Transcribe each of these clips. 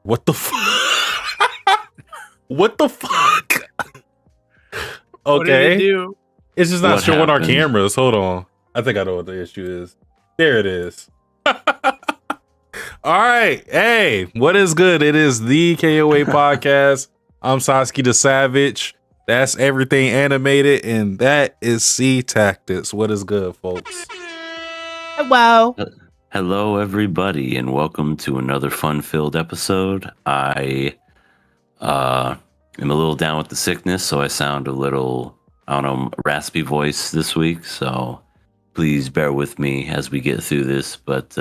What the fuck? What the fuck? What did it Okay. do? It's just not What showing our happened? cameras. Hold on. I think I know what the issue is. There it is. All right. Hey, what is good? It is the KOA podcast. I'm Sasuke the Savage. That's everything animated, and that is C Tactics. What is good, folks? Wow. Hello, everybody, and welcome to another fun-filled episode. I am a little down with the sickness, so I sound a little, raspy voice this week. So please bear with me as we get through this. But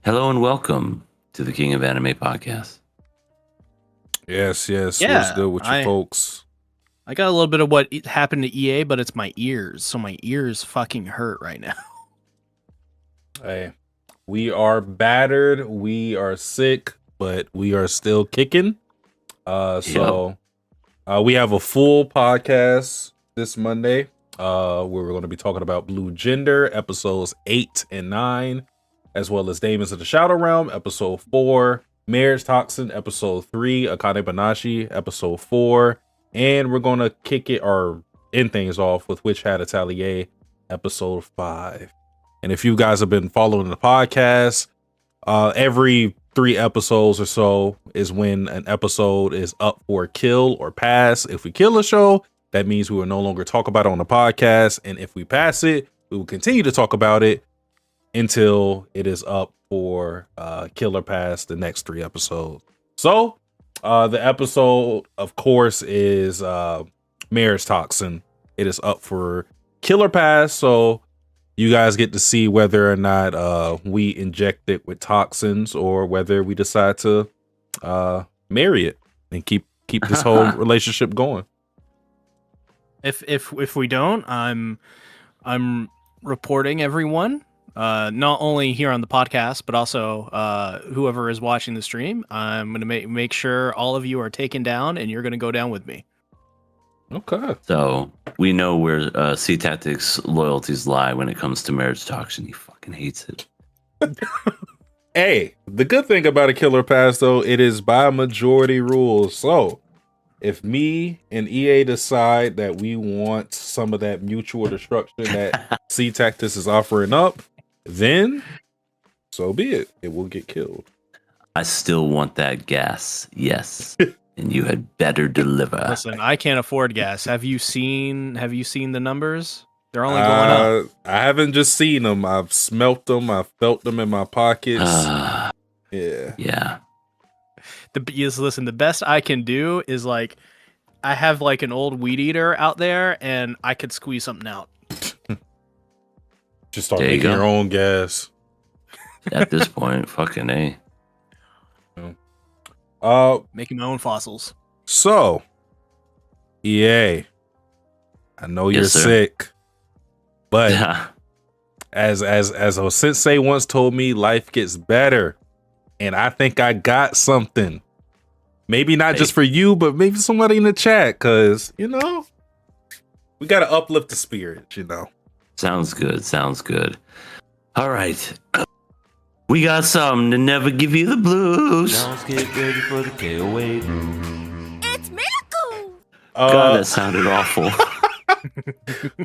hello and welcome to the King of Anime podcast. Yes. Yeah, What's good with you folks? I got a little bit of what happened to EA, but it's my ears. So my ears fucking hurt right now. Hey, we are battered. We are sick, but we are still kicking. So we have a full podcast this Monday where we're going to be talking about Blue Gender episodes 8 and 9, as well as Daemons of the Shadow Realm episode 4, Marriagetoxin episode 3, Akane-Banashi episode 4, and we're going to kick it or end things off with Witch Hat Atelier episode 5. And if you guys have been following the podcast, every 3 episodes or so is when an episode is up for kill or pass. If we kill a show, that means we will no longer talk about it on the podcast. And if we pass it, we will continue to talk about it until it is up for kill or pass the next 3 episodes. So the episode, of course, is Marriagetoxin. It is up for kill or pass. So you guys get to see whether or not we inject it with toxins or whether we decide to marry it and keep this whole relationship going. If we don't, I'm reporting everyone, not only here on the podcast, but also whoever is watching the stream. I'm gonna make sure all of you are taken down, and you're gonna go down with me. Okay. So we know where C Tactics loyalties lie when it comes to Marriagetoxin. He fucking hates it. Hey, the good thing about a killer pass, though, it is by majority rules. So if me and EA decide that we want some of that mutual destruction that C Tactics is offering up, then so be it. It will get killed. I still want that gas. Yes. And you had better deliver. Listen, I can't afford gas. Have you seen the numbers? They're only going up. I haven't just seen them. I've smelt them. I've felt them in my pockets. Yeah. Listen, the best I can do is like I have like an old weed eater out there, and I could squeeze something out. Just start making your own gas. At this point, fucking A. Making my own fossils. So, EA, I know you're sick, but as a sensei once told me, life gets better, and I think I got something. Maybe not just for you, but maybe somebody in the chat, because we gotta uplift the spirit. Sounds good. All right. We got something to never give you the blues. Now let's get ready for the KOA. It's Miracle! God, that sounded awful.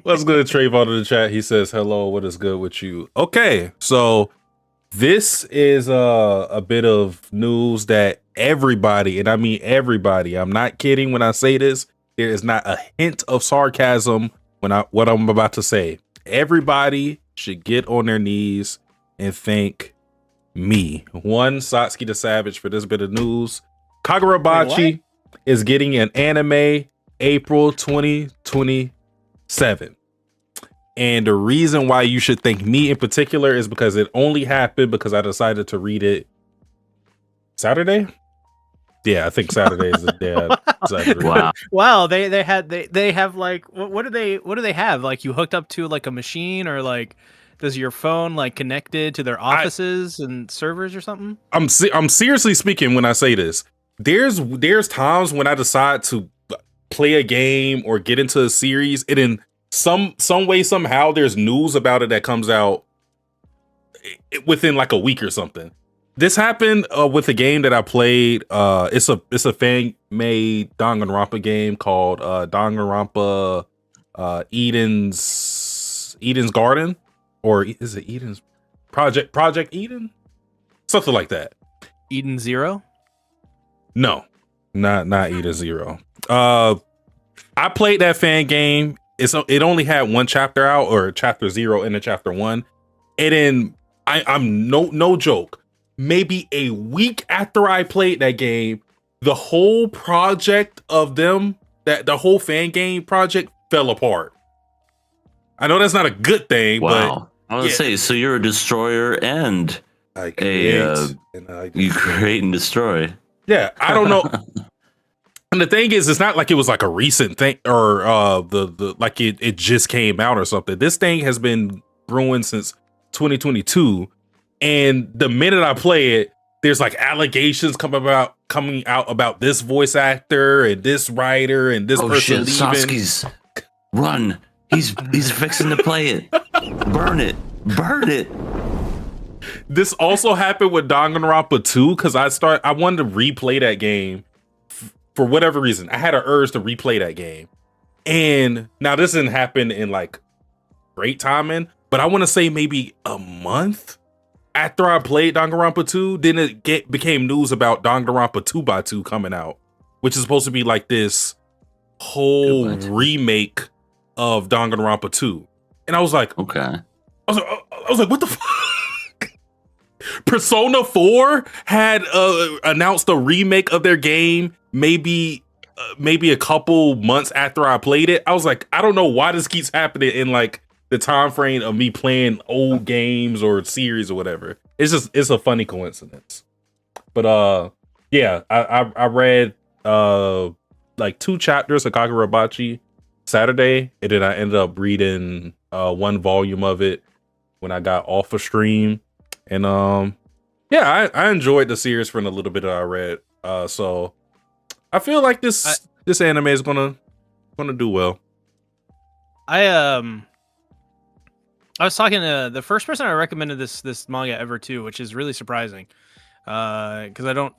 What's good, Trayvon in the chat? He says, hello, what is good with you? Okay, so this is a bit of news that everybody, and I mean everybody, I'm not kidding when I say this, there is not a hint of sarcasm what I'm about to say. Everybody should get on their knees and thank me. Satsuki the Savage for this bit of news. Kagurabachi is getting an anime April 2027. And the reason why you should thank me in particular is because it only happened because I decided to read it Saturday. Yeah, I think Saturday is the day. Wow. They have like what do they have? Like you hooked up to like a machine, or like does your phone like connected to their offices and servers or something? I'm seriously speaking when I say this. There's times when I decide to play a game or get into a series, and in some way, somehow, there's news about it that comes out within like a week or something. This happened with a game that I played. It's a fan made Danganronpa game called Danganronpa Eden's Garden, or is it Eden's Project Eden, something like that. Eden Zero? No, not Eden Zero. I played that fan game. It only had one chapter out, or chapter 0 into chapter 1, and then I'm no joke. Maybe a week after I played that game, the whole project of them, that the whole fan game project fell apart. I know that's not a good thing, Wow. but I was gonna say, so you're a destroyer and I create, you create and destroy. Yeah, I don't know. And the thing is, it's not like it was like a recent thing, or the like it just came out or something. This thing has been brewing since 2022. And the minute I play it, there's like allegations coming out about this voice actor and this writer and this person leaving. Sasuke's run. He's fixing to play it. Burn it. This also happened with Danganronpa 2, because I wanted to replay that game for whatever reason. I had an urge to replay that game. And now this didn't happen in like great timing, but I want to say maybe a month after I played Danganronpa 2, then it became news about Danganronpa 2x2 coming out, which is supposed to be like this whole remake of Danganronpa 2. And I was like, okay. I was like, what the fuck? Persona 4 had announced a remake of their game maybe a couple months after I played it. I was like, I don't know why this keeps happening in like the time frame of me playing old games or series or whatever. It's a funny coincidence. But yeah, I read like 2 chapters of Akane-Banashi Saturday, and then I ended up reading 1 volume of it when I got off of stream. And yeah, I enjoyed the series from the little bit that I read. So I feel like this anime is gonna do well. I was talking to the first person I recommended this manga ever to, which is really surprising. Because I don't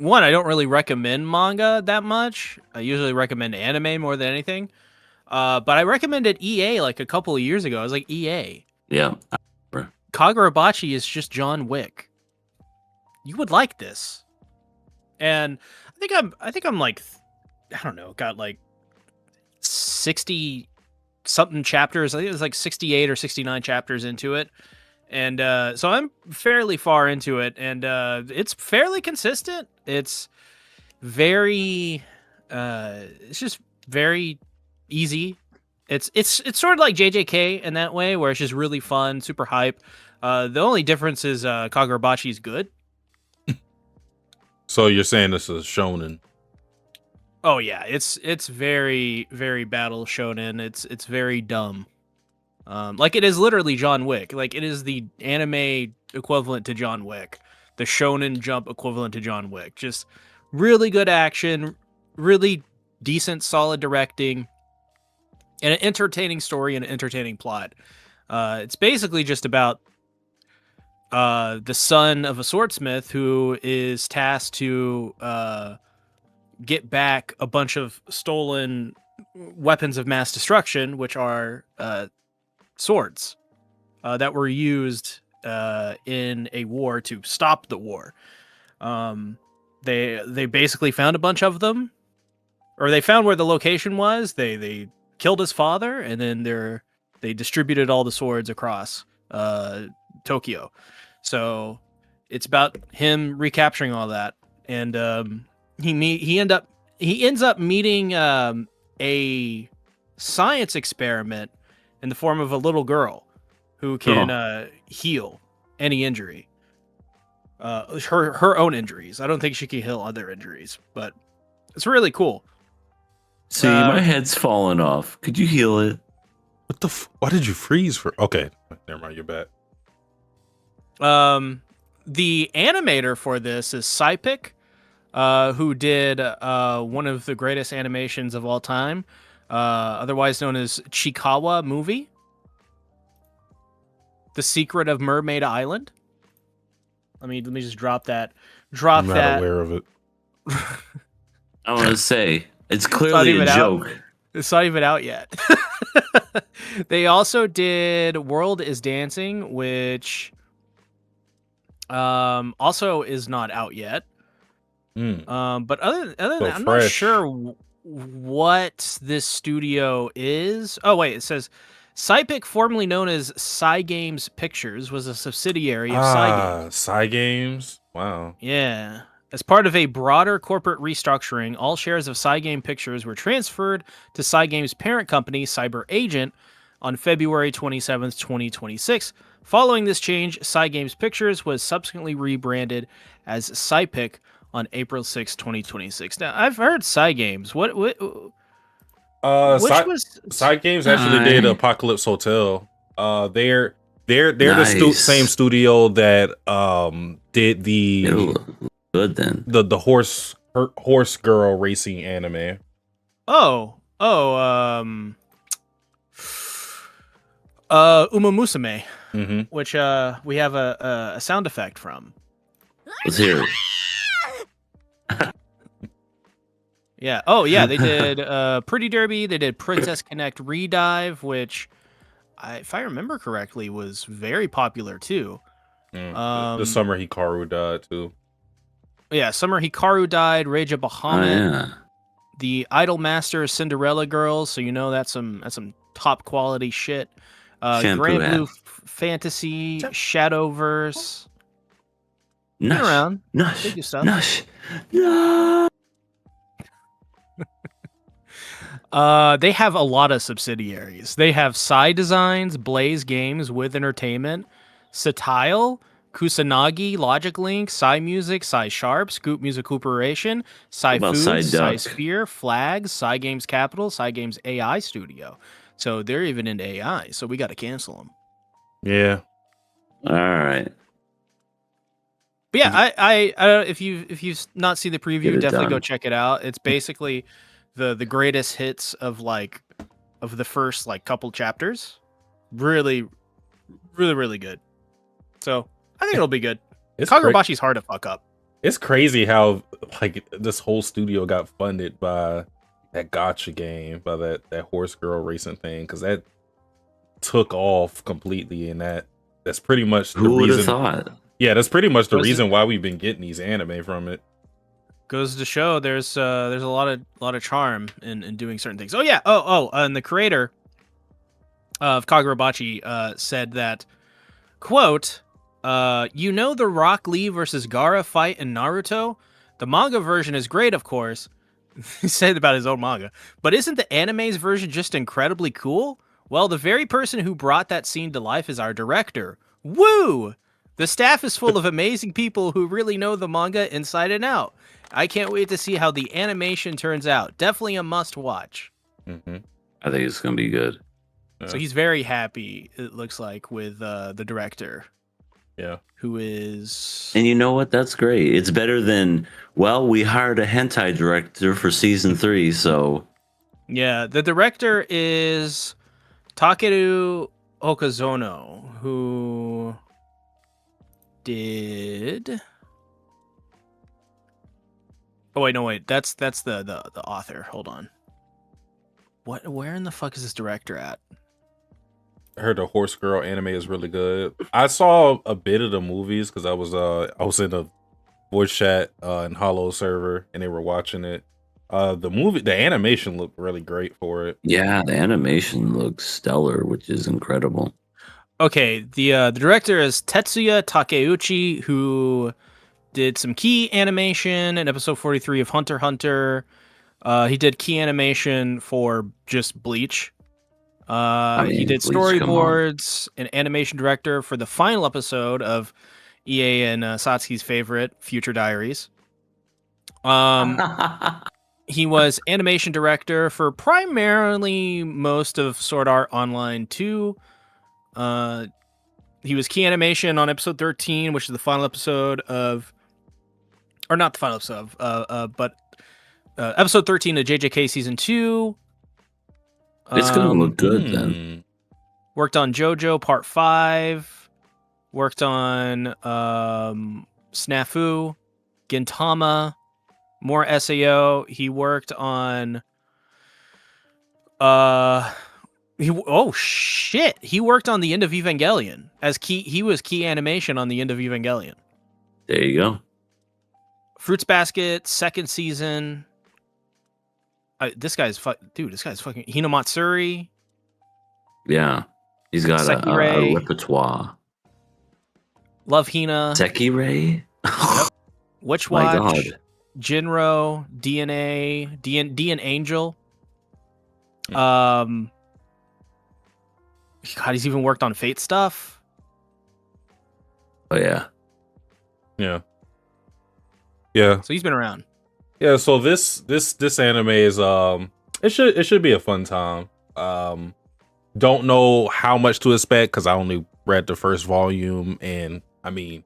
really recommend manga that much. I usually recommend anime more than anything. But I recommended EA like a couple of years ago. I was like, EA. Yeah. Kagurabachi is just John Wick. You would like this. And I think I'm like, I don't know, got like 60 something chapters. I think it was like 68 or 69 chapters into it. And so I'm fairly far into it, and it's fairly consistent. It's very it's just very easy. It's sort of like JJK in that way, where it's just really fun, super hype. The only difference is Kagurabachi is good. So you're saying this is shonen? Oh yeah, it's very, very battle shonen. It's very dumb. Like it is literally John Wick. Like it is the anime equivalent to John Wick, the Shonen Jump equivalent to John Wick. Just really good action, really decent, solid directing, and an entertaining story and an entertaining plot. It's basically just about the son of a swordsmith who is tasked to get back a bunch of stolen weapons of mass destruction, which are swords that were used in a war to stop the war. They basically found a bunch of them, or they found where the location was. They killed his father, and then they distributed all the swords across Tokyo. So it's about him recapturing all that, and he ends up meeting a science experiment in the form of a little girl who can heal any injury. Her own injuries. I don't think she can heal other injuries, but it's really cool. See, my head's falling off. Could you heal it? What the? Why did you freeze for? Okay, never mind. You're back. The animator for this is Sypic, who did one of the greatest animations of all time, otherwise known as Chikawa Movie, The Secret of Mermaid Island. Let me just drop that. I'm not aware of it. I want to say it's not clearly a even out. joke. It's not even out yet. They also did World is Dancing, which also is not out yet. But other than that, I'm not sure what this studio is. Oh wait, it says Cypic, formerly known as Cygames Pictures, was a subsidiary of Cygames. Cygames. Wow. Yeah. As part of a broader corporate restructuring, all shares of Cygame Pictures were transferred to Cygame's parent company, Cyber Agent, on February 27th, 2026. Following this change, Cygames Pictures was subsequently rebranded as Cypic on April 6, 2026. Now, I've heard Cygames. Which was Cygames actually did Apocalypse Hotel. They're Nice. the same studio that did It'll look good then. the horse girl racing anime. Uma Musume, Mm-hmm. which we have a sound effect from. Let's hear it. Yeah. Oh, yeah. They did Pretty Derby. They did Princess Connect Redive, which, if I remember correctly, was very popular too. The Summer Hikaru died too. Yeah, Summer Hikaru died. Rage of Bahamut. Yeah. The Idol Master Cinderella Girls. So you know that's some top quality shit. Shampoo Grand hat. Blue Fantasy, Shadowverse. Been Nush. around. Nush. They do stuff. Nush. No. They have a lot of subsidiaries. They have Psy Designs, Blaze Games, With Entertainment, Satile, Kusanagi, Logic Link, Psy Music, Psy Sharp, Scoop Music Corporation, Psy What about Foods, Psy Psy Duck? Sphere, Flags, Psy Games Capital, Psy Games AI Studio. So they're even into AI. So we got to cancel them. Yeah. All right. But yeah, I don't, if you've not seen the Get preview, it definitely go done. check it out. It's basically the greatest hits of the first couple chapters. Really, really, really good. So I think it'll be good. Kagurabashi's hard to fuck up. It's crazy how this whole studio got funded by that gotcha game, by that horse girl racing thing, because that took off completely, and that's pretty much the Who would have reason. thought? Yeah, that's pretty much the reason why we've been getting these anime from it. Goes to show there's a lot of charm in doing certain things. Oh yeah. And the creator of Kagurabachi said that, quote, the Rock Lee versus Gaara fight in Naruto? The manga version is great, of course. He said about his own manga. But isn't the anime's version just incredibly cool? Well, the very person who brought that scene to life is our director. Woo! The staff is full of amazing people who really know the manga inside and out. I can't wait to see how the animation turns out. Definitely a must watch. Mm-hmm. I think it's gonna be good. So he's very happy, it looks like, with the director. Yeah. Who is... And you know what? That's great. It's better than, we hired a hentai director for season 3, so... Yeah, the director is Takeru Okazono, who did... Oh, wait. That's the author. Hold on. Where in the fuck is this director at? I heard the horse girl anime is really good. I saw a bit of the movies because I was in a voice chat in Hollow server and they were watching it. The animation looked really great for it. Yeah, the animation looks stellar, which is incredible. Okay, the director is Tetsuya Takeuchi, who did some key animation in episode 43 of Hunter x Hunter. He did key animation for just Bleach. He did storyboards and animation director for the final episode of EA and Satsuki's favorite, Future Diaries. He was animation director for primarily most of Sword Art Online 2. He was key animation on episode 13, which is the final episode of... Or not the final episode, but episode 13 of JJK Season 2. It's going to look good then. Worked on JoJo Part 5. Worked on Snafu, Gintama, more SAO. He worked on oh shit. He worked on the end of Evangelion as key. He was key animation on the end of Evangelion. There you go. Fruits Basket, second season. This guy's fucking Hinamatsuri. Yeah. He's got a Sekirei. repertoire. Love Hina. Sekirei? Witch My Watch. God. Jinro. DNA. DN Angel. God, he's even worked on Fate stuff. Oh, yeah. Yeah. Yeah. So he's been around. Yeah, so this anime is it should be a fun time. Don't know how much to expect because I only read the first volume, and I mean,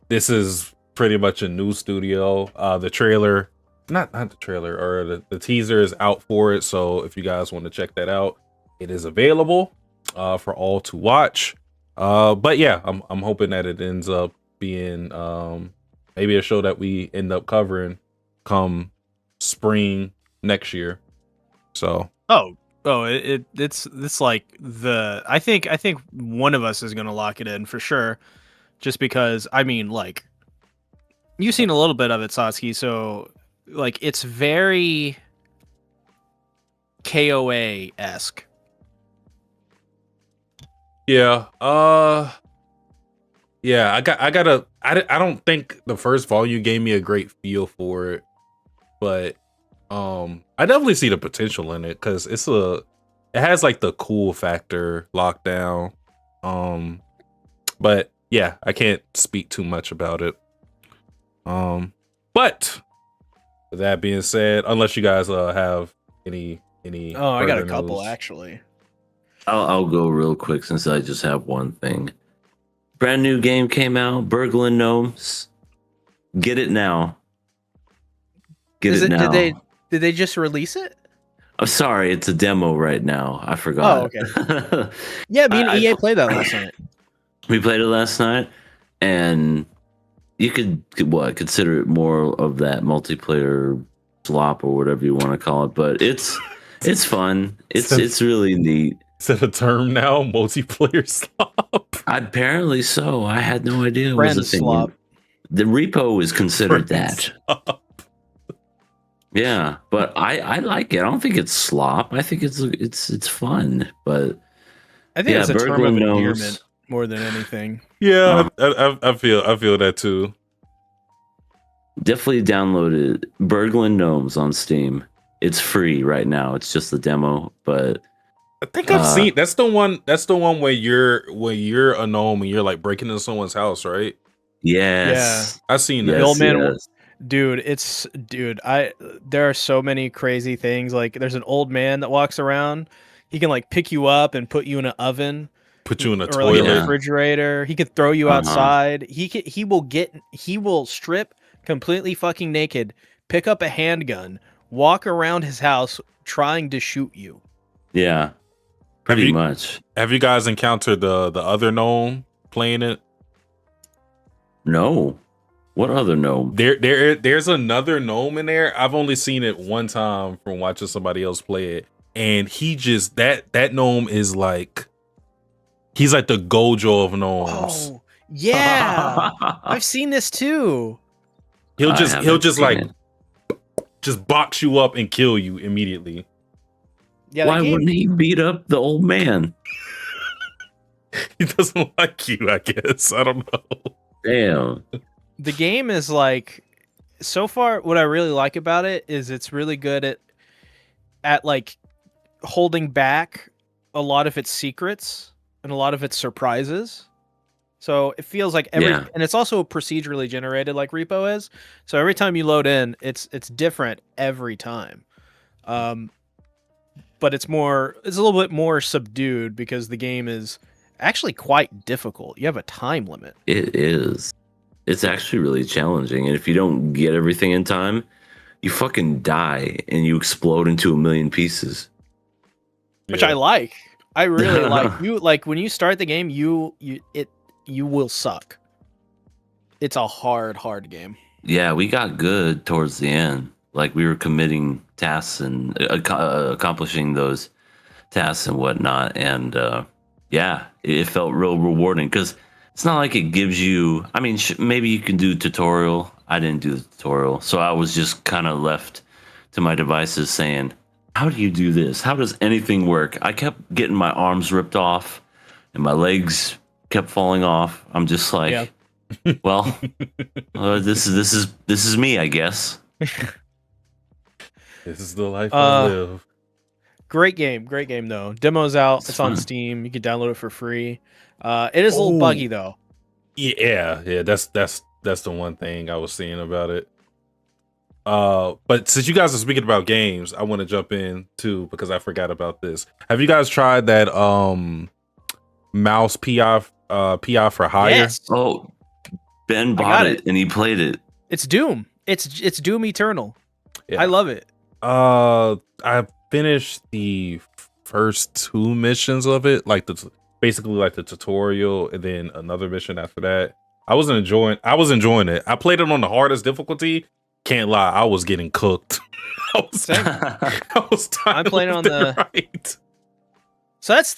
this is pretty much a new studio. The trailer, not the trailer, or the teaser is out for it. So if you guys want to check that out, it is available for all to watch. But yeah, I'm hoping that it ends up being maybe a show that we end up covering come spring next year. So it's like I think one of us is gonna lock it in for sure, just because I mean, like, you've seen a little bit of it, Satsuki, so like it's very KOA-esque. Yeah. Yeah, I don't think the first volume gave me a great feel for it, but I definitely see the potential in it because it has like the cool factor locked down. But yeah, I can't speak too much about it. But with that being said, unless you guys have any Oh, I got a further couple news. actually. I'll go real quick since I just have one thing. Brand new game came out, Burgling Gnomes. Get it now. Get it now. Did they just release it? I'm sorry, it's a demo right now. I forgot. Oh, okay. Yeah, me and EA played that last night. We played it last night, and you could consider it more of that multiplayer slop or whatever you want to call it. But it's fun. It's really neat. Is that a term now? Multiplayer slop? Apparently so. I had no idea it Friend was a thing. slop. The repo is considered Friend that. slop. Yeah, but I like it. I don't think it's slop. I think it's fun. But I think yeah, it's a term of Burgling Gnomes. endearment more than anything. Yeah, I feel that too. Definitely download it. Burgling Gnomes on Steam. It's free right now. It's just the demo, but I think I've seen that's the one where you're a gnome and you're like breaking into someone's house, right? yes. I've seen that. Yes, The old man yes. There are so many crazy things. Like, there's an old man that walks around. He can like pick you up and put you in an oven, Put you in a or like a toilet. refrigerator. He could throw you Uh-huh. outside. He will strip completely fucking naked, pick up a handgun, walk around his house trying to shoot you. Yeah. Pretty you- much. Have you guys encountered the other gnome playing it? No. What other gnome? There's another gnome in there. I've only seen it one time from watching somebody else play it, and he just that gnome is like he's like the Gojo of gnomes. Oh, yeah. I've seen this too. He'll I just haven't seen like it. just box you up and kill you immediately. Yeah, Why that game, wouldn't he beat up the old man? He doesn't like you, I guess. I don't know. Damn. The game is like, so far, what I really like about it is it's really good at like holding back a lot of its secrets and a lot of its surprises. So it feels like Yeah. and it's also procedurally generated like Repo is. So every time you load in, it's different every time. But it's a little bit more subdued because the game is actually quite difficult. You have a time limit. It is. It's actually really challenging. And if you don't get everything in time, you fucking die and you explode into a million pieces. Which Yeah. I like. I really like. You like when you start the game, you will suck. It's a hard game. Yeah, we got good towards the end. Like we were committing tasks and accomplishing those tasks and whatnot. And yeah, it felt real rewarding because it's not like it gives you. I mean, maybe you can do tutorial. I didn't do the tutorial, so I was just kind of left to my devices saying, "How do you do this? How does anything work?" I kept getting my arms ripped off, and my legs kept falling off. I'm just like. Yeah. Well, this is me, I guess. This is the life I live. Great game though. Demo's out. It's on fun. Steam. You can download it for free. It is a little buggy though. Yeah. That's the one thing I was seeing about it. But since you guys are speaking about games, I want to jump in too because I forgot about this. Have you guys tried that mouse PI for hire? Yes. Oh, Ben bought it and he played it. It's Doom. It's Doom Eternal. Yeah. I love it. I finished the first 2 missions of it, basically like the tutorial, and then another mission after that. I was enjoying it. I played it on the hardest difficulty. Can't lie, I was getting cooked. I was I'm playing on the right. So that's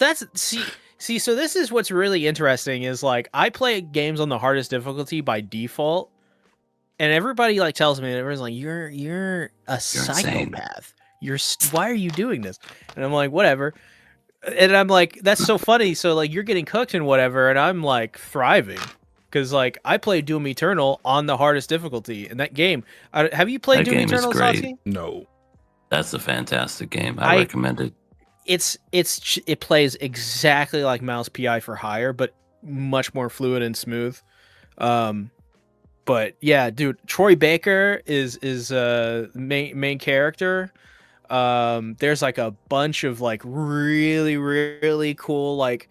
see. So this is what's really interesting is like I play games on the hardest difficulty by default, and everybody like tells me, everyone's like, "You're a psychopath. Why are you doing this?" And I'm like, "Whatever." And I'm like, "That's so funny." So like you're getting cooked and whatever, and I'm like thriving because like I played Doom Eternal on the hardest difficulty in that game. Have you played That Doom game is Eternal, great. Sasuke? No. That's a fantastic game. I recommend it. It plays exactly like Mouse PI for hire, but much more fluid and smooth. But yeah, dude, Troy Baker is main character. There's like a bunch of like really cool like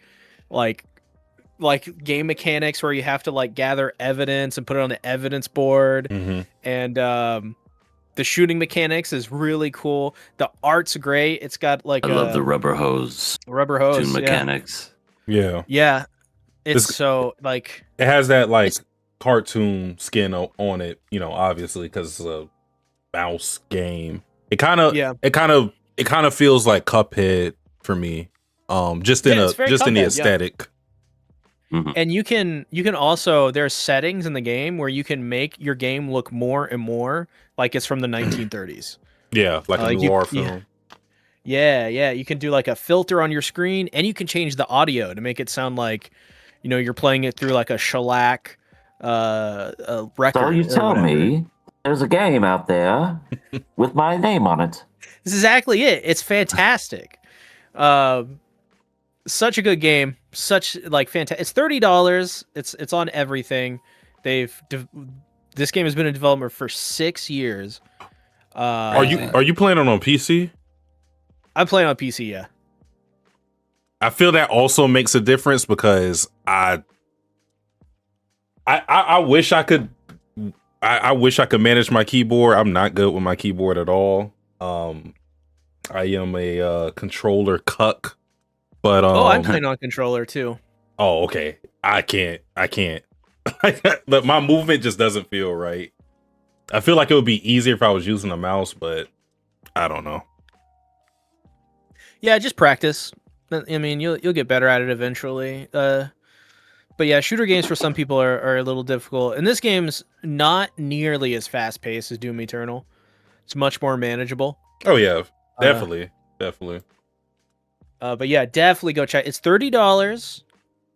game mechanics where you have to like gather evidence and put it on the evidence board, and the shooting mechanics is really cool. The art's great. It's got like I love the rubber hose yeah. mechanics. Yeah, it's so like it has that like cartoon skin on it, obviously because it's a mouse game. It kind of feels like Cuphead for me. Just in the aesthetic. Mm-hmm. And you can also, there's settings in the game where you can make your game look more and more like it's from the 1930s. Yeah, like a noir film. Yeah, you can do like a filter on your screen, and you can change the audio to make it sound like, you're playing it through like a shellac record. So you tell me there's a game out there with my name on it. This is exactly it. It's fantastic. Such a good game. Such like fantastic. It's $30. It's on everything. This game has been in development for 6 years. Are you playing it on PC? I'm playing on PC. Yeah. I feel that also makes a difference because I wish I could. I wish I could manage my keyboard. I'm not good with my keyboard at all. I am a controller cuck. But I'm playing on controller too. Oh, okay. I can't. But my movement just doesn't feel right. I feel like it would be easier if I was using a mouse, but I don't know. Yeah, just practice. I mean, you'll get better at it eventually. But yeah, shooter games for some people are a little difficult. And this game's not nearly as fast paced as Doom Eternal. It's much more manageable. Oh yeah, definitely. But yeah, definitely go check. It's $30,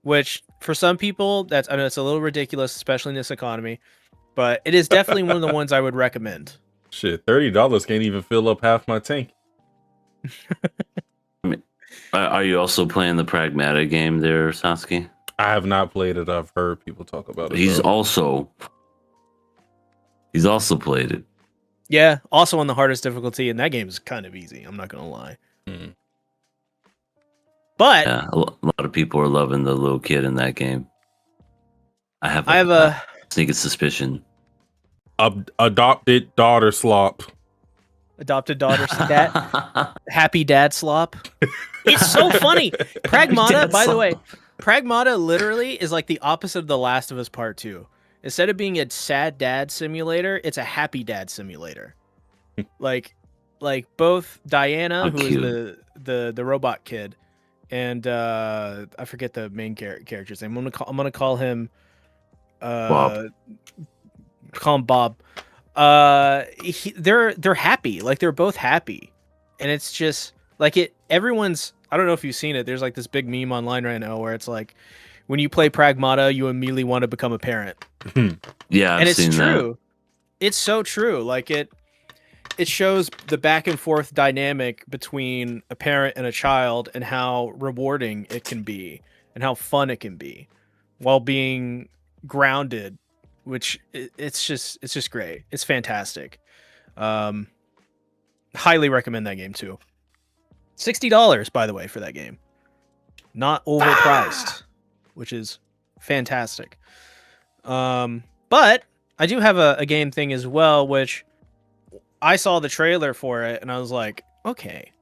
which for some people I know it's a little ridiculous, especially in this economy. But it is definitely one of the ones I would recommend. Shit, $30 can't even fill up half my tank. Are you also playing the Pragmata game there, Sasuke? I have not played it. I've heard people talk about it. He's also played it. Yeah, also on the hardest difficulty, and that game is kind of easy. I'm not gonna lie. But yeah, a lot of people are loving the little kid in that game. I have a sneaking suspicion. Adopted daughter slop. Adopted daughter happy dad slop. It's so funny. Pragmata, by the way, Pragmata literally is like the opposite of The Last of Us Part 2. Instead of being a sad dad simulator, it's a happy dad simulator. like both Diana, How who is cute. the robot kid, and I forget the main character's name. I'm gonna call him Bob. Call him Bob. They're happy. Like they're both happy, and it's just like it. Everyone's. I don't know if you've seen it. There's like this big meme online right now where it's like, when you play Pragmata, you immediately want to become a parent. Yeah, I've And it's seen true. It's so true. Like it shows the back and forth dynamic between a parent and a child and how rewarding it can be and how fun it can be while being grounded, which it's just great. It's fantastic. Highly recommend that game too. $60, by the way, for that game. Not overpriced, which is fantastic. But I do have a game thing as well, which I saw the trailer for it and I was like, okay,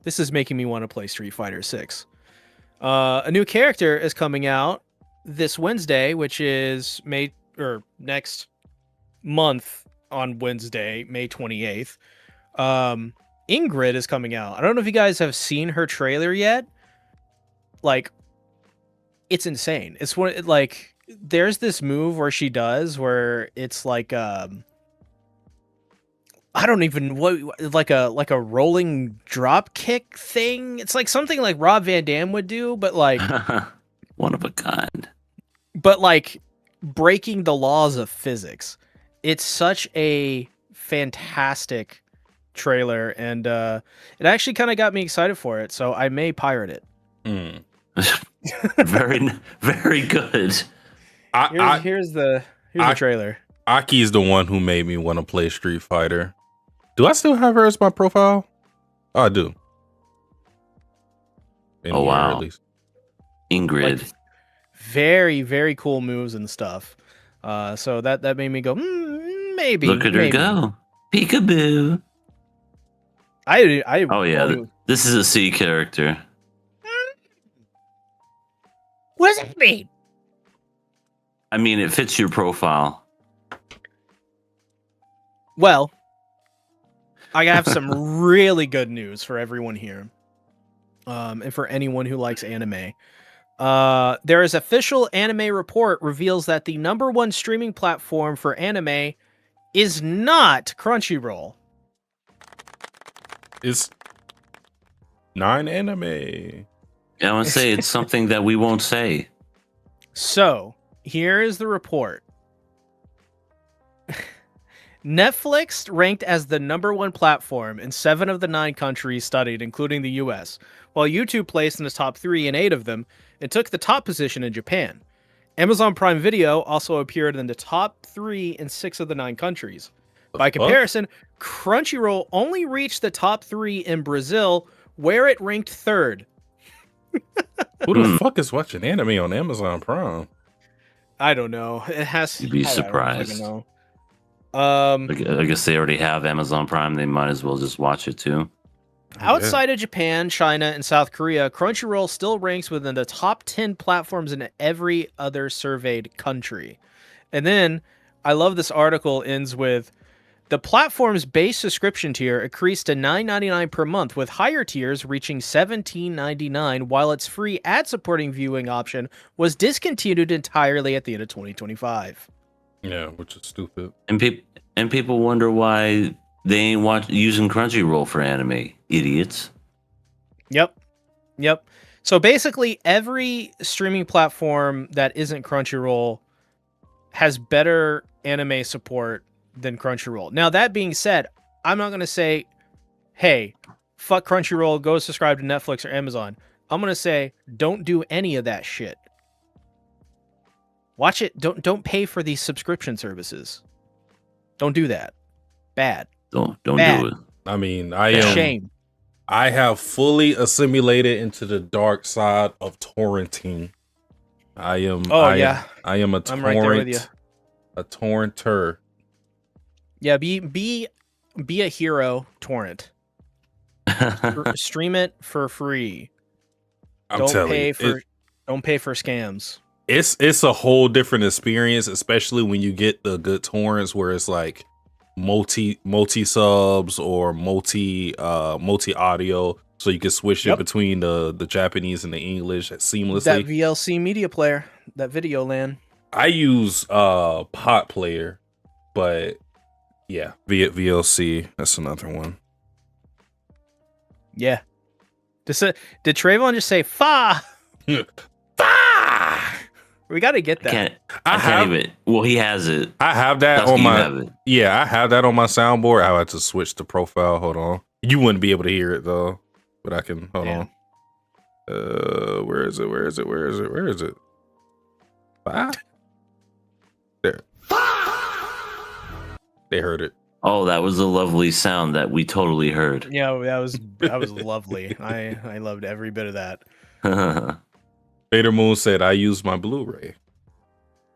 this is making me want to play Street Fighter 6. A new character is coming out this Wednesday, which is next month on Wednesday, May 28th. Ingrid is coming out. I don't know if you guys have seen her trailer yet. Like, it's insane. It's like there's this move where she does where it's like I don't even like a rolling drop kick thing. It's like something like Rob Van Dam would do, but like one of a kind. But like breaking the laws of physics. It's such a fantastic trailer, and it actually kind of got me excited for it, so I may pirate it. Very, very good. Here's the trailer. Aki's the one who made me want to play Street Fighter. Do I still have her as my profile? Oh, I do. Oh, wow. At least. Ingrid. Like, very, very cool moves and stuff. So that made me go, maybe. Look at her go. Peekaboo. Oh yeah, this is a C character. What does it mean? I mean, it fits your profile. Well, I have some really good news for everyone here, and for anyone who likes anime. There is official anime report reveals that the #1 streaming platform for anime is not Crunchyroll. It's non-anime. I want to say it's something that we won't say. So, here is the report. Netflix ranked as the #1 platform in 7 of the 9 countries studied, including the US, while YouTube placed in the top 3 in 8 of them and took the top position in Japan. Amazon Prime Video also appeared in the top 3 in 6 of the 9 countries. By comparison, Crunchyroll only reached the top 3 in Brazil, where it ranked 3rd. Who the fuck is watching anime on Amazon Prime? I don't know. It has. You'd be surprised. I guess they already have Amazon Prime. They might as well just watch it too. Outside of Japan, China, and South Korea, Crunchyroll still ranks within the top 10 platforms in every other surveyed country. And then, I love this article ends with, the platform's base subscription tier increased to $9.99 per month, with higher tiers reaching $17.99, while its free ad-supporting viewing option was discontinued entirely at the end of 2025. Yeah, which is stupid. And people wonder why they ain't using Crunchyroll for anime. Idiots. Yep. So basically, every streaming platform that isn't Crunchyroll has better anime support than Crunchyroll. Now, that being said, I'm not going to say, hey, fuck Crunchyroll, go subscribe to Netflix or Amazon. I'm going to say, don't do any of that shit. Watch it. Don't pay for these subscription services. Don't do that. Bad. Don't Bad. do it. I mean, Shame. I have fully assimilated into the dark side of torrenting. I am a torrent. I'm right there with you. A torrenter. Yeah, be a hero, torrent. Stream it for free. I'm telling you, Don't pay for scams. It's a whole different experience, especially when you get the good torrents where it's like multi subs or multi audio, so you can switch it between the Japanese and the English seamlessly. That VLC media player, that video LAN. I use Pot Player, but yeah, VLC, that's another one. Yeah. Did Trayvon just say "fa"? Fa! We got to get that. I can't even. Well, he has it. I have that Dusky, on my. have it. Yeah, I have that on my soundboard. I had to switch the profile. Hold on. You wouldn't be able to hear it though, but I can. Hold on. Where is it? Where is it? Where is it? Where is it? Fa? There. They heard it. Oh, that was a lovely sound that we totally heard. Yeah, that was lovely. I loved every bit of that. Vader Moon said, "I use my Blu-ray."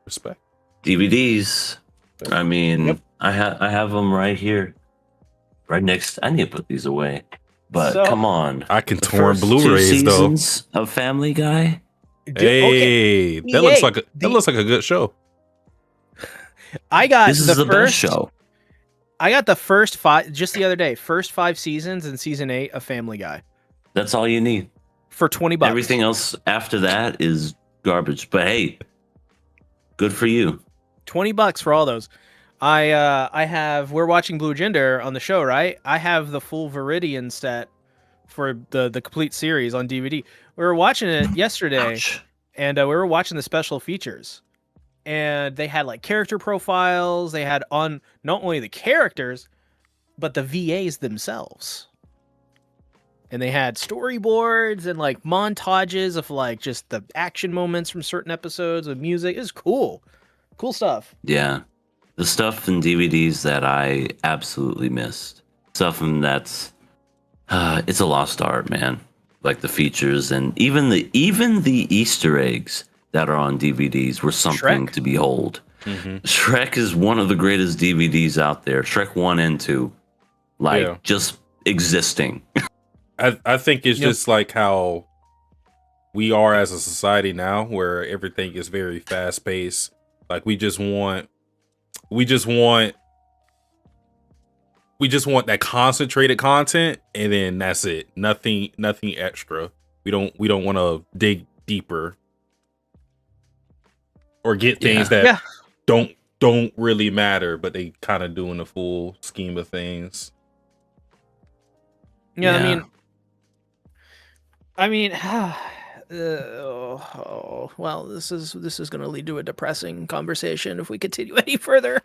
Respect. DVDs. I mean, Yep. I have them right here, right next. I need to put these away. But So- come on, I can The torrent first Blu-rays 2 though. seasons of Family Guy. Hey, that looks like a good show. I got This is the best show. I got the first 5 just the other day. First 5 seasons and season 8 of Family Guy That's all you need. for $20. Everything else after that is garbage. But hey, good for you. $20 for all those. We're watching Blue Gender on the show, right? I have the full Viridian set for the complete series on DVD. We were watching it yesterday, Ouch. and we were watching the special features. And they had like character profiles. They had on not only the characters, but the VAs themselves. And they had storyboards and like montages of like just the action moments from certain episodes of music. It was cool. Cool stuff. Yeah. The stuff in DVDs that I absolutely missed. Stuff that's it's a lost art, man. Like the features and even the Easter eggs that are on DVDs were something Shrek. to behold. Mm-hmm. Shrek is one of the greatest DVDs out there. Shrek 1 and 2. Like just existing. I think it's just like how we are as a society now, where everything is very fast paced. Like we just want that concentrated content, and then that's it. Nothing extra. We don't want to dig deeper or get things that don't really matter, but they kind of do in the full scheme of things. Yeah, Yeah. I mean, well, this is going to lead to a depressing conversation if we continue any further.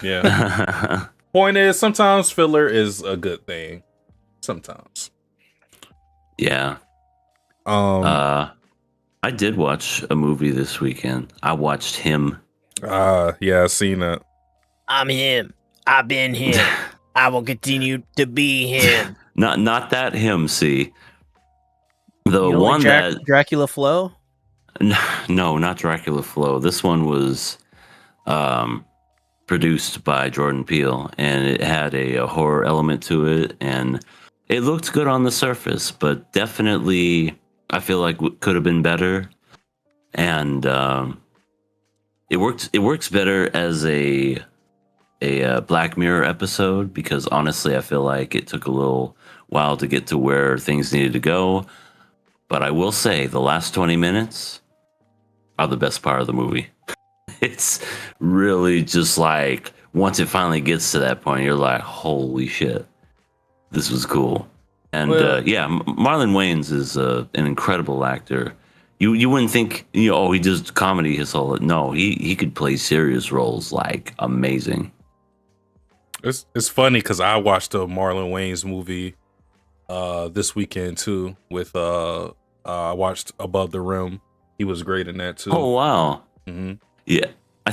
Yeah. Point is, sometimes filler is a good thing. Sometimes. Yeah. I did watch a movie this weekend. I watched Him. Yeah, I've seen that. I'm him. I've been him. I will continue to be him. Not that Him, see. The You know, one like that Dracula Flow. no, not Dracula Flow. This one was produced by Jordan Peele, and it had a horror element to it, and it looked good on the surface, but definitely I feel like could have been better. And it works better as a Black Mirror episode, because honestly I feel like it took a little while to get to where things needed to go. But I will say the last 20 minutes are the best part of the movie. It's really just like, once it finally gets to that point, you're like, holy shit, this was cool. And Marlon Wayans is an incredible actor. You wouldn't think, he does comedy his whole life. No, he could play serious roles like amazing. It's funny because I watched a Marlon Wayans movie this weekend too. With I watched Above the Rim. He was great in that too. Oh wow. Mm-hmm. Yeah, I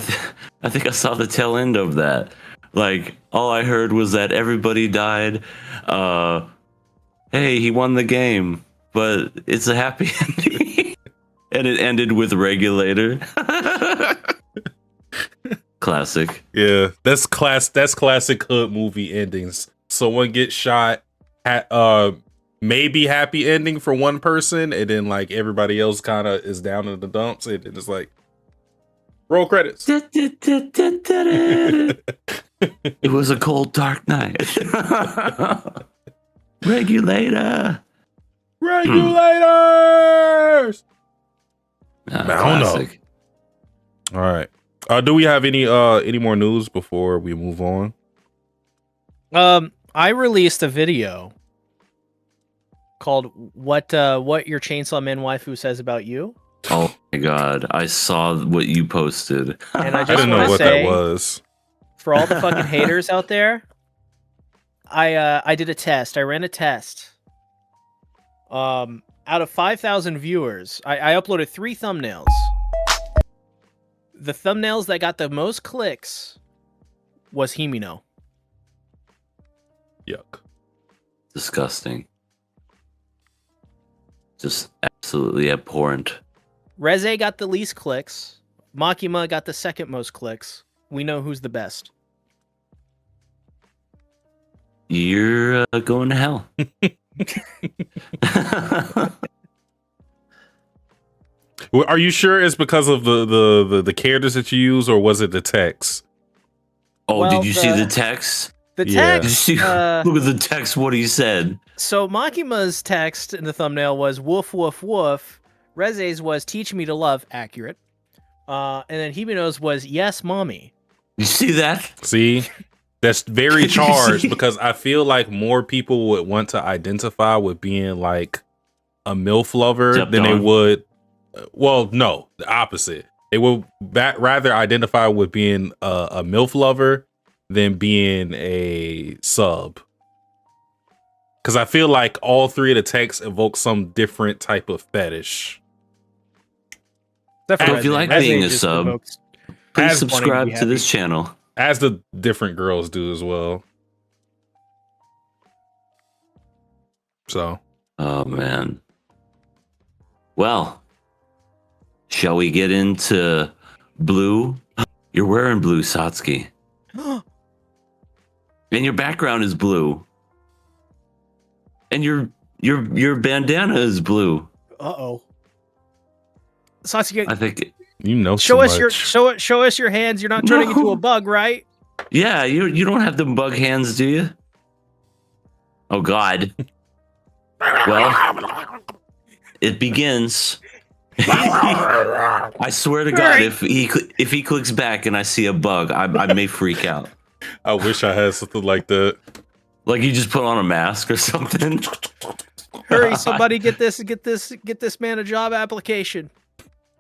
think I saw the tail end of that. Like, all I heard was that everybody died. Hey, he won the game, but it's a happy ending. And it ended with Regulator. Classic. Yeah, that's classic hood movie endings. Someone gets shot. maybe happy ending for one person, and then like everybody else kind of is down in the dumps, and it's like roll credits. It was a cold, dark night. Regulators. I don't know. All right. Do we have any more news before we move on? I released a video called "What Your Chainsaw Man Waifu Says About You." Oh my god, I saw what you posted. And I I just didn't know want to what say, that was. for all the fucking haters out there, I did a test. I ran a test. Out of 5,000 viewers, I uploaded 3 thumbnails. The thumbnails that got the most clicks was Himino. Yuck. Disgusting. Just absolutely abhorrent. Reze got the least clicks. Makima got the second most clicks. We know who's the best. You're going to hell. Well, are you sure it's because of the characters that you use, or was it the text? Oh, Well, did you see the text? The Yeah. Did you text. see, look at the text, what he said. So Makima's text in the thumbnail was "woof woof woof." Reze's was "teach me to love," accurate. And then Himino's was "yes, mommy." You see that? See, that's very charged because I feel like more people would want to identify with being like a MILF lover Stepped than they on. would. Well, no, the opposite. They would rather identify with being a MILF lover than being a sub. Because I feel like all 3 of the texts evoke some different type of fetish. Except for If you Reze. like Reze being a just sub, evokes- Please As subscribe wanting to to be this channel. As the different girls do as well. So, Oh, man. Well, shall we get into blue? You're wearing blue, Satsuki. And your background is blue. And your bandana is blue. Uh-oh. Sasuke, I think, you know, show too us your much. show us your hands. You're not turning into No. a bug, right? yeah, you don't have them bug hands, do you? Oh, God. Well, it begins. I swear to God, Alright. if he clicks back and I see a bug, I may freak out. I wish I had something like that. Like you just put on a mask or something. Hurry, somebody get this man a job application.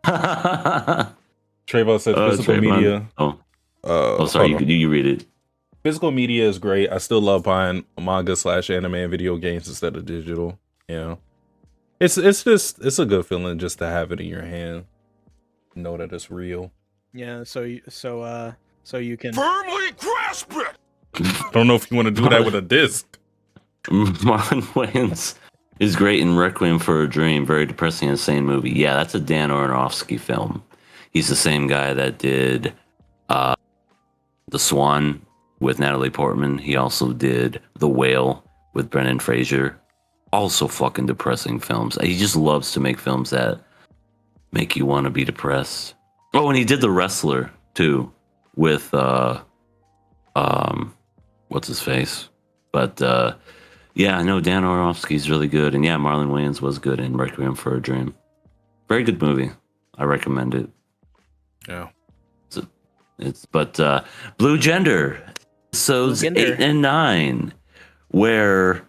Trayvon said Uh, physical Trayvon. media. Oh, sorry. hold on. You read it. Physical media is great. I still love buying manga/anime and video games instead of digital. You know, it's a good feeling just to have it in your hand, know that it's real. Yeah, so you can. Firmly grasp it! I don't know if you want to do that with a disc. Marlon Wayans is great in Requiem for a Dream. Very depressing, insane movie. Yeah, that's a Dan Aronofsky film. He's the same guy that did The Swan with Natalie Portman. He also did The Whale with Brendan Fraser. Also fucking depressing films. He just loves to make films that make you want to be depressed. Oh, and he did The Wrestler too with what's his face? But yeah, no, Dan Aronofsky's really good, and yeah, Marlon Wayans was good in Requiem for a Dream. Very good movie. I recommend it. Yeah. But Blue Gender, episodes Blue Gender. 8 and 9, where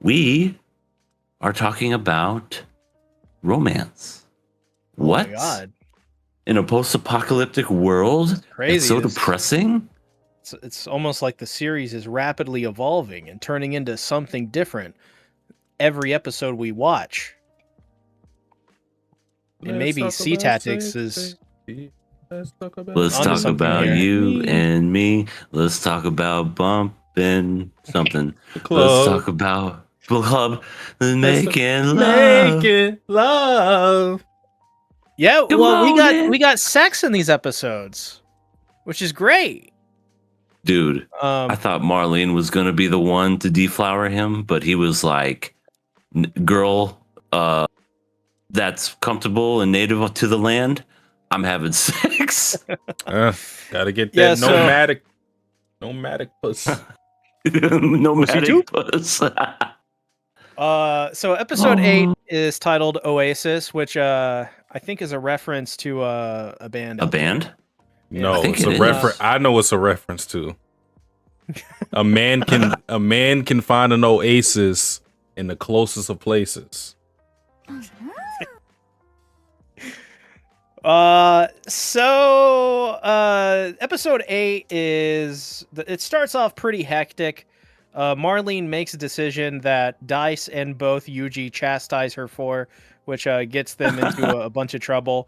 we are talking about romance. What? Oh my God, In a post-apocalyptic world? crazy. It's so It's- depressing. It's almost like the series is rapidly evolving and turning into something different every episode we watch. And maybe C Tactics is. Let's talk about Let's onto talk something about here. you and me. Let's talk about bumping something. the Let's club. talk about club and Let's making love. Making love. Yeah, Come well, on, man. we got sex in these episodes, which is great. Dude, I thought Marlene was going to be the one to deflower him, but he was like, girl that's comfortable and native to the land, I'm having sex. Gotta get that Yeah, so- nomadic puss. Nomadic puss. So episode 8 is titled Oasis, which I think is a reference to a band. A band? No, I think it's it a is. reference. I know it's a reference to. A man can find an oasis in the closest of places. Episode 8 it starts off pretty hectic. Marlene makes a decision that Dice and both Yuji chastise her for, which gets them into a bunch of trouble.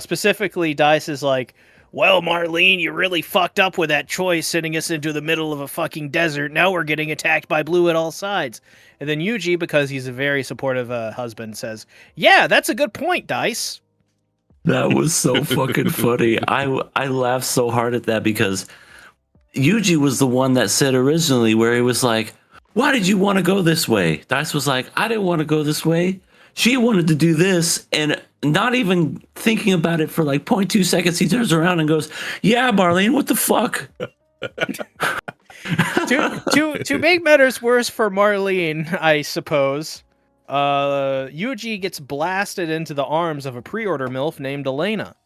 Specifically, Dice is like, well, Marlene, you really fucked up with that choice, sending us into the middle of a fucking desert. Now we're getting attacked by blue at all sides. And then Yuji, because he's a very supportive husband, says, yeah, that's a good point, Dice. That was so fucking funny. I laughed so hard at that because Yuji was the one that said originally where he was like, why did you want to go this way? Dice was like, I didn't want to go this way. She wanted to do this, and not even thinking about it for like 0.2 seconds, he turns around and goes, yeah, Marlene, what the fuck? to make matters worse for Marlene, I suppose, Yuji gets blasted into the arms of a pre-order MILF named Elena.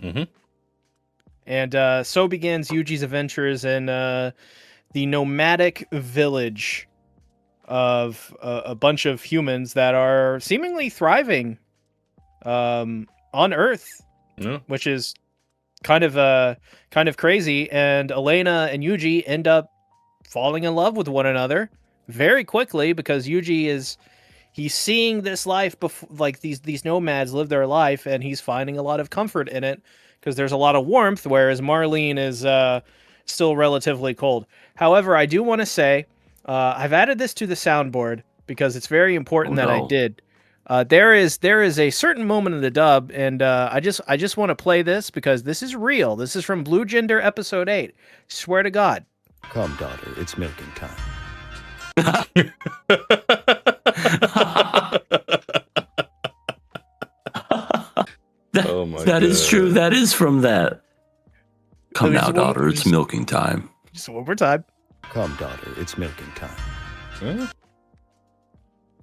Mm-hmm. And so begins Yuji's adventures in the nomadic village of a bunch of humans that are seemingly thriving on Earth, which is kind of crazy. And Elena and Yuji end up falling in love with one another very quickly because Yuji he's seeing this life like these nomads live their life, and he's finding a lot of comfort in it because there's a lot of warmth, whereas Marlene is still relatively cold. However, I do want to say I've added this to the soundboard because it's very important that I did. There is a certain moment in the dub, and I just want to play this because this is real. This is from Blue Gender episode 8. Swear to God. Come, daughter, it's milking time. Oh my That God. is true. That is from that. Come Let me now, just- daughter, it's milking time. Just one more time. Come, daughter, it's milking time. Huh?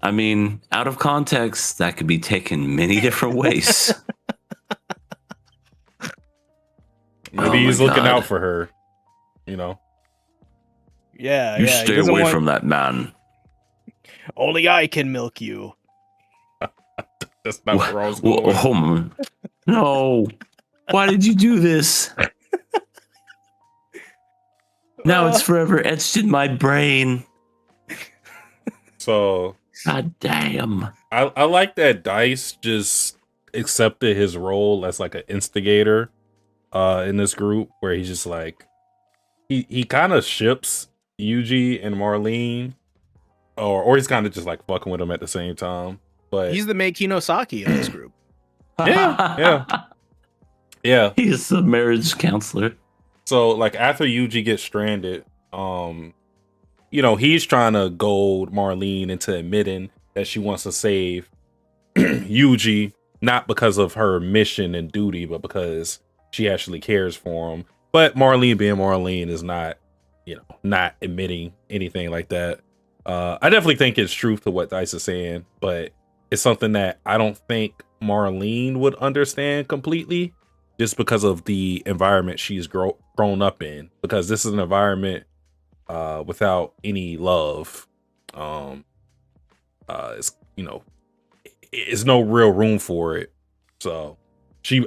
I mean, out of context, that could be taken many different ways. Maybe Oh he's my looking God. out for her. You know. Yeah, You yeah. he stay doesn't away want- from that man. Only I can milk you. That's not where I was going. No. Why did you do this? Now it's forever etched in my brain. So God damn. I like that Dice just accepted his role as like an instigator in this group, where he's just like he kind of ships Yuji and Marlene, or he's kind of just like fucking with them at the same time. But He's the Meikino Saki of this group. yeah. He's the marriage counselor. So like after Yuji gets stranded, you know, he's trying to goad Marlene into admitting that she wants to save Yuji, not because of her mission and duty, but because she actually cares for him. But Marlene being Marlene is not, you know, not admitting anything like that. I definitely think it's truth to what Dice is saying, but it's something that I don't think Marlene would understand completely, just because of the environment she's grown up in. Because this is an environment without any love. It's, you know, it's no real room for it. So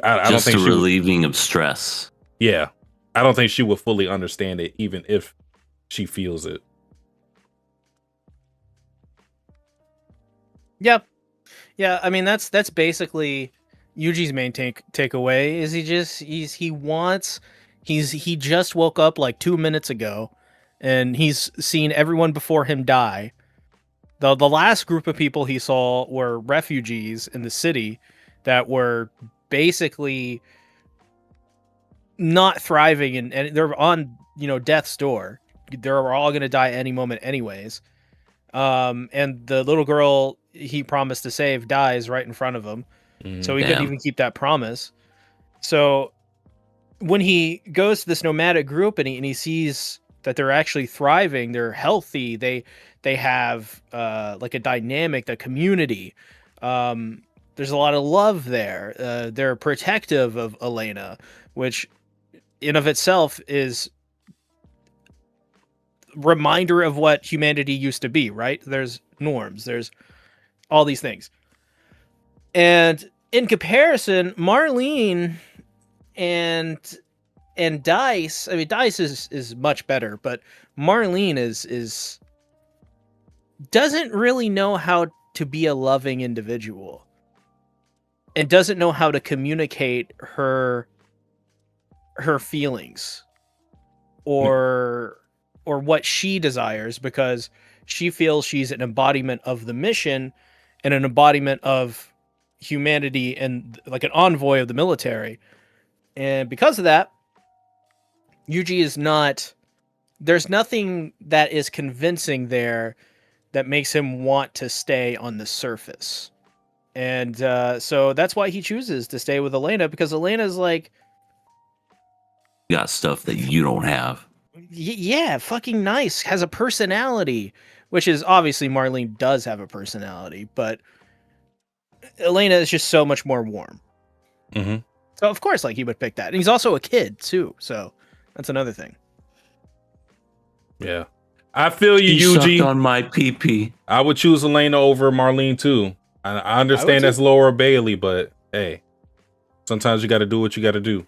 I don't think a she relieving of stress. yeah, I don't think she would fully understand it, even if she feels it. Yep. Yeah, I mean that's basically Yuji's main takeaway is he just woke up like 2 minutes ago and he's seen everyone before him die. The last group of people he saw were refugees in the city that were basically not thriving and they're on, you know, death's door. They're all going to die any moment anyways. And the little girl he promised to save dies right in front of him. So he couldn't Damn. even keep that promise. So when he goes to this nomadic group and he sees that they're actually thriving, they're healthy, they have like a dynamic, the community. There's a lot of love there. They're protective of Elena, which in of itself is reminder of what humanity used to be, right? There's norms, there's all these things. And in comparison, Marlene and Dice, I mean Dice is much better, but Marlene is doesn't really know how to be a loving individual and doesn't know how to communicate her feelings or what she desires, because she feels she's an embodiment of the mission and an embodiment of humanity and like an envoy of the military. And because of that, Yuji is not, there's nothing that is convincing there that makes him want to stay on the surface. And so that's why he chooses to stay with Elena, because Elena's like, You got stuff that you don't have. yeah, fucking nice, has a personality, which is obviously Marlene does have a personality, but Elena is just so much more warm. Mm-hmm. So of course, like, he would pick that. And he's also a kid too, so that's another thing. Yeah. I feel you, You Yuji. sucked on my PP. I would choose Elena over Marlene too. I understand that's Laura Bailey, but hey, sometimes you got to do what you got to do.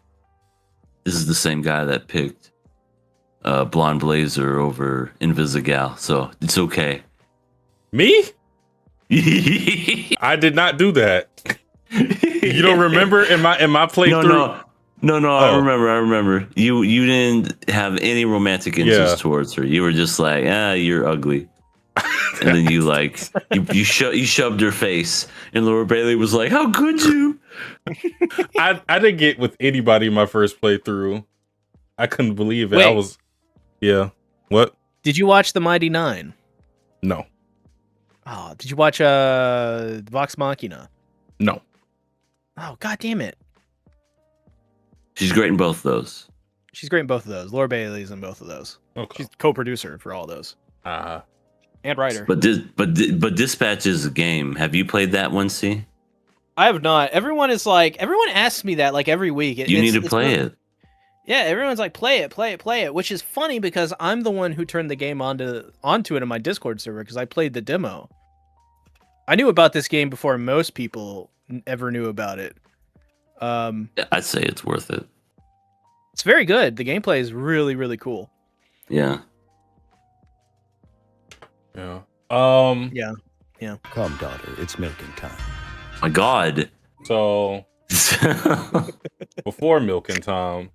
This is the same guy that picked Blonde Blazer over Invisigal, so it's okay. Me? I did not do that. You don't remember in my playthrough? No, I remember. You didn't have any romantic interest towards her. You were just like, you're ugly. And then you like you shoved her face, and Laura Bailey was like, "How could you?" I didn't get with anybody in my first playthrough. I couldn't believe it. Wait. What? Did you watch The Mighty Nine? No. Oh, did you watch Vox Machina? No. Oh, god damn it. She's great in both of those. She's great in both of those. Laura Bailey's in both of those. Okay. She's co-producer for all those. And writer. But Dispatch is a game. Have you played that one, C? I have not. Everyone asks me that like every week. You need to play it. Yeah, everyone's like, play it, which is funny because I'm the one who turned the game onto it in my Discord server because I played the demo. I knew about this game before most people ever knew about it. I'd say it's worth it. It's very good. The gameplay is really, really cool. Yeah. Yeah. Come, daughter, it's milking time. My God. So before milking time,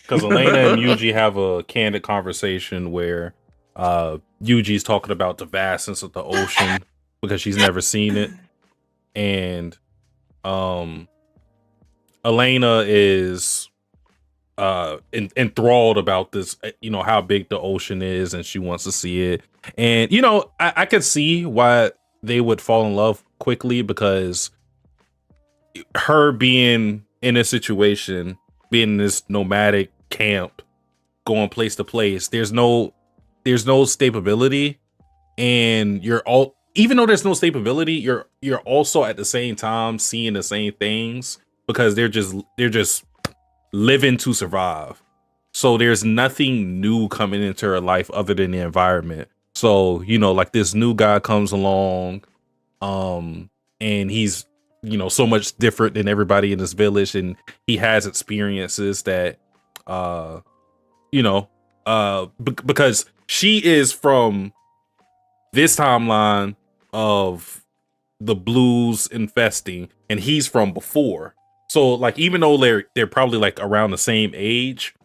because Elena and Yuji have a candid conversation where Yuji's talking about the vastness of the ocean because she's never seen it, and Elena is enthralled about this, how big the ocean is, and she wants to see it. And I could see why they would fall in love quickly, because her being in a situation, being in this nomadic camp, going place to place, there's no stability, and even though there's no stability, you're also at the same time seeing the same things, because they're just living to survive. So there's nothing new coming into her life other than the environment. So, like, this new guy comes along, and he's, so much different than everybody in this village, and he has experiences that, because she is from this timeline of the blues infesting, and he's from before. So, like, even though they're probably like around the same age,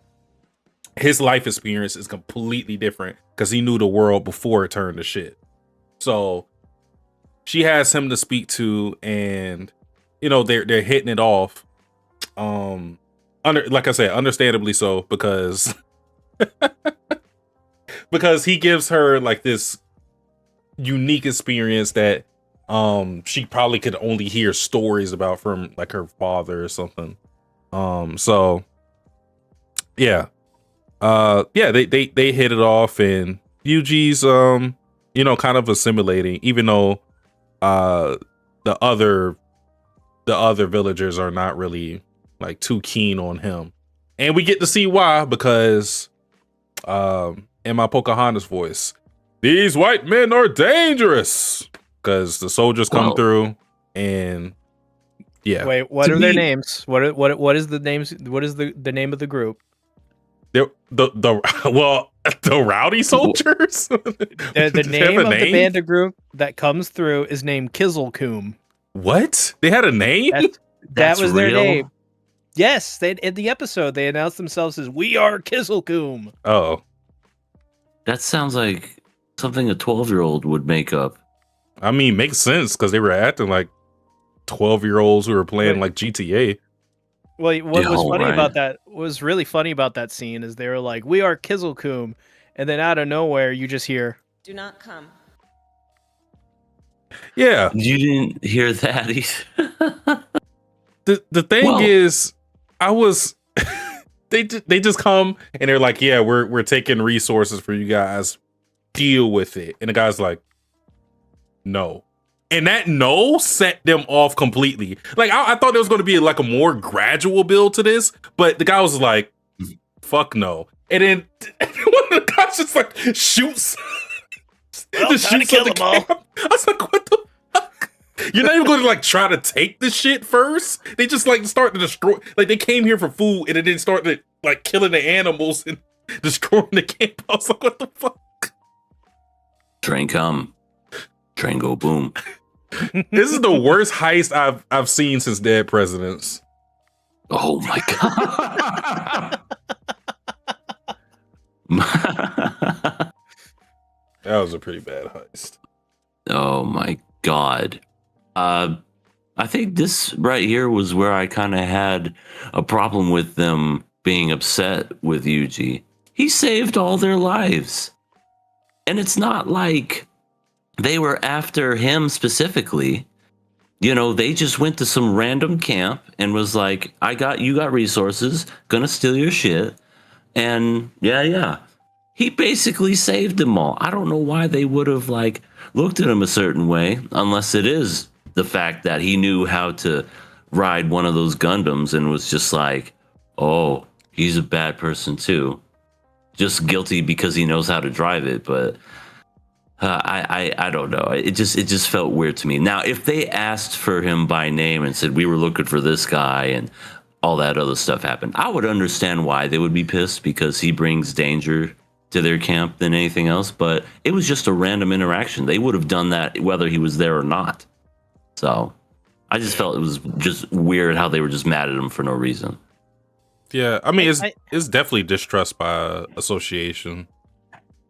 his life experience is completely different because he knew the world before it turned to shit. So she has him to speak to, and they're hitting it off. Like I said, understandably so, because because he gives her like this unique experience that she probably could only hear stories about from like her father or something. So yeah. They hit it off, and Yuji's kind of assimilating, even though the other villagers are not really like too keen on him. And we get to see why, because in my Pocahontas voice, these white men are dangerous, because the soldiers come through, and yeah. Wait, what are their names? What is the names? What is the name of the group? The rowdy soldiers. The name of the band group that comes through is named Kizzlecoom. What? They had a name? That was their real? name. Yes, in the episode they announced themselves as "We are Kizzlecoom." Oh, That sounds like something a 12-year-old would make up. I mean, makes sense because they were acting like 12-year-olds who were playing like GTA. Well, what Yeah, was funny right. about that? What was really funny about that scene is they were like, "We are Kizzlecoom," and then out of nowhere you just hear, Do not come. Yeah. You didn't hear that either. The thing is, I was they just come and they're like, yeah, we're taking resources for you guys, deal with it. And the guy's like, no. And that no set them off completely. Like I thought there was going to be like a more gradual build to this, but the guy was like, fuck no. And then one of the guys just like shoots. Just shoots at the camp. I was like, what the fuck? You're not even going to like try to take the shit first. They just like start to destroy. Like they came here for food and then started like killing the animals and destroying the camp. I was like, what the fuck? Train come. Train go boom. This is the worst heist I've seen since Dead Presidents. Oh my god. That was a pretty bad heist. Oh my god. I think this right here was where I kind of had a problem with them being upset with Yuji. He saved all their lives. And it's not like they were after him specifically. You know, they just went to some random camp and was like, you got resources, gonna steal your shit. And yeah. He basically saved them all. I don't know why they would have like looked at him a certain way, unless it is the fact that he knew how to ride one of those Gundams and was just like, oh, he's a bad person too. Just guilty because he knows how to drive it, but I don't know. It just felt weird to me. Now, if they asked for him by name and said we were looking for this guy and all that other stuff happened, I would understand why they would be pissed, because he brings danger to their camp than anything else. But it was just a random interaction. They would have done that whether he was there or not. So I just felt it was just weird how they were just mad at him for no reason. Yeah, I mean, it's definitely distrust by association.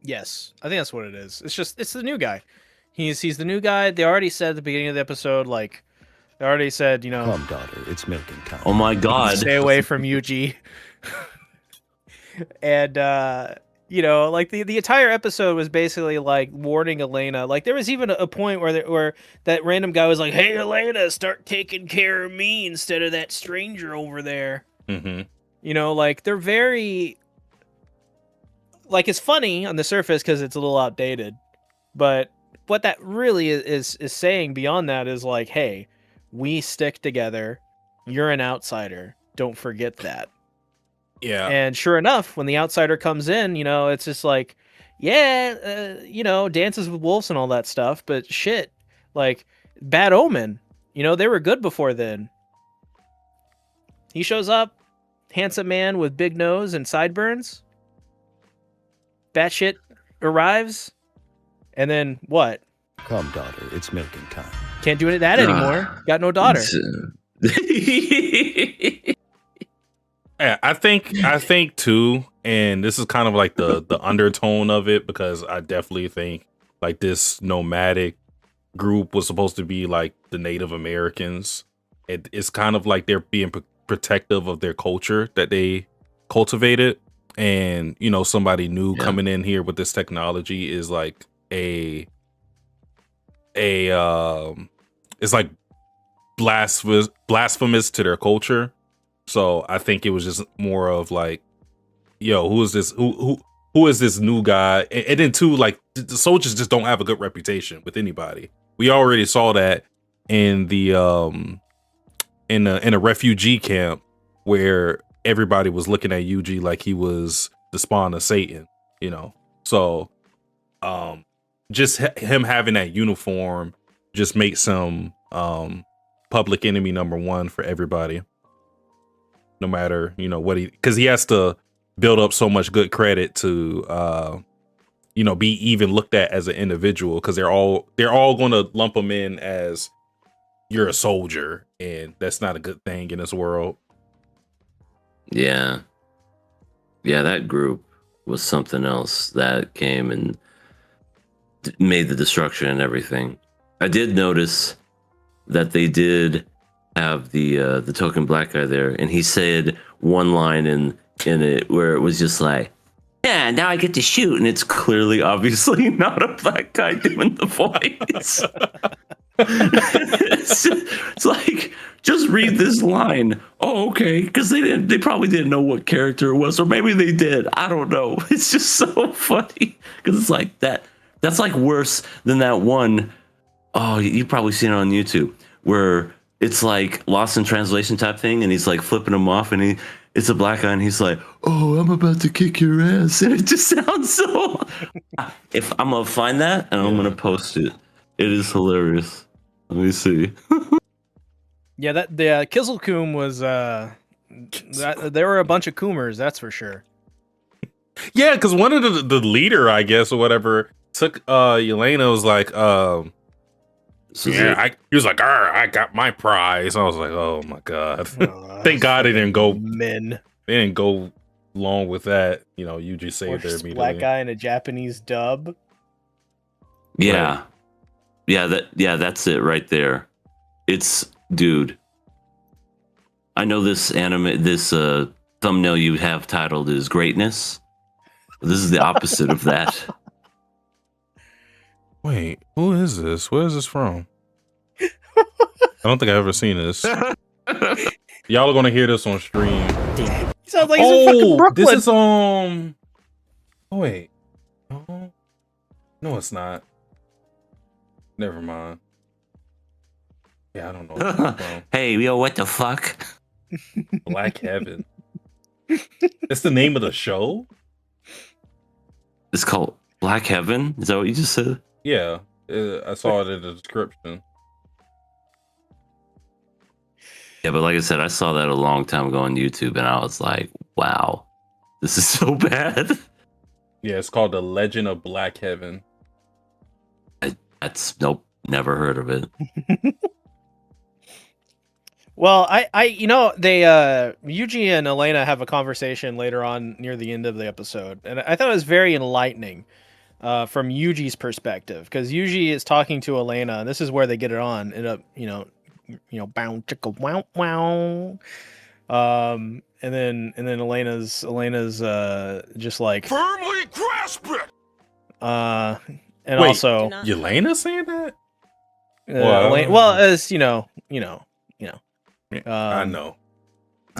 yes, I think that's what it is. It's the new guy. He's the new guy. They already said at the beginning of the episode, like they already said, you know, Come, daughter, it's milking time. Oh my god. stay away from Yuji. And you know, like the entire episode was basically like warning Elena. Like there was even a point where that random guy was like, "Hey Elena, start taking care of me instead of that stranger over there." Mm-hmm. You know, like they're very like, it's funny on the surface because it's a little outdated, but what that really is saying beyond that is like, hey, we stick together. You're an outsider. Don't forget that. Yeah. And sure enough, when the outsider comes in, you know, it's just like, yeah, you know, Dances with Wolves and all that stuff, but shit, like Bad Omen, you know, they were good before then. He shows up, handsome man with big nose and sideburns. Batshit arrives, and then what? Come, daughter, it's milking time. Can't do any of that anymore. Got no daughter. Yeah, I think too, and this is kind of like the undertone of it, because I definitely think like this nomadic group was supposed to be like the Native Americans. It's kind of like they're being protective of their culture that they cultivated, and you know, somebody new coming in here with this technology is like a a it's like blasphemous to their culture. So I think it was just more of like, yo, who is this? Who is this new guy? And then too, like the soldiers just don't have a good reputation with anybody. We already saw that in the in a refugee camp where everybody was looking at Yuji like he was the spawn of Satan, you know. So just him having that uniform just makes him public enemy number one for everybody, no matter, you know, what because he has to build up so much good credit to you know, be even looked at as an individual, because they're all going to lump him in as you're a soldier, and that's not a good thing in this world. Yeah, that group was something else that came and made the destruction and everything. I did notice that they did have the token black guy there, and he said one line in it where it was just like, yeah, now I get to shoot, and it's clearly obviously not a black guy doing the voice. It's like, just read this line. Oh, okay, because they probably didn't know what character it was, or maybe they did. I don't know. It's just so funny because it's like that's like worse than that one. Oh, you've probably seen it on YouTube where it's like lost in translation type thing, and he's like flipping him off, and it's a black guy, and he's like, "Oh, I'm about to kick your ass," and it just sounds so. If I'm gonna find that and I'm gonna post it, it is hilarious. Let me see. Yeah, that the Kizzlecoom was there were a bunch of Coomers, that's for sure. Yeah, because one of the leader, I guess, or whatever, took Yelena was like, he was like, I got my prize. I was like, oh my god. Thank God they didn't go men. They didn't go along with that. You know, you just saved there immediately. Black guy in a Japanese dub. Yeah. Right. That's it right there. It's, dude. I know this thumbnail you have titled is Greatness. This is the opposite of that. Wait, who is this? Where is this from? I don't think I've ever seen this. Y'all are gonna hear this on stream. He sounds like he's in fucking Brooklyn. This is Oh wait. No, it's not. Never mind. Yeah, I don't know. Hey, yo, what the fuck? Black Heaven. That's the name of the show? It's called Black Heaven? Is that what you just said? Yeah, I saw it in the description. Yeah, but like I said, I saw that a long time ago on YouTube, and I was like, wow, this is so bad. Yeah, it's called The Legend of Black Heaven. Nope, never heard of it. Well, I you know, they Yuji and Elena have a conversation later on near the end of the episode, and I thought it was very enlightening from Yuji's perspective, because Yuji is talking to Elena, and this is where they get it on. End up, you know, bow chicka wow wow. And then Elena's just like firmly grasp it. And wait, also Yelena saying that? well, as you know. I know.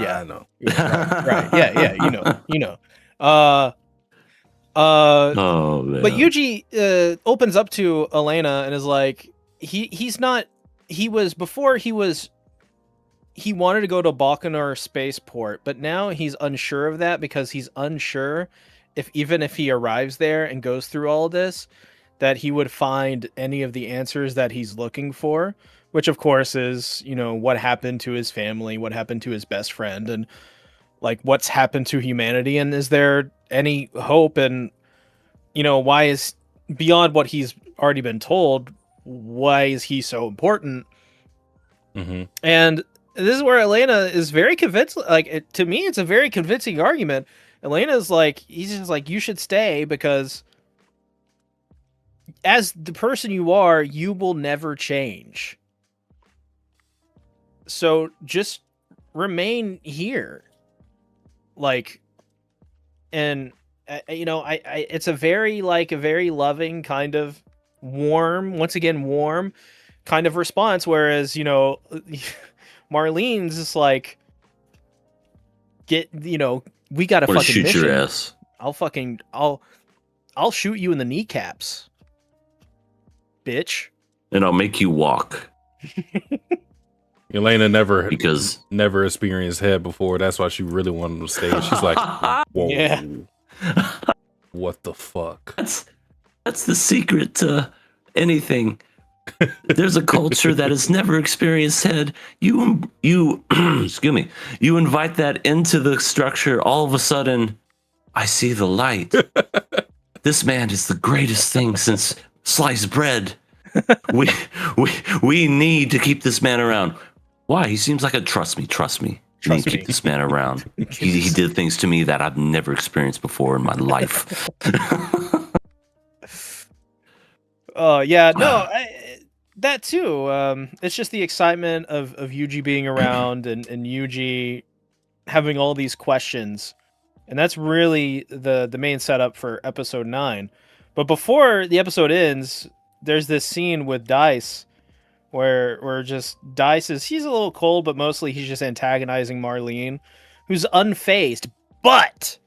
Yeah, I know. Yeah, right. Yeah, you know. Oh man. But Yuji opens up to Elena and is like, he wanted to go to Balkanar spaceport, but now he's unsure of that, because he's unsure if even if he arrives there and goes through all of this, that he would find any of the answers that he's looking for, which of course is, you know, what happened to his family, what happened to his best friend, and like what's happened to humanity, and is there any hope, and you know, why is, beyond what he's already been told, why is he so important? Mm-hmm. And this is where Elena is very convinced. Like, to me, it's a very convincing argument. Elena's like, he's just like, you should stay, because as the person you are, you will never change. So just remain here. Like, and you know, I it's a very loving kind of once again warm kind of response, whereas Marlene's just like, we got a fucking shoot mission. your ass. I'll shoot you in the kneecaps, bitch. And I'll make you walk. Elena never experienced head before. That's why she really wanted to stay. She's like, whoa, Yeah. What the fuck? That's the secret to anything. There's a culture that has never experienced head. You excuse me. You invite that into the structure. All of a sudden, I see the light. This man is the greatest thing since sliced bread. We need to keep this man around. Why? He seems like a trust me. You need to keep this man around. He did things to me that I've never experienced before in my life. That too. It's just the excitement of Yuji being around and Yuji having all these questions, and that's really the main setup for episode 9. But before the episode ends, there's this scene with Dice where just Dice he's a little cold, but mostly he's just antagonizing Marlene, who's unfazed, but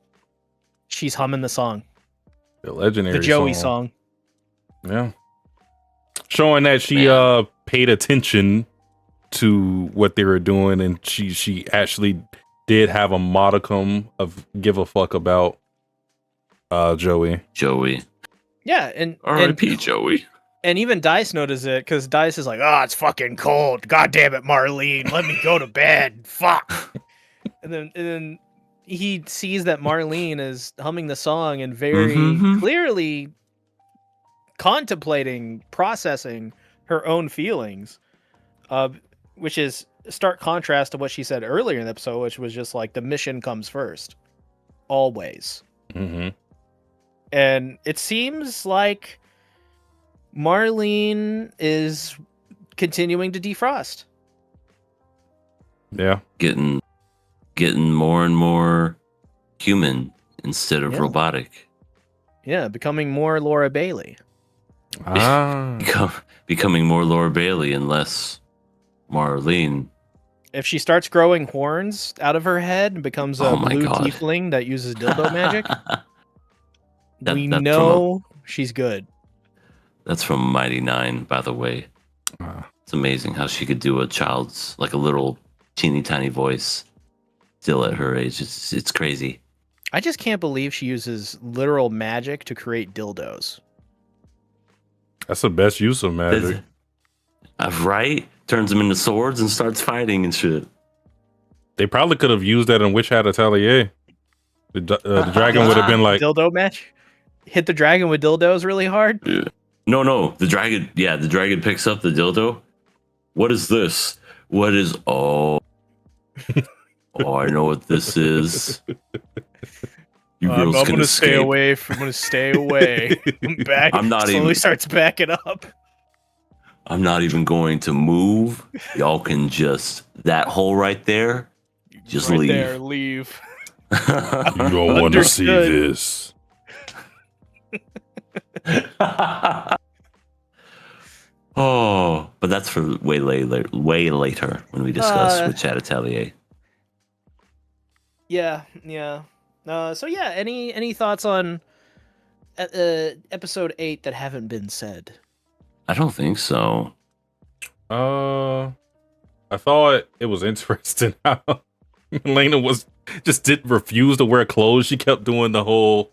she's humming the song, The legendary the Joey song. Yeah. Showing that she paid attention to what they were doing, and she actually did have a modicum of give a fuck about Joey. Yeah, and R.I.P. Joey. And even Dice notices it, because Dice is like, "Oh, it's fucking cold. God damn it, Marlene. Let me go to bed. Fuck." And then he sees that Marlene is humming the song and very clearly contemplating, processing her own feelings, which is a stark contrast to what she said earlier in the episode, which was just like, the mission comes first. Always. Mm-hmm. And it seems like Marlene is continuing to defrost. Yeah. Getting more and more human instead of robotic. Yeah, becoming more Laura Bailey. Becoming more Laura Bailey and less Marlene. If she starts growing horns out of her head and becomes a blue tiefling that uses dildo magic, we know she's good. That's from Mighty Nine, by the way. It's amazing how she could do a child's, like a little teeny tiny voice still at her age. It's crazy. I just can't believe she uses literal magic to create dildos. That's the best use of magic. Right? Turns them into swords and starts fighting and shit. They probably could have used that in Witch Hat Atelier. The dragon would have been like... Dildo match? Hit the dragon with dildos really hard? Yeah. No. The dragon picks up the dildo. What is this? What is... Oh, I know what this is. You girls I'm can gonna escape. stay away. I'm gonna stay away. Back. I'm not slowly even... starts backing up. I'm not even going to move. Y'all can just... That hole right there, just right leave. There, leave. You don't want to see this. Oh, but that's for way later when we discuss Witch Hat Atelier. Yeah. So yeah, any thoughts on episode 8 that haven't been said? I don't think so. I thought it was interesting how Elena didn't refuse to wear clothes. She kept doing the whole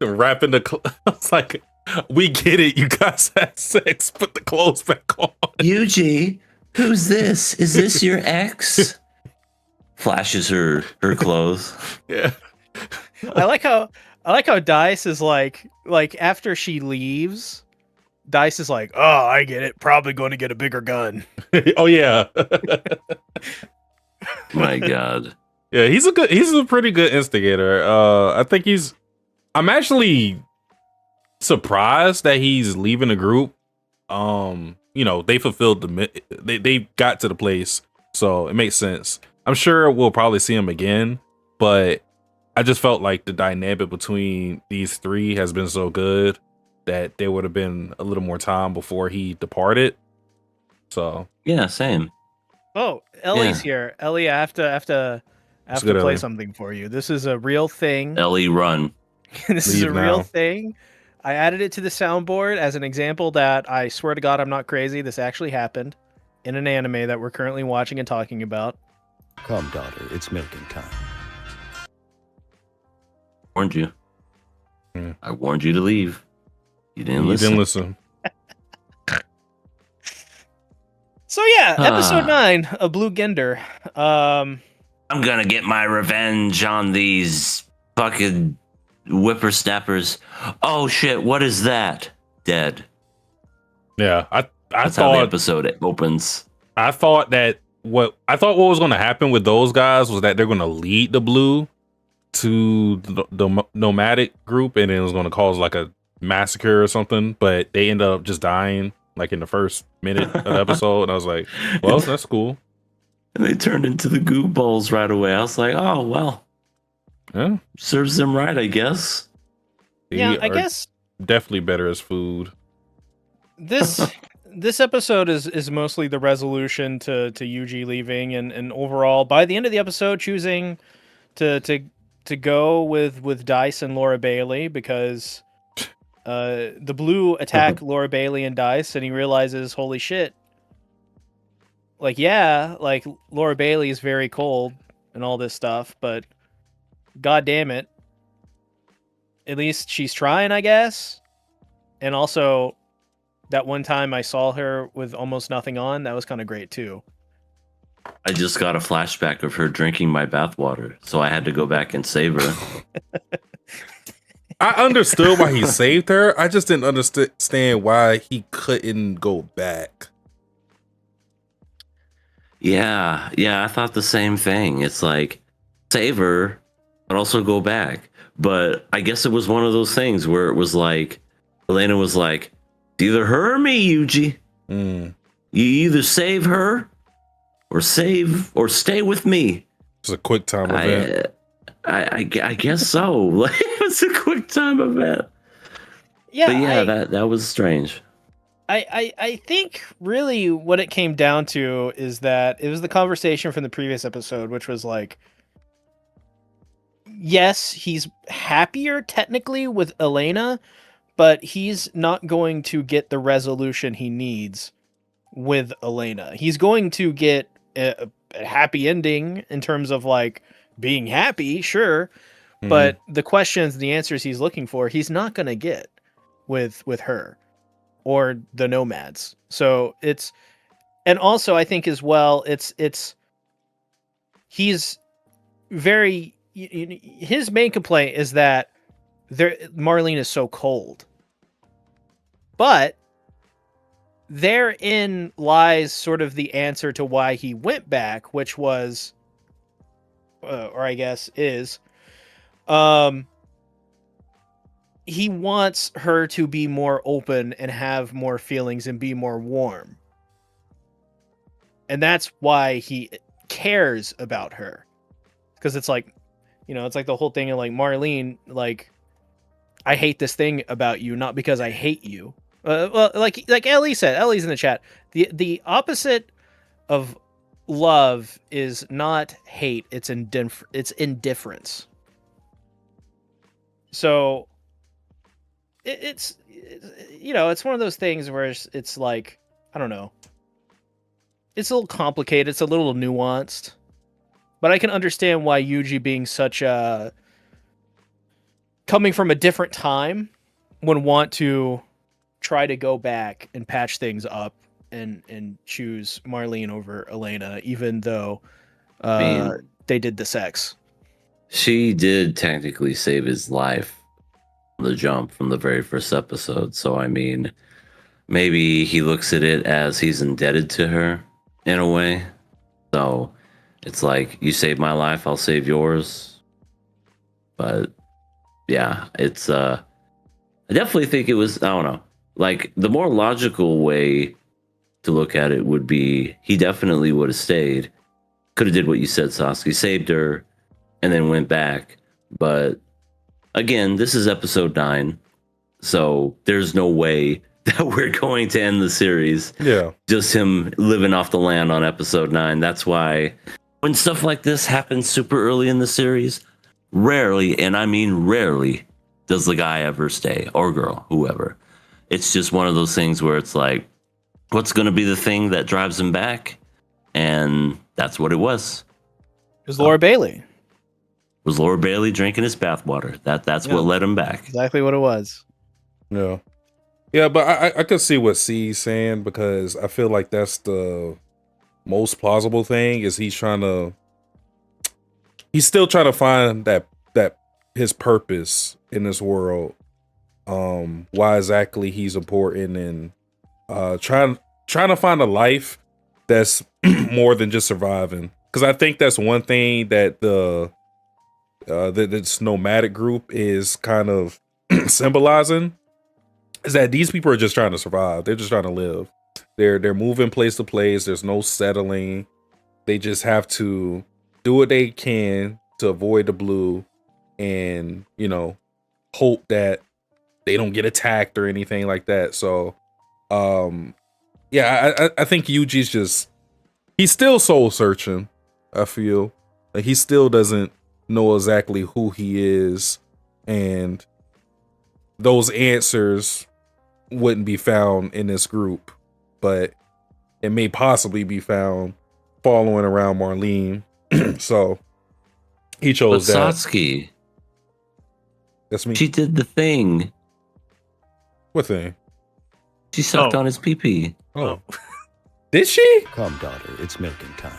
wrapping the I was like, we get it, you guys had sex, put the clothes back on. Yuji, who's this? Is this your ex? Flashes her clothes. Yeah. I like how Dice is like after she leaves, Dice is like, "Oh, I get it. Probably going to get a bigger gun." Oh yeah. My God. Yeah, he's a pretty good instigator. I think I'm actually surprised that he's leaving the group. They fulfilled they got to the place, so it makes sense. I'm sure we'll probably see him again, but I just felt like the dynamic between these three has been so good that there would have been a little more time before he departed. So Yeah, same. Oh, Ellie's Yeah. here. Ellie, I have to good, play Ellie. something for you. This is a real thing. Ellie, run. This is a Leave real now. thing. I added it to the soundboard as an example that I swear to God I'm not crazy. This actually happened in an anime that we're currently watching and talking about. Come, daughter, it's milking time. Warned you. Hmm. I warned you to leave. You didn't You listen. didn't listen. So yeah, episode 9 of Blue Gender. I'm gonna get my revenge on these fucking whippersnappers. Oh shit, what is that? Dead. Yeah, I That's how the thought episode opens. what was going to happen with those guys was that they're going to lead the blue to the nomadic group, and it was going to cause like a massacre or something. But they end up just dying like in the first minute of the episode, and I was like, well, that's cool. And they turned into the goo balls right away. I was like, oh well, Yeah, serves them right, I guess. they Yeah, I are guess definitely better as food. this episode is mostly the resolution to Yuji leaving and overall by the end of the episode choosing to go with Dice and Laura Bailey because the blue attack Laura Bailey and Dice and he realizes holy shit, like yeah, like Laura Bailey is very cold and all this stuff, but god damn it, at least she's trying, I guess. And also that one time I saw her with almost nothing on, that was kind of great too. I just got a flashback of her drinking my bathwater, so I had to go back and save her. I understood why he saved her. I just didn't understand why he couldn't go back. Yeah, I thought the same thing. It's like, save her, but also go back. But I guess it was one of those things where it was like, Elena was like, it's either her or me, Yuji. Mm. You either save her or stay with me. It's a quick time event. I guess so. Like, it's a quick time event. Yeah, But yeah, that was strange. I think really what it came down to is that it was the conversation from the previous episode, which was like, yes, he's happier technically with Elena, but he's not going to get the resolution he needs with Elena. He's going to get a happy ending in terms of like being happy, sure, but the questions and the answers he's looking for, he's not going to get with her or the nomads. So it's, and also I think as well, he's very, his main complaint is that Marlene is so cold. But therein lies sort of the answer to why he went back, which was, or I guess is, he wants her to be more open and have more feelings and be more warm. And that's why he cares about her. Because it's like, it's like the whole thing of like, Marlene, like, I hate this thing about you, not because I hate you. Well, like Ellie said, Ellie's in the chat. The opposite of love is not hate; it's indifference. So it's one of those things where it's like, I don't know. It's a little complicated. It's a little nuanced, but I can understand why Yuji being such a coming from a different time would want to try to go back and patch things up and choose Marlene over Elena, even though they did the sex. She did technically save his life from the jump from the very first episode. So, I mean, maybe he looks at it as he's indebted to her in a way. So it's like, you saved my life, I'll save yours. But yeah, it's I definitely think it was, I don't know, like the more logical way to look at it would be he definitely would have stayed. Could have did what you said, Sasuke, saved her and then went back. But again, this is episode 9. So there's no way that we're going to end the series. Yeah. Just him living off the land on episode 9. That's why when stuff like this happens super early in the series, rarely, and I mean rarely, does the guy ever stay, or girl, whoever. It's just one of those things where it's like, what's going to be the thing that drives him back? And that's what it was. It was Laura Bailey. It was Laura Bailey drinking his bathwater. That's what led him back. Exactly what it was. Yeah. Yeah, but I could see what C's saying, because I feel like that's the most plausible thing, is he's still trying to find that his purpose in this world. Why exactly he's important, and trying to find a life that's more than just surviving. Because I think that's one thing that this nomadic group is kind of symbolizing, is that these people are just trying to survive. They're just trying to live. They're moving place to place. There's no settling. They just have to do what they can to avoid the blue, and hope that they don't get attacked or anything like that. So yeah, I think Yuji's he's still soul searching. I feel like he still doesn't know exactly who he is, and those answers wouldn't be found in this group, but it may possibly be found following around Marlene. So he chose but that. Satsuki, That's me. she did the thing. What thing? She sucked on his pee-pee. Oh. Did she? Come, daughter, it's milking time.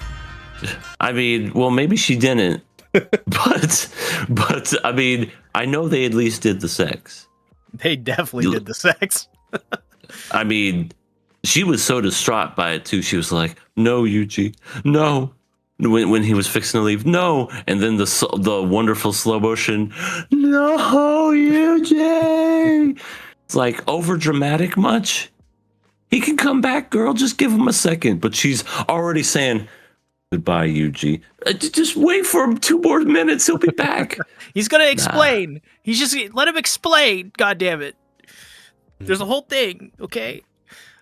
I mean, well, maybe she didn't, but I mean, I know they at least did the sex. They definitely did the sex. I mean, she was so distraught by it too. She was like, "No, Yuji, no." When he was fixing to leave, no, and then the wonderful slow motion, no, Yuji. It's like over dramatic much. He can come back, girl. Just give him a second. But she's already saying, goodbye, Yuji. Just wait for him 2 more minutes. He'll be back. He's gonna explain. He's just let him explain. God damn it. There's a whole thing. Okay.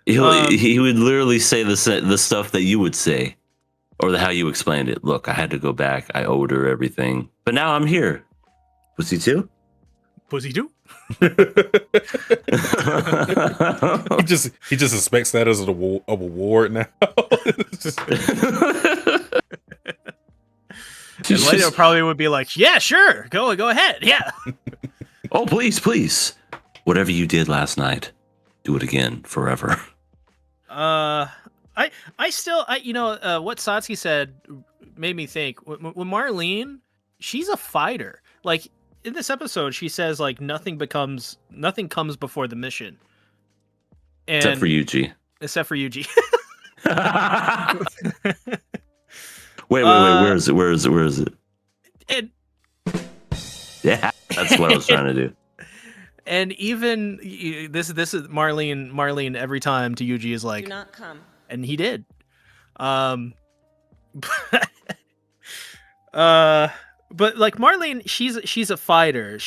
He would literally say the stuff that you would say, or how you explained it. Look, I had to go back. I owed her everything, but now I'm here. Pussy too. Pussy too. he just suspects that as a award now. And later probably would be like, yeah, sure, go ahead, yeah. Oh, please, whatever you did last night, do it again forever. I still what Satsuki said made me think. When Marlene, she's a fighter. Like in this episode, she says like nothing comes before the mission. And Except for Yuji. Wait, where is it? And yeah, that's what I was trying to do. And even this is Marlene every time to Yuji is like, Do not come. and he did. But like Marlene, she's a fighter.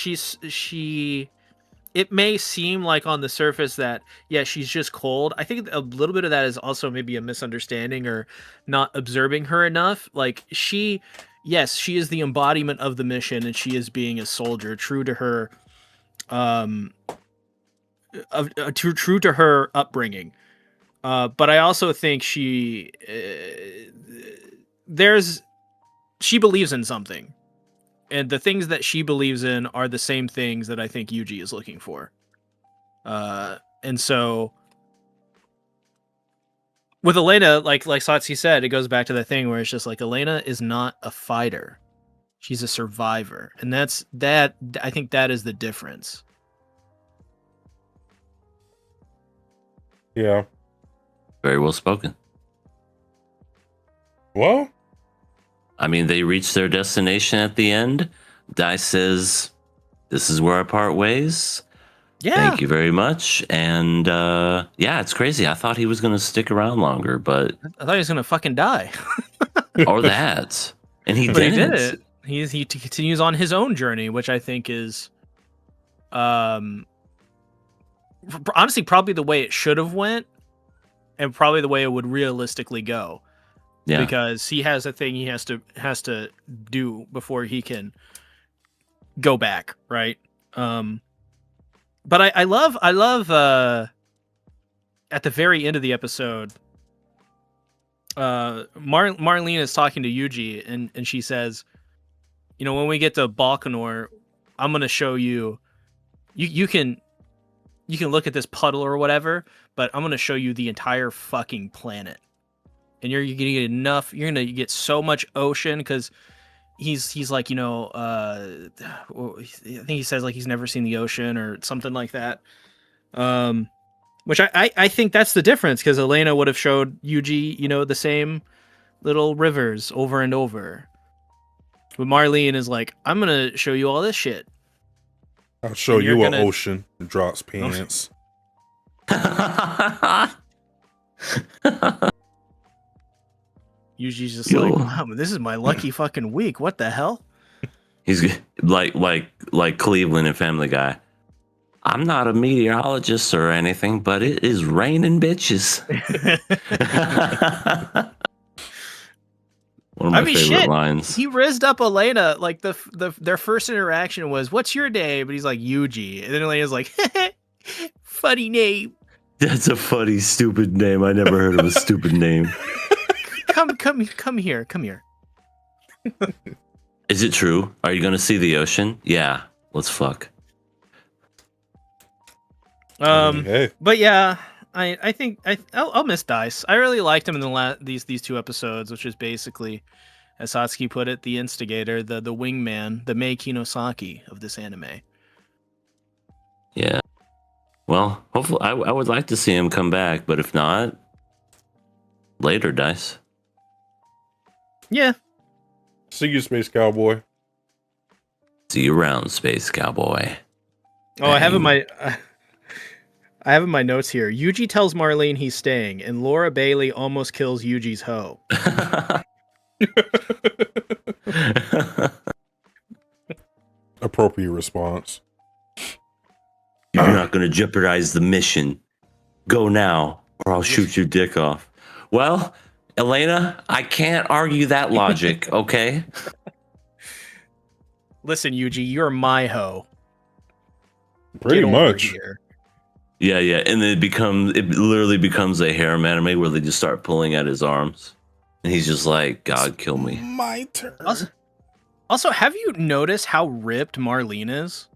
It may seem like on the surface that she's just cold. I think a little bit of that is also maybe a misunderstanding or not observing her enough. Like she is the embodiment of the mission, and she is being a soldier, true to her true to her upbringing. But I also think she believes in something, and the things that she believes in are the same things that I think Yuji is looking for. And so with Elena, like Satsuki said, it goes back to that thing where it's just like Elena is not a fighter. She's a survivor. And I think that is the difference. Yeah. Very well spoken. Well, I mean, they reach their destination at the end. Dai says, "This is where our part ways. Yeah. Thank you very much." And it's crazy. I thought he was going to stick around longer, but I thought he was going to fucking die. or that. And he But didn't. he did it. He continues on his own journey, which I think is honestly probably the way it should have went, and probably the way it would realistically go. Yeah. Because he has a thing he has to do before he can go back, right? But I love at the very end of the episode, Marlene is talking to Yuji, and she says, you know, when we get to Balkanor, I'm gonna show you. You can look at this puddle or whatever, but I'm gonna show you the entire fucking planet, and you're gonna get enough. You're gonna get so much ocean because he's like, you know, I think he says like he's never seen the ocean or something like that. Which I think that's the difference, because Elena would have showed Yuji, you know, the same little rivers over and over. But Marlene is like, I'm gonna show you all this shit. I'll show And you're you an gonna- ocean. Drops pants. Yuji's just Yo. like, wow, this is my lucky fucking week. What the hell? He's like Cleveland and Family Guy. I'm not a meteorologist or anything, but it is raining bitches. One of my favorite lines. He rizzed up Elena. Like their first interaction was, "What's your name?" But he's like, "Yuji," and then Elena's like, "Funny name." That's a funny, stupid name. I never heard of a stupid name. Come here. Is it true? Are you going to see the ocean? Yeah. Let's fuck. Hey. But yeah, I think I'll miss Dice. I really liked him in the these two episodes, which is basically, as Satsuki put it, the instigator, the wingman, the Mei Kinosaki of this anime. Yeah. Well, hopefully, I would like to see him come back, but if not, later, Dice. Yeah. See you, Space Cowboy. See you around, Space Cowboy. Oh, I have in my notes here. Yuji tells Marlene he's staying, and Laura Bailey almost kills Yuji's hoe. Appropriate response. You're not going to jeopardize the mission. Go now, or I'll shoot your dick off. Well, Elena, I can't argue that logic, okay? Listen, Yuji, you're my hoe. Pretty Get over much. here. Yeah, and then it literally becomes a harem anime where they just start pulling at his arms. And he's just like, God, kill me. My turn. Also, have you noticed how ripped Marlene is?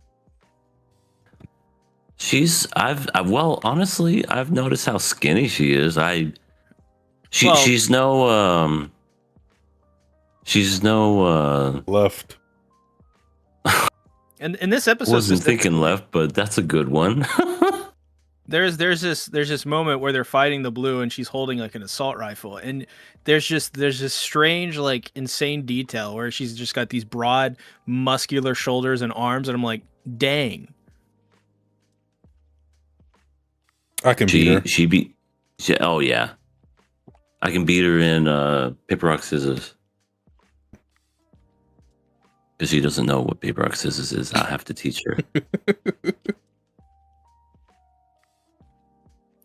Honestly, I've noticed how skinny she is. She's no Left. And in this episode, wasn't thinking left, but that's a good one. there's this moment where they're fighting the blue, and she's holding like an assault rifle, and there's this strange, like, insane detail where she's just got these broad, muscular shoulders and arms, and I'm like, dang. I can beat her. Oh yeah, I can beat her in paper rock scissors. Because she doesn't know what paper rock scissors is. I have to teach her.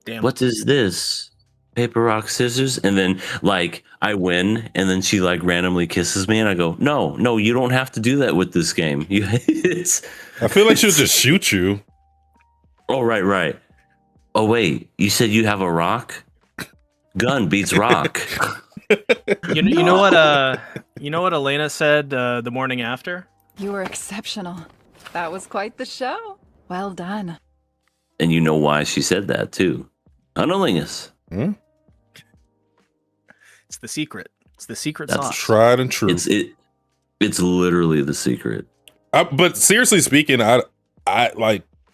Damn. What is this? Paper rock scissors? And then like I win, and then she like randomly kisses me, and I go, no, you don't have to do that with this game. I feel like she'll just shoot you. Oh right. Oh wait, you said you have a rock? Gun beats rock. You know what Elena said the morning after? You were exceptional. That was quite the show. Well done. And you know why she said that too. Unwillingness. It's the secret. It's the secret That's sauce. Tried and true. It's literally the secret. But seriously speaking, I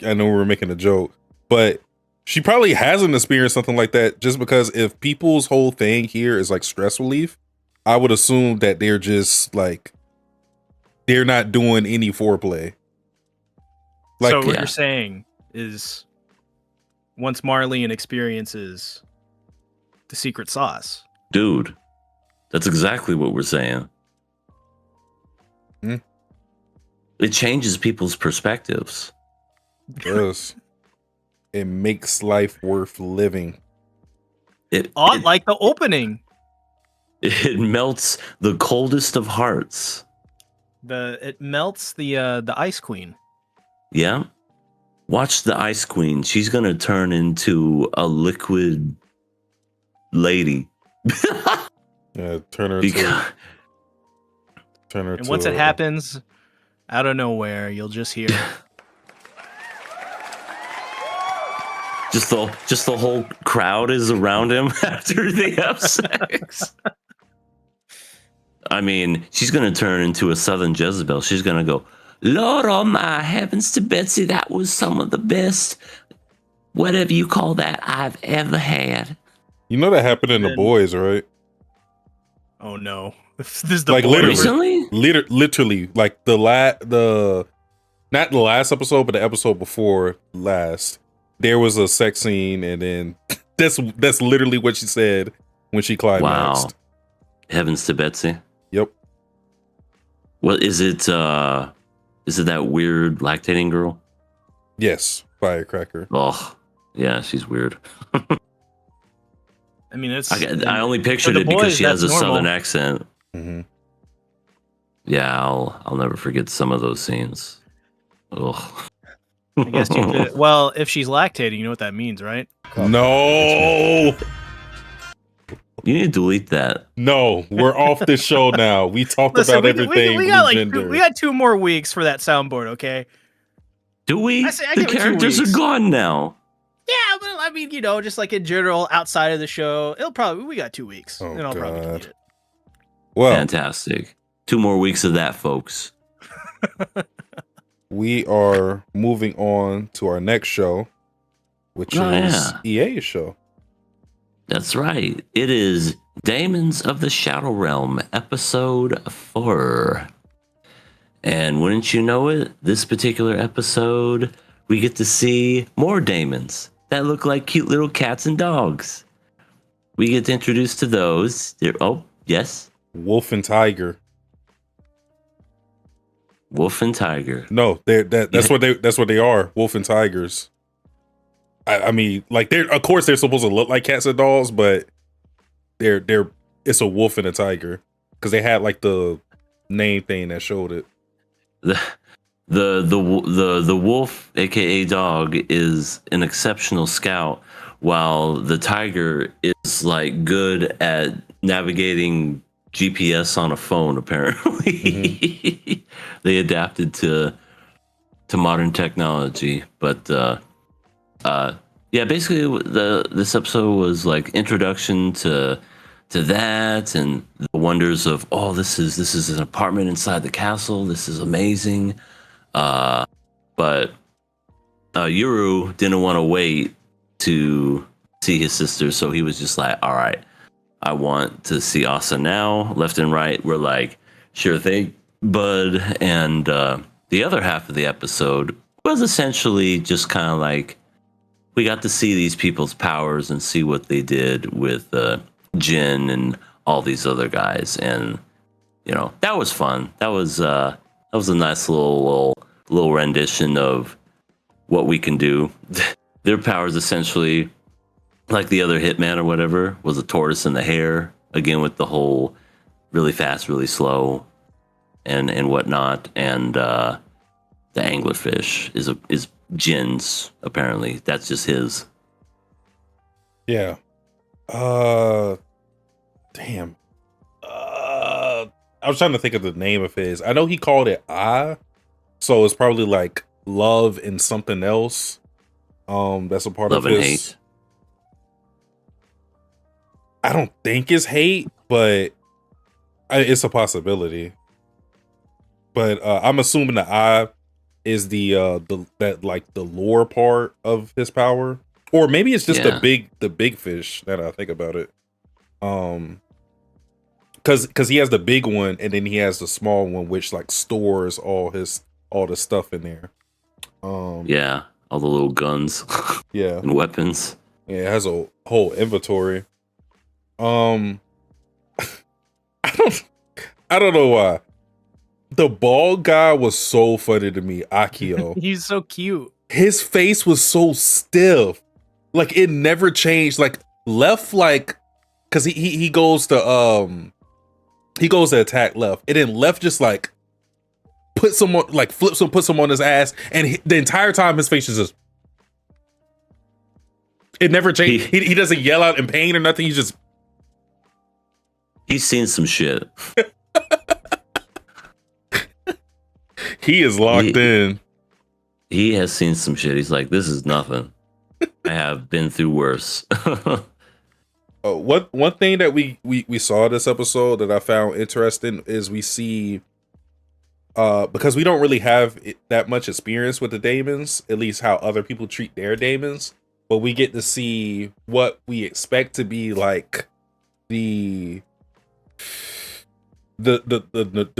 know we're making a joke, but she probably hasn't experienced something like that, just because if people's whole thing here is like stress relief, I would assume that they're just like, they're not doing any foreplay. Like, so what you're saying is, once Marlene experiences the secret sauce, dude, that's exactly what we're saying. It changes people's perspectives. Yes. It makes life worth living. Like the opening. It melts the coldest of hearts. It melts the Ice Queen. Yeah. Watch the Ice Queen. She's gonna turn into a liquid lady. Yeah, turn her And once it happens, out of nowhere, you'll just hear. Just the whole crowd is around him after they have sex. I mean, she's gonna turn into a Southern Jezebel. She's gonna go, Lord oh my heavens to Betsy, that was some of the best, whatever you call that, I've ever had. You know that happened in The Boys, right? Oh no! This is the like boy. literally, like the not the last episode, but the episode before last. There was a sex scene, and then that's literally what she said when she climaxed. Wow. Heavens to Betsy. Yep. What is it? Is it that weird lactating girl? Yes, Firecracker. Oh, yeah, she's weird. I mean, it's. I only pictured it because she has a Southern accent. Mm-hmm. Yeah, I'll never forget some of those scenes. Ugh. I guess you could. Well, if she's lactating, you know what that means, right? No. You need to delete that. No, we're off this show now. We talked Listen, about everything. We got we got 2 more weeks for that soundboard, okay? Do we? I The give it 2 characters are weeks. gone now. Yeah, but I mean, just like in general, outside of the show, we got 2 weeks. Oh, and I'll probably God. delete it. Well, Fantastic. 2 more weeks of that, folks. we are moving on to our next show, which is EA's show. That's right. It is Daemons of the Shadow Realm, episode 4. And wouldn't you know it, this particular episode, we get to see more daemons that look like cute little cats and dogs. We get introduced to those. Yes? Wolf and Tiger. Wolf and Tiger. No, that's what they are. Wolf and tigers. I mean, like of course they're supposed to look like cats and dogs, but it's a wolf and a tiger because they had like the name thing that showed it. The wolf, aka dog, is an exceptional scout, while the tiger is like good at navigating GPS on a phone. Apparently, mm-hmm. They adapted to modern technology, but yeah, basically this episode was like introduction to that and the wonders of this is an apartment inside the castle. This is amazing. But Yuru didn't want to wait to see his sister, so he was just like, all right, I want to see Asa now. Left and right, we're like, sure thing, bud. And the other half of the episode was essentially just kind of like, we got to see these people's powers and see what they did with Jin and all these other guys. And, that was fun. That was a nice little rendition of what we can do. Their powers essentially, like the other Hitman or whatever, was a tortoise and the hare, again with the whole really fast, really slow and whatnot. And the anglerfish is Jin's, apparently. That's just his. Yeah. Damn. I was trying to think of the name of his. I know he called it so it's probably like love and something else. That's a part love of his. And hate. I don't think it's hate, but it's a possibility. But I'm assuming the I is the lore part of his power, or maybe it's just the big fish. That I think about it, because he has the big one and then he has the small one, which like stores all the stuff in there. Yeah, all the little guns. Yeah, and weapons. Yeah, it has a whole inventory. I don't know why. The bald guy was so funny to me, Akio. He's so cute. his face was so stiff. Like it never changed. Like left, like because he goes to attack left, and then left just like put someone like flips him, puts him on his ass, and the entire time his face is just. It never changed. He doesn't yell out in pain or nothing. He's seen some shit. He is locked in. He has seen some shit. He's like, this is nothing. I have been through worse. One thing that we saw this episode that I found interesting is we see, because we don't really have that much experience with the Daemons, at least how other people treat their Daemons, but we get to see what we expect to be like the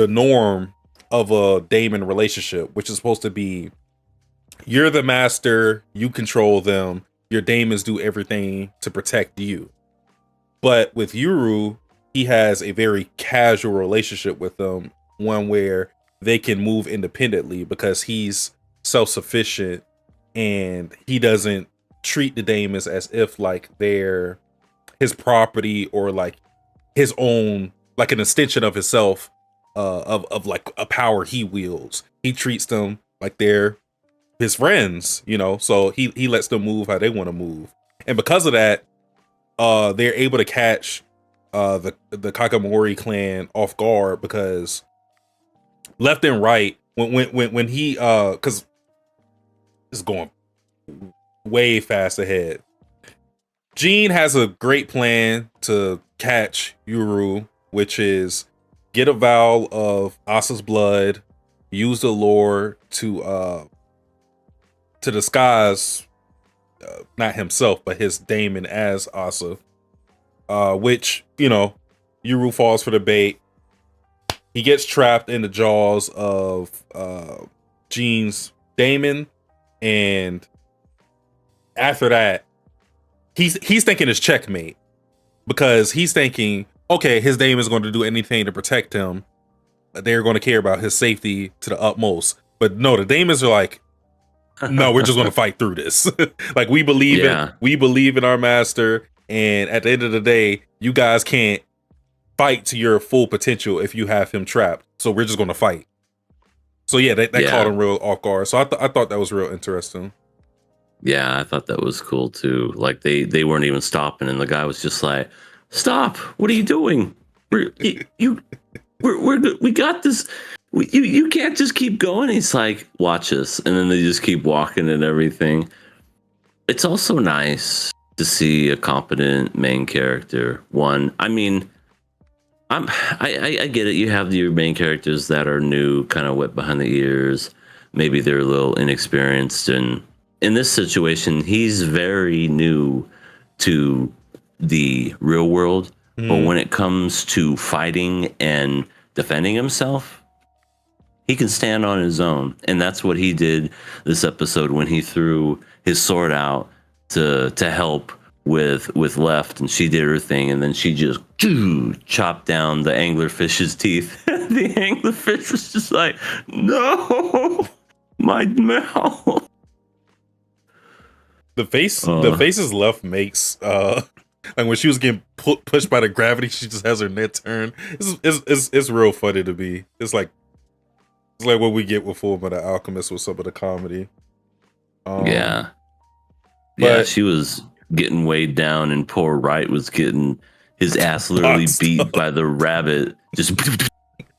norm of a Daemon relationship, which is supposed to be you're the master, you control them, your Daemons do everything to protect you. But with Yuru, he has a very casual relationship with them, one where they can move independently because he's self-sufficient and he doesn't treat the Daemons as if like they're his property or like his own, like an extension of himself, of like a power he wields. He treats them like they're his friends, you know, so he lets them move how they want to move. And because of that, they're able to catch the Kakamori clan off guard, because left and right when he because it's going way fast ahead. Jean has a great plan to catch Yuru, which is get a vial of Asa's blood, use the lore to disguise not himself but his Daemon as Asa, which, you know, Yuru falls for the bait. He gets trapped in the jaws of Jean's Daemon, and after that he's thinking it's checkmate, because he's thinking, okay, his Daemon is going to do anything to protect him, they're going to care about his safety to the utmost. But no, the Daemons are like, no, we're just going to fight through this. Like we believe in our master, and at the end of the day, you guys can't fight to your full potential if you have him trapped. So we're just going to fight. So yeah, that caught him real off guard. So I thought that was real interesting. Yeah, I thought that was cool too. Like they weren't even stopping, and the guy was just like, "Stop! What are you doing? We got this. You can't just keep going." He's like, "Watch us," and then they just keep walking and everything. It's also nice to see a competent main character. I mean, I get it. You have your main characters that are new, kind of wet behind the ears. Maybe they're a little inexperienced, and in this situation, he's very new to the real world. But when it comes to fighting and defending himself, he can stand on his own. And that's what he did this episode when he threw his sword out to help with Left, and she did her thing, and then she just chopped down the anglerfish's teeth. The anglerfish was just like, no, my mouth. The faces Left makes, like when she was getting pushed by the gravity, she just has her neck turned. It's real funny to me. It's like what we get with Fullmetal the Alchemist with some of the comedy. Yeah, she was getting weighed down, and poor Wright was getting his ass literally beat by the rabbit, just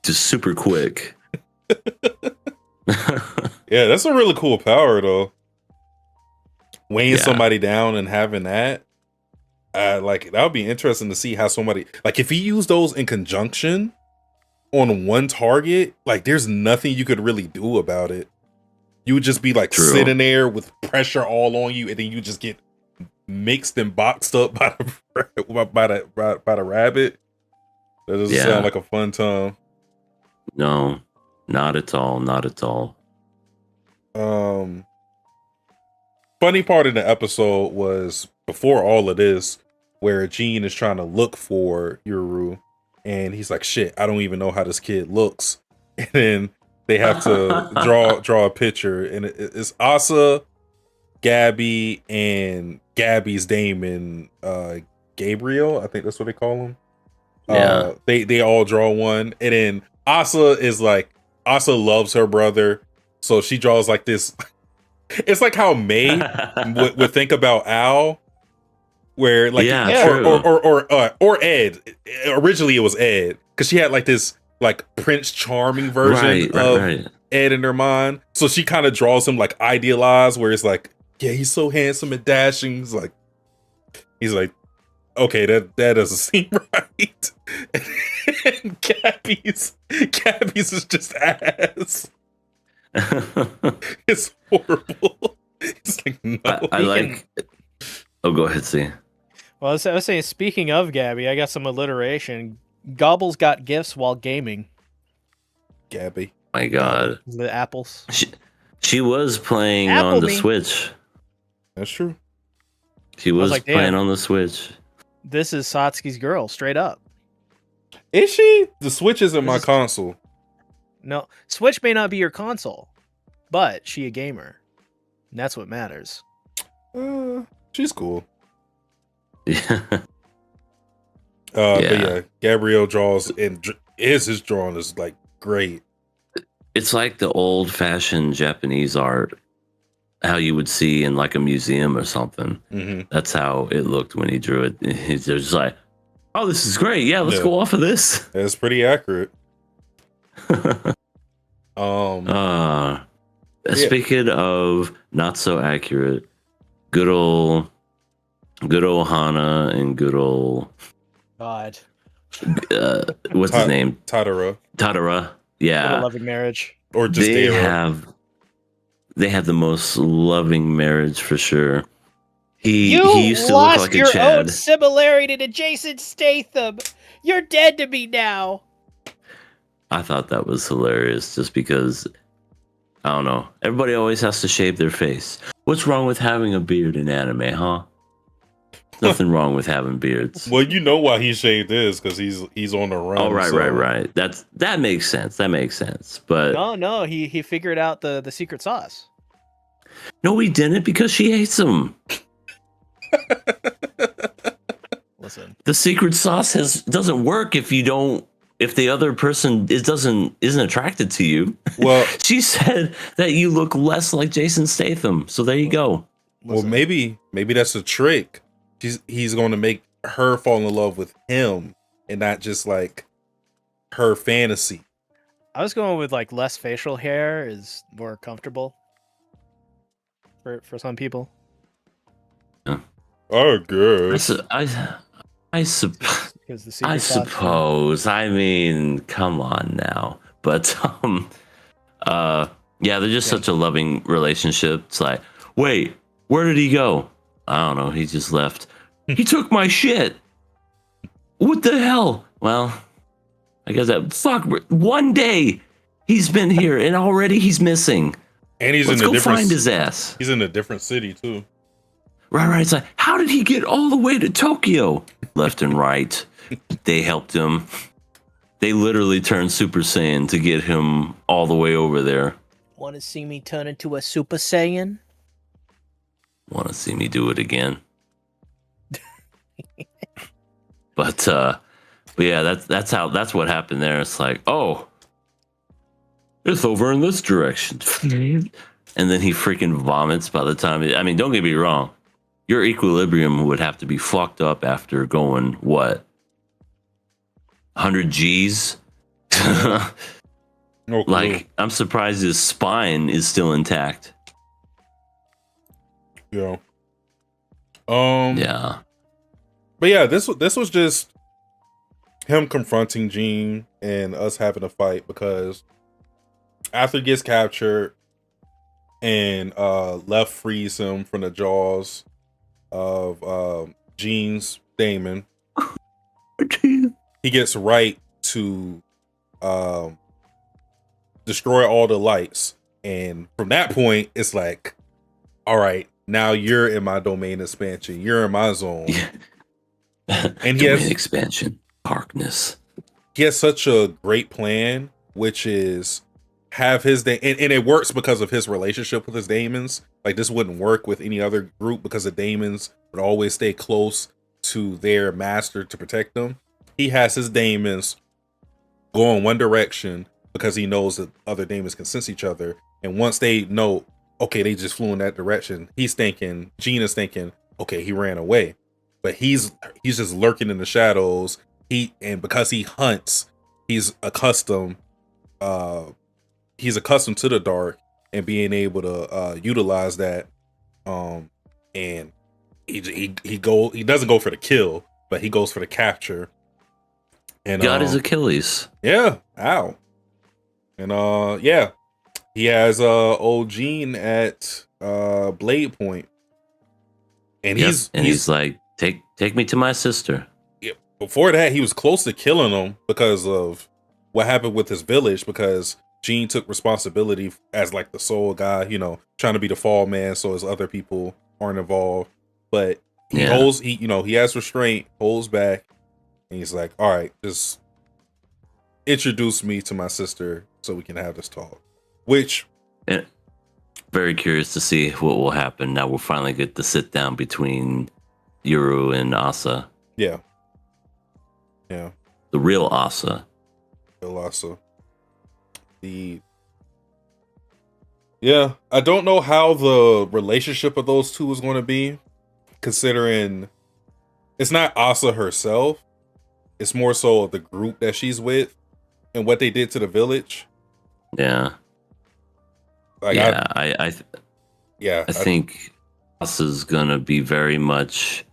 super quick. Yeah, that's a really cool power though. Weighing somebody down and having that, like that would be interesting to see how somebody, like if he used those in conjunction on one target, like there's nothing you could really do about it. You would just be like sitting there with pressure all on you, and then you just get mixed and boxed up by the rabbit. That doesn't sound like a fun time. No, not at all. Not at all. Funny part of the episode was before all of this, where Jean is trying to look for Yuru, and he's like, "Shit, I don't even know how this kid looks." And then they have to draw a picture, and it's Asa Gabby and Gabby's Damon, Gabriel, I think that's what they call him. Yeah. They all draw one, and then Asa is like, Asa loves her brother, so she draws like this. It's like how May would think about Al, where like or Ed. Originally it was Ed, because she had like this like Prince Charming version of Ed in her mind. So she kind of draws him like idealized, where it's like, yeah, he's so handsome and dashing. He's like, okay, that doesn't seem right. And Gabby's is just ass. It's horrible. It's like, no. I like. Oh, go ahead, see. Well, I was saying, speaking of Gabby, I got some alliteration. Gobbles got gifts while gaming. Gabby. My God. The apples. She was playing on the Switch. That's true. She was like, playing damn. on the Switch. This is Satsuki's girl, straight up. Is she? The Switch isn't my console. No, Switch may not be your console, but she a gamer. And that's what matters. She's cool. Yeah. But yeah, Gabriel draws, and his drawing is like great. It's like the old fashioned Japanese art, how you would see in like a museum or something. Mm-hmm. That's how it looked when he drew it. He's just like, oh, this is great. Yeah, let's go off of this. It's pretty accurate. Speaking of not so accurate, good old Hana and good old God. What's his name? Tadara. Yeah. What a loving marriage. Or just they have the most loving marriage for sure. He used to look like a Chad. Your own similarity to Jason Statham. You're dead to me now. I thought that was hilarious just because, I don't know, everybody always has to shave their face. What's wrong with having a beard in anime, huh? Nothing wrong with having beards. Well, you know why he shaved his, because he's on the run. Oh, right. That makes sense. But no, he figured out the secret sauce. No, he didn't, because she hates him. Listen, the secret sauce doesn't work if the other person isn't attracted to you. Well, she said that you look less like Jason Statham. So there you go. Well, maybe that's a trick. He's going to make her fall in love with him and not just like her fantasy. I was going with like less facial hair is more comfortable for some people. Yeah. I guess. I suppose. I mean, come on now. But yeah, they're just such a loving relationship. It's like, wait, where did he go? I don't know. He just left. He took my shit. What the hell? Well, I guess one day he's been here and already he's missing. And Let's go find his ass. He's in a different city too. Right. It's like, how did he get all the way to Tokyo? Left and right. They helped him. They literally turned Super Saiyan to get him all the way over there. Want to see me turn into a Super Saiyan? Want to see me do it again? But yeah, that's what happened there. It's like, oh, it's over in this direction. And then he freaking vomits by the time. I mean, don't get me wrong. Your equilibrium would have to be fucked up after going, what? 100 G's? Like, I'm surprised his spine is still intact. Yeah. Yeah. But yeah, this was just him confronting Gene and us having a fight, because after he gets captured and Left frees him from the jaws of Gene's Daemon, he gets right to destroy all the lights, and from that point it's like, all right, now you're in my domain expansion, you're in my zone. Yeah. And domain expansion, darkness. He has such a great plan, which is have his and it works because of his relationship with his Daemons. Like this wouldn't work with any other group because the Daemons would always stay close to their master to protect them. He has his Daemons go in one direction because he knows that other Daemons can sense each other. And once they know, okay, they just flew in that direction, Gina's thinking, okay, he ran away. But he's just lurking in the shadows. Because he hunts, he's accustomed to the dark and being able to utilize that. And he doesn't go for the kill, but he goes for the capture. And got his Achilles. Yeah, ow. And yeah, he has old Gene at blade point, and he's like, take me to my sister. Yeah, before that, he was close to killing him because of what happened with his village. Because Gene took responsibility as like the sole guy, you know, trying to be the fall man, so his other people aren't involved. But he has restraint, holds back, and he's like, all right, just introduce me to my sister so we can have this talk. Which, very curious to see what will happen. Now we'll finally get the sit down between Yuru and Asa. Yeah. The real Asa. I don't know how the relationship of those two is going to be, considering it's not Asa herself. It's more so the group that she's with and what they did to the village. Yeah. Like I think Asa's gonna be very much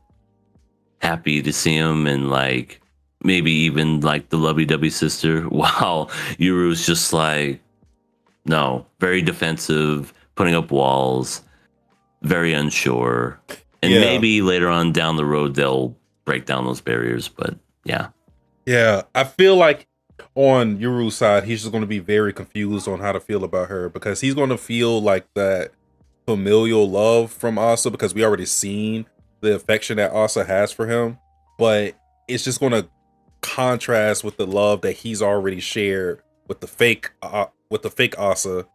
happy to see him, and like maybe even like the lovey-dovey sister, while Yuru's just like, no, very defensive, putting up walls, very unsure. And maybe later on down the road they'll break down those barriers, but yeah. Yeah, I feel like on Yuru's side, he's just going to be very confused on how to feel about her, because he's going to feel like that familial love from Asa, because we already seen the affection that Asa has for him, but it's just going to contrast with the love that he's already shared with the fake Asa,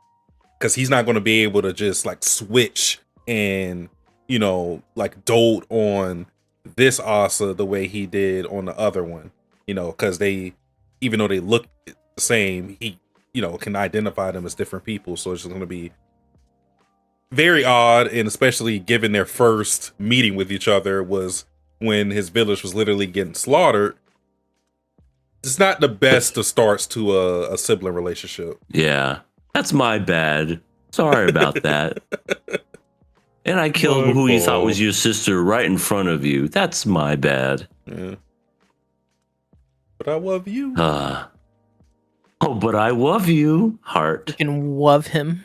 because he's not going to be able to just like switch and, you know, like dote on this Asa the way he did on the other one, you know, because even though they look the same, he, you know, can identify them as different people. So it's just going to be very odd, and especially given their first meeting with each other was when his village was literally getting slaughtered. It's not the best of starts to a sibling relationship. Yeah, that's my bad. Sorry about that. And I killed who you thought was your sister right in front of you. That's my bad. Yeah. But I love you. But I love you, heart. You can love him.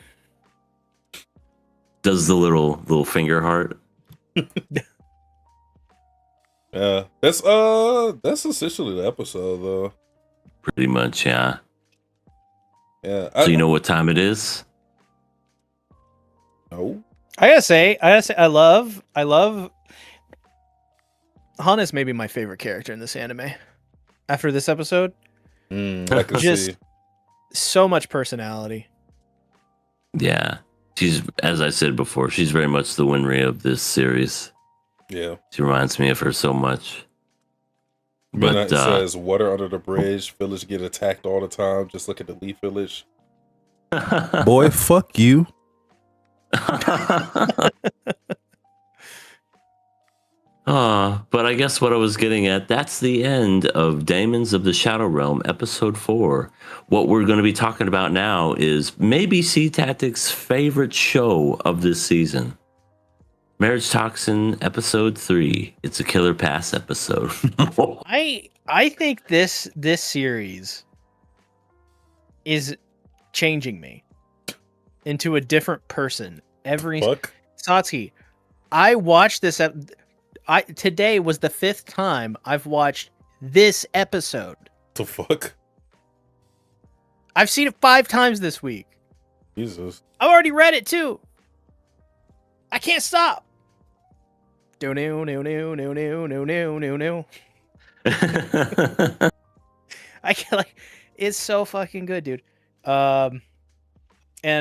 Does the little finger heart? Yeah, that's essentially the episode, though. Pretty much, yeah. Yeah. So you know what time it is? No. I gotta say, I love Hana's maybe my favorite character in this anime. After this episode, I can just see. So much personality. Yeah, she's, as I said before, she's very much the Winry of this series. Yeah, she reminds me of her so much. Midnight says, "Water under the bridge. Village get attacked all the time. Just look at the Leaf Village." Boy, fuck you. But I guess what I was getting at, that's the end of Daemons of the Shadow Realm, episode 4. What we're going to be talking about now is maybe C Tactic's favorite show of this season. Marriagetoxin, episode 3. It's a Killer Pass episode. I think this series is changing me into a different person every. Satsuki, I watched this. Today was the 5th time I've watched this episode. The fuck? I've seen it 5 times this week. Jesus. I've already read it too. I can't stop. No. I can't, like, it's so fucking good, dude. And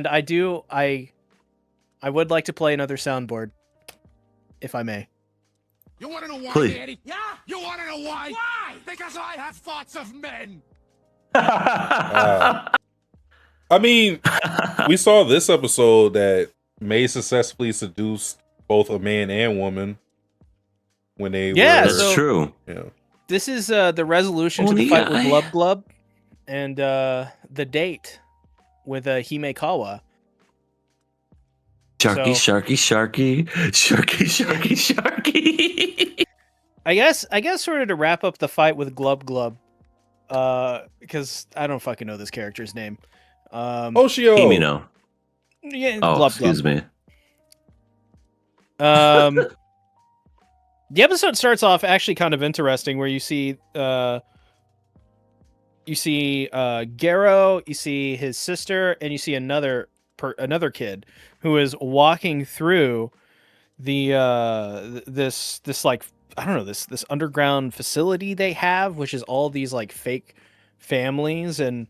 I I would like to play another soundboard, if I may. You want to know why, Please. Daddy? Yeah. You want to know why? Why? Because I have thoughts of men. I mean, we saw this episode that May successfully seduced both a man and woman when they Yeah, were. That's so- true. Yeah. This is the resolution to the fight with Glub Glub, and the date with Himekawa. Sharky, So- sharky, sharky. I guess sort of to wrap up the fight with Glub Glub, because I don't fucking know this character's name. Oshio. Himino. Yeah, Oh, Glub excuse Glub. me. The episode starts off actually kind of interesting, where you see Garo, you see his sister, and you see another kid who is walking through the this like, I don't know, this underground facility they have, which is all these like fake families, and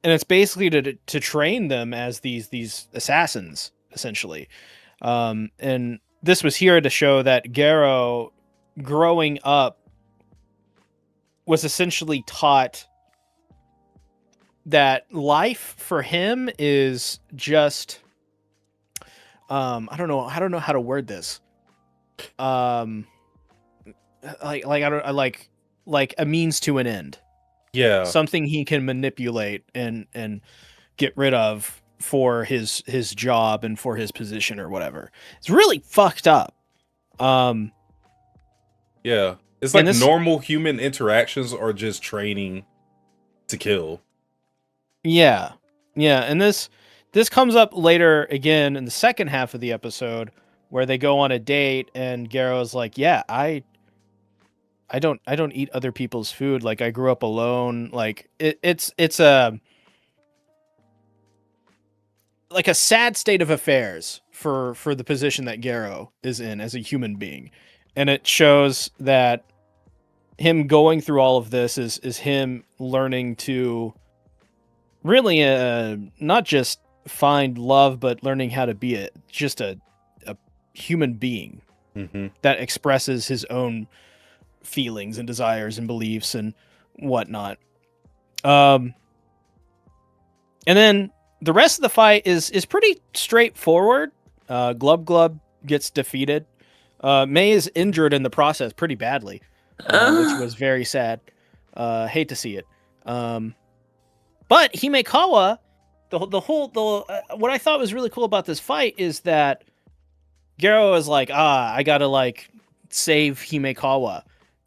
it's basically to train them as these assassins, essentially. And this was here to show that Garo, growing up, was essentially taught that life for him is just I don't know how to word this. Like a means to an end. Yeah. Something he can manipulate and get rid of for his job and for his position or whatever. It's really fucked up. Yeah. It's like And this- normal human interactions are just training to kill. Yeah. And this comes up later again in the second half of the episode, where they go on a date and Garo's like, yeah, I don't eat other people's food. Like, I grew up alone. Like, it's a like a sad state of affairs for the position that Garo is in as a human being. And it shows that him going through all of this is him learning to really not just find love, but learning how to be just a human being that expresses his own feelings and desires and beliefs and whatnot. And then the rest of the fight is pretty straightforward. Glub Glub gets defeated. May is injured in the process pretty badly, which was very sad. Hate to see it. But Himekawa, what I thought was really cool about this fight is that Garo is like, I gotta like save Himekawa,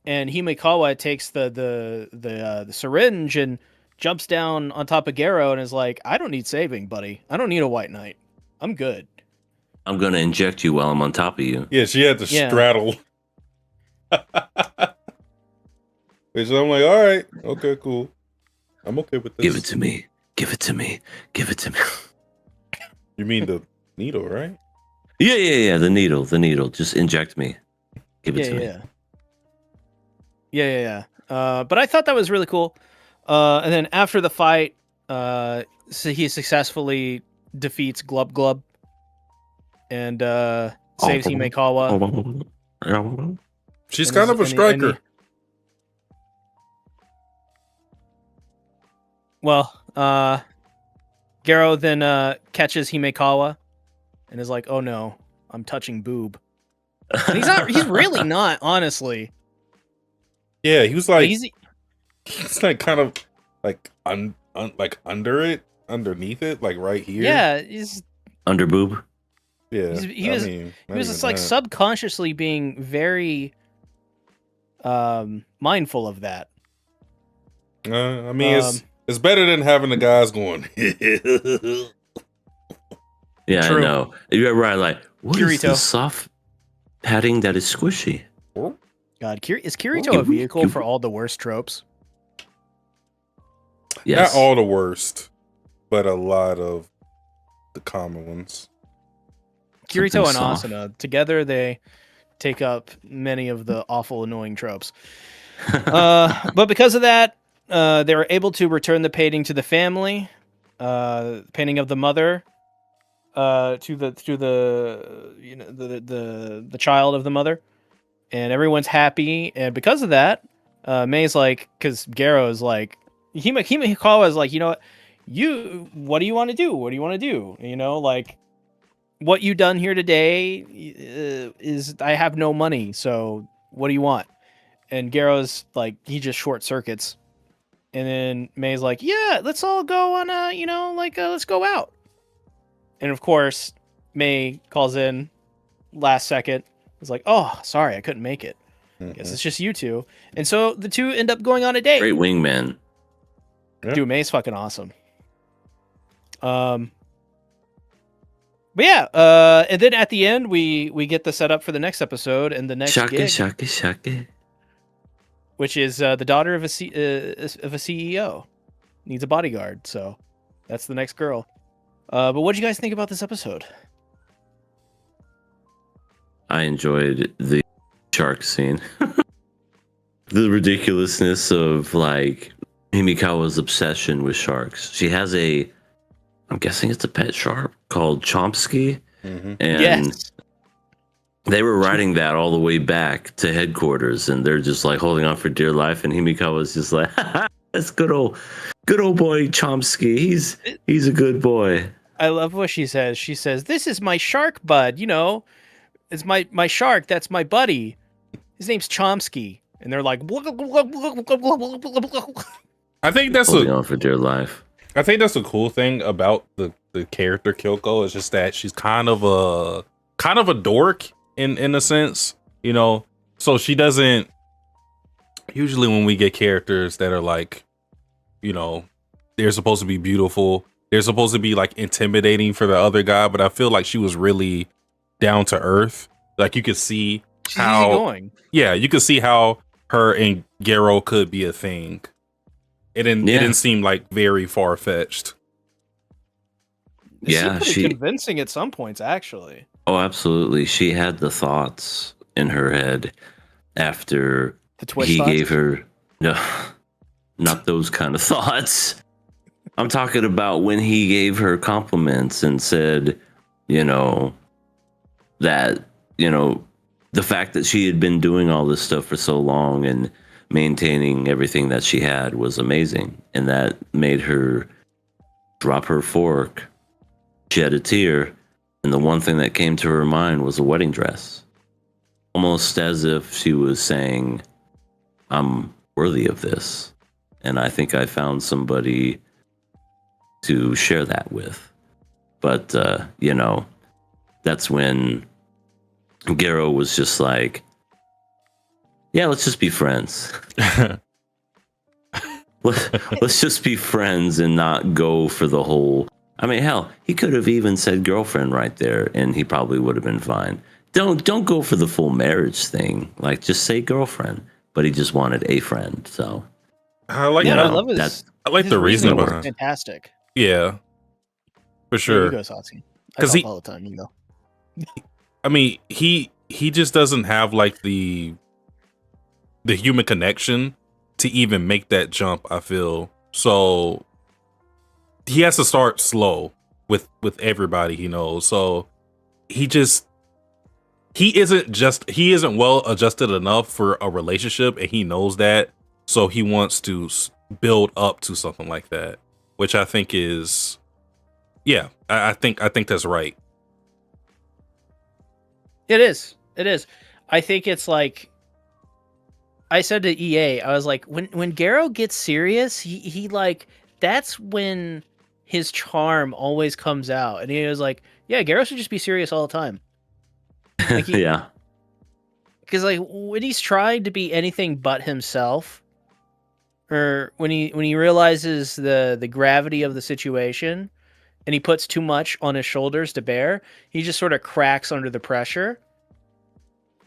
and Himekawa takes the syringe and jumps down on top of Garo and is like, I don't need saving, buddy. I don't need a white knight. I'm good. I'm gonna inject you while I'm on top of you. Yeah, she had to straddle. Which I'm like, all right, okay, cool. I'm okay with this. Give it to me. Give it to me. Give it to me. You mean the needle, right? Yeah. The needle. Just inject me. Give it to me. Yeah. But I thought that was really cool. And then after the fight, so he successfully defeats Glub Glub and saves Himekawa. She's And kind is- of a and he- striker. Well, Garo then catches Himekawa and is like, "Oh no, I'm touching boob." And he's not. He's really not, honestly. Yeah, he was like, He's like kind of like like underneath it, like right here. yeah. He's Under boob. Yeah. he was just like subconsciously being very mindful of that. I mean, it's better than having the guys going. Yeah, True. I know. You're right. Like, what is Kirito. this soft padding that is squishy? God, is Kirito a vehicle for all the worst tropes? Yes. Not all the worst, but a lot of the common ones. Kirito and Something soft. Asuna together, they take up many of the awful, annoying tropes. But because of that, they were able to return the painting to the family. Painting of the mother, to the the child of the mother, and everyone's happy. And because of that, May's like, because Garo is like, Himikawa is like, you know what do you want to do? What do you want to do? You know, like, what you done here today is I have no money, so what do you want? And Garo's like, he just short circuits. And then May's like, yeah, let's all go on let's go out. And of course, May calls in last second. It's like, oh, sorry, I couldn't make it. Guess it's just you two. And so the two end up going on a date. Great wingman. Dude, May's fucking awesome. But yeah, and then at the end we get the setup for the next episode and the next gig, Shaka. which is the daughter of a CEO needs a bodyguard. So that's the next girl. But what do you guys think about this episode? I enjoyed the shark scene. The ridiculousness of like Himikawa's obsession with sharks. She has I'm guessing it's a pet shark called Chomsky. And Yes. they were riding that all the way back to headquarters, and they're just like holding on for dear life. And Himikawa's just like, that's good old boy Chomsky. He's a good boy. I love what she says. She says, "This is my shark bud. You know, it's my shark. That's my buddy. His name's Chomsky." And they're like, I think that's Holding on for dear life. I think that's a cool thing about the character Kyoko is just that she's kind of a dork in a sense, you know. So she doesn't usually when we get characters that are like, you know, they're supposed to be beautiful, they're supposed to be like intimidating for the other guy, but I feel like she was really down to earth. Like you could see she's how easygoing. Yeah, you could see how her and Garo could be a thing. It didn't seem like very far fetched. It seemed Yeah, pretty convincing at some points, actually. Oh, absolutely. She had the thoughts in her head after The twist he thoughts? gave her not those kind of thoughts. I'm talking about when he gave her compliments and said, you know, that, you know, the fact that she had been doing all this stuff for so long and maintaining everything that she had was amazing. And that made her drop her fork, shed a tear, and the one thing that came to her mind was a wedding dress. Almost as if she was saying, I'm worthy of this. And I think I found somebody to share that with. But, you know, that's when Garo was just like, yeah, let's just be friends. Let's just be friends and not go for the whole. I mean, hell, he could have even said girlfriend right there, and he probably would have been fine. Don't go for the full marriage thing. Like, just say girlfriend. But he just wanted a friend. So I like Yeah, that. I love his. I like his the reasoning was behind. fantastic. Yeah, for Yeah, sure. you go, Satsuki. I 'Cause talk he- all the time. You go. I mean, he just doesn't have like the human connection to even make that jump, I feel. So he has to start slow with everybody he knows. So he isn't well adjusted enough for a relationship, and he knows that. So he wants to build up to something like that, which I think is, yeah, I think that's right. It is. It is. I think it's like I said to EA, I was like, when Garo gets serious, he like that's when his charm always comes out. And he was like, yeah, Garo should just be serious all the time. Like yeah. Because like when he's trying to be anything but himself, or when he realizes the gravity of the situation and he puts too much on his shoulders to bear, he just sort of cracks under the pressure.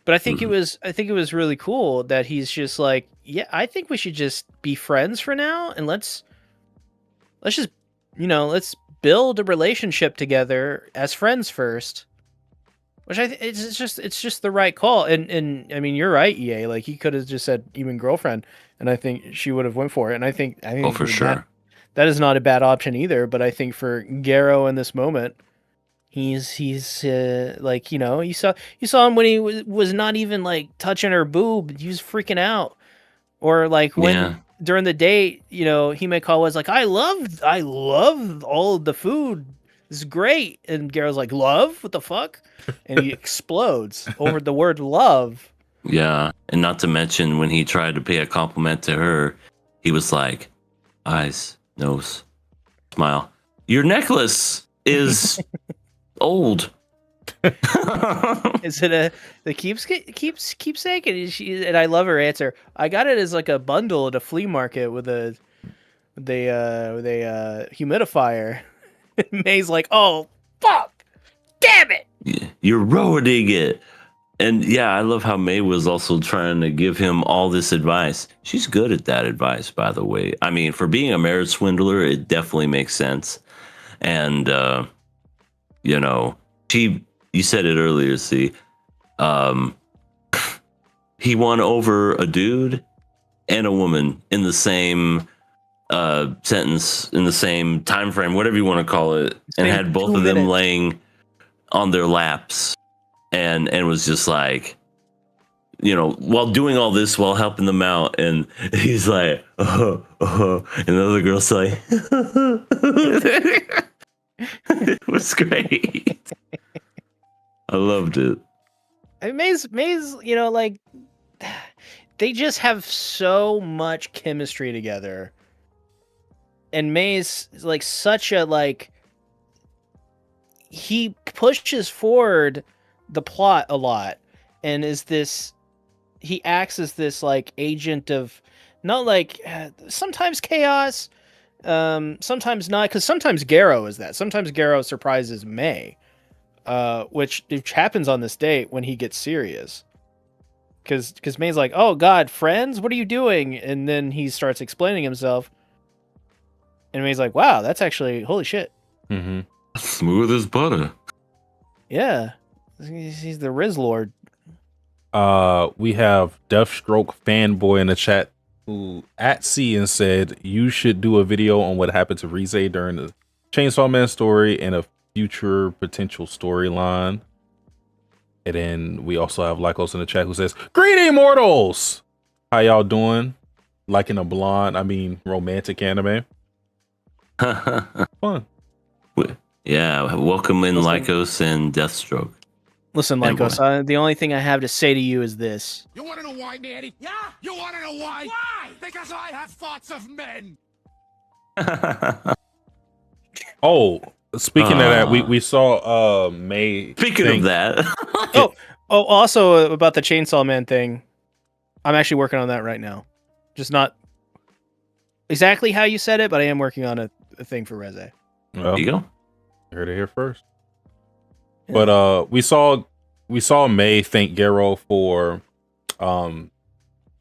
But I think it was really cool that he's just like, yeah, I think we should just be friends for now, and let's just, you know, let's build a relationship together as friends first. Which I think it's just the right call. And I mean, you're right, EA. Like he could have just said even girlfriend, and I think she would have went for it. And I think Oh, for sure. that is not a bad option either. But I think for Garo in this moment, He's like, you know, you saw him when he was not even like touching her boob. He was freaking out. Or like when during the date, you know, Himeko was like, I loved all of the food. This is great. And Garo's like, love? What the fuck? And he explodes over the word love. Yeah. And not to mention when he tried to pay a compliment to her, he was like, eyes, nose, smile. Your necklace is old. Is it the keepsake? And I love her answer. I got it as like a bundle at a flea market with a humidifier. May's like, oh fuck, damn it! You're ruining it. And yeah, I love how May was also trying to give him all this advice. She's good at that advice, by the way. I mean, for being a marriage swindler, it definitely makes sense. And you know, you said it earlier, see. He won over a dude and a woman in the same sentence, in the same time frame, whatever you want to call it, and had both of them laying on their laps, and was just like, you know, while doing all this, while helping them out, and he's like, and the other girl's like, it was great. I loved it. May's, you know, like they just have so much chemistry together, and May's like such a like he pushes forward the plot a lot, and he acts as this like agent of not like sometimes chaos, sometimes not, because sometimes Garo is that. Sometimes Garo surprises May. Which happens on this date when he gets serious. Because May's like, oh god, friends, what are you doing? And then he starts explaining himself. And May's like, wow, that's actually, holy shit. Mm-hmm. Smooth as butter. Yeah. He's the Riz Lord. We have Deathstroke Fanboy in the chat who at C and said, you should do a video on what happened to Rize during the Chainsaw Man story and a future potential storyline. And then we also have Lycos in the chat who says, greeting mortals, how y'all doing? Liking a romantic anime. Fun. Yeah, welcome in Lycos and Deathstroke. Listen, Lycos, the only thing I have to say to you is this. You want to know why, Daddy? Yeah? You want to know why? Why? Because I have thoughts of men. Oh, speaking of that, we saw May. Speaking of that. Also about the Chainsaw Man thing. I'm actually working on that right now. Just not exactly how you said it, but I am working on a thing for Reze. Well, there you go. Heard it here first. Yeah. But we saw May thank Garo for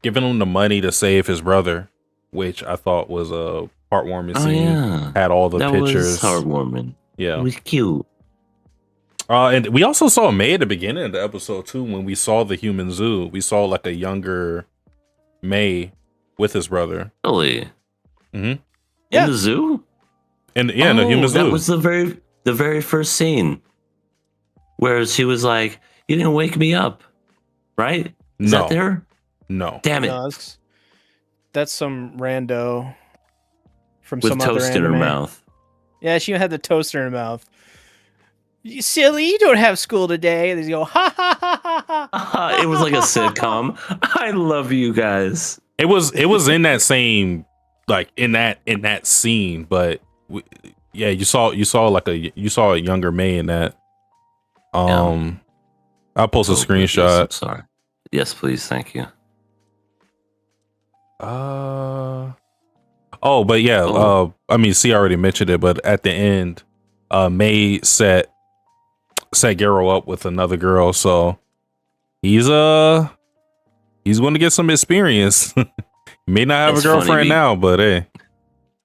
giving him the money to save his brother, which I thought was a heartwarming scene. Yeah. Had all the Was pictures. heartwarming. Yeah. It was cute. And we also saw May at the beginning of the episode too. When we saw the human zoo, we saw like a younger May with his brother. Really? Mm-hmm. Yeah. In the zoo? In the human zoo. That was the very first scene. Where she was like, you didn't wake me up. Right? Is that there? No. Damn it. No, that's some rando from with some other toast in her anime. mouth. Yeah, she had the toaster in her mouth. You silly, you don't have school today. And they go, ha ha ha ha ha. It was like a sitcom. I love you guys. It was in that same, like in that scene, but you saw a younger May in that. I'll post a screenshot. I'm sorry. Yes, please. Thank you. But yeah, C already mentioned it, but at the end, May set Garo up with another girl, so he's going to get some experience. He may not have a girlfriend now, but hey.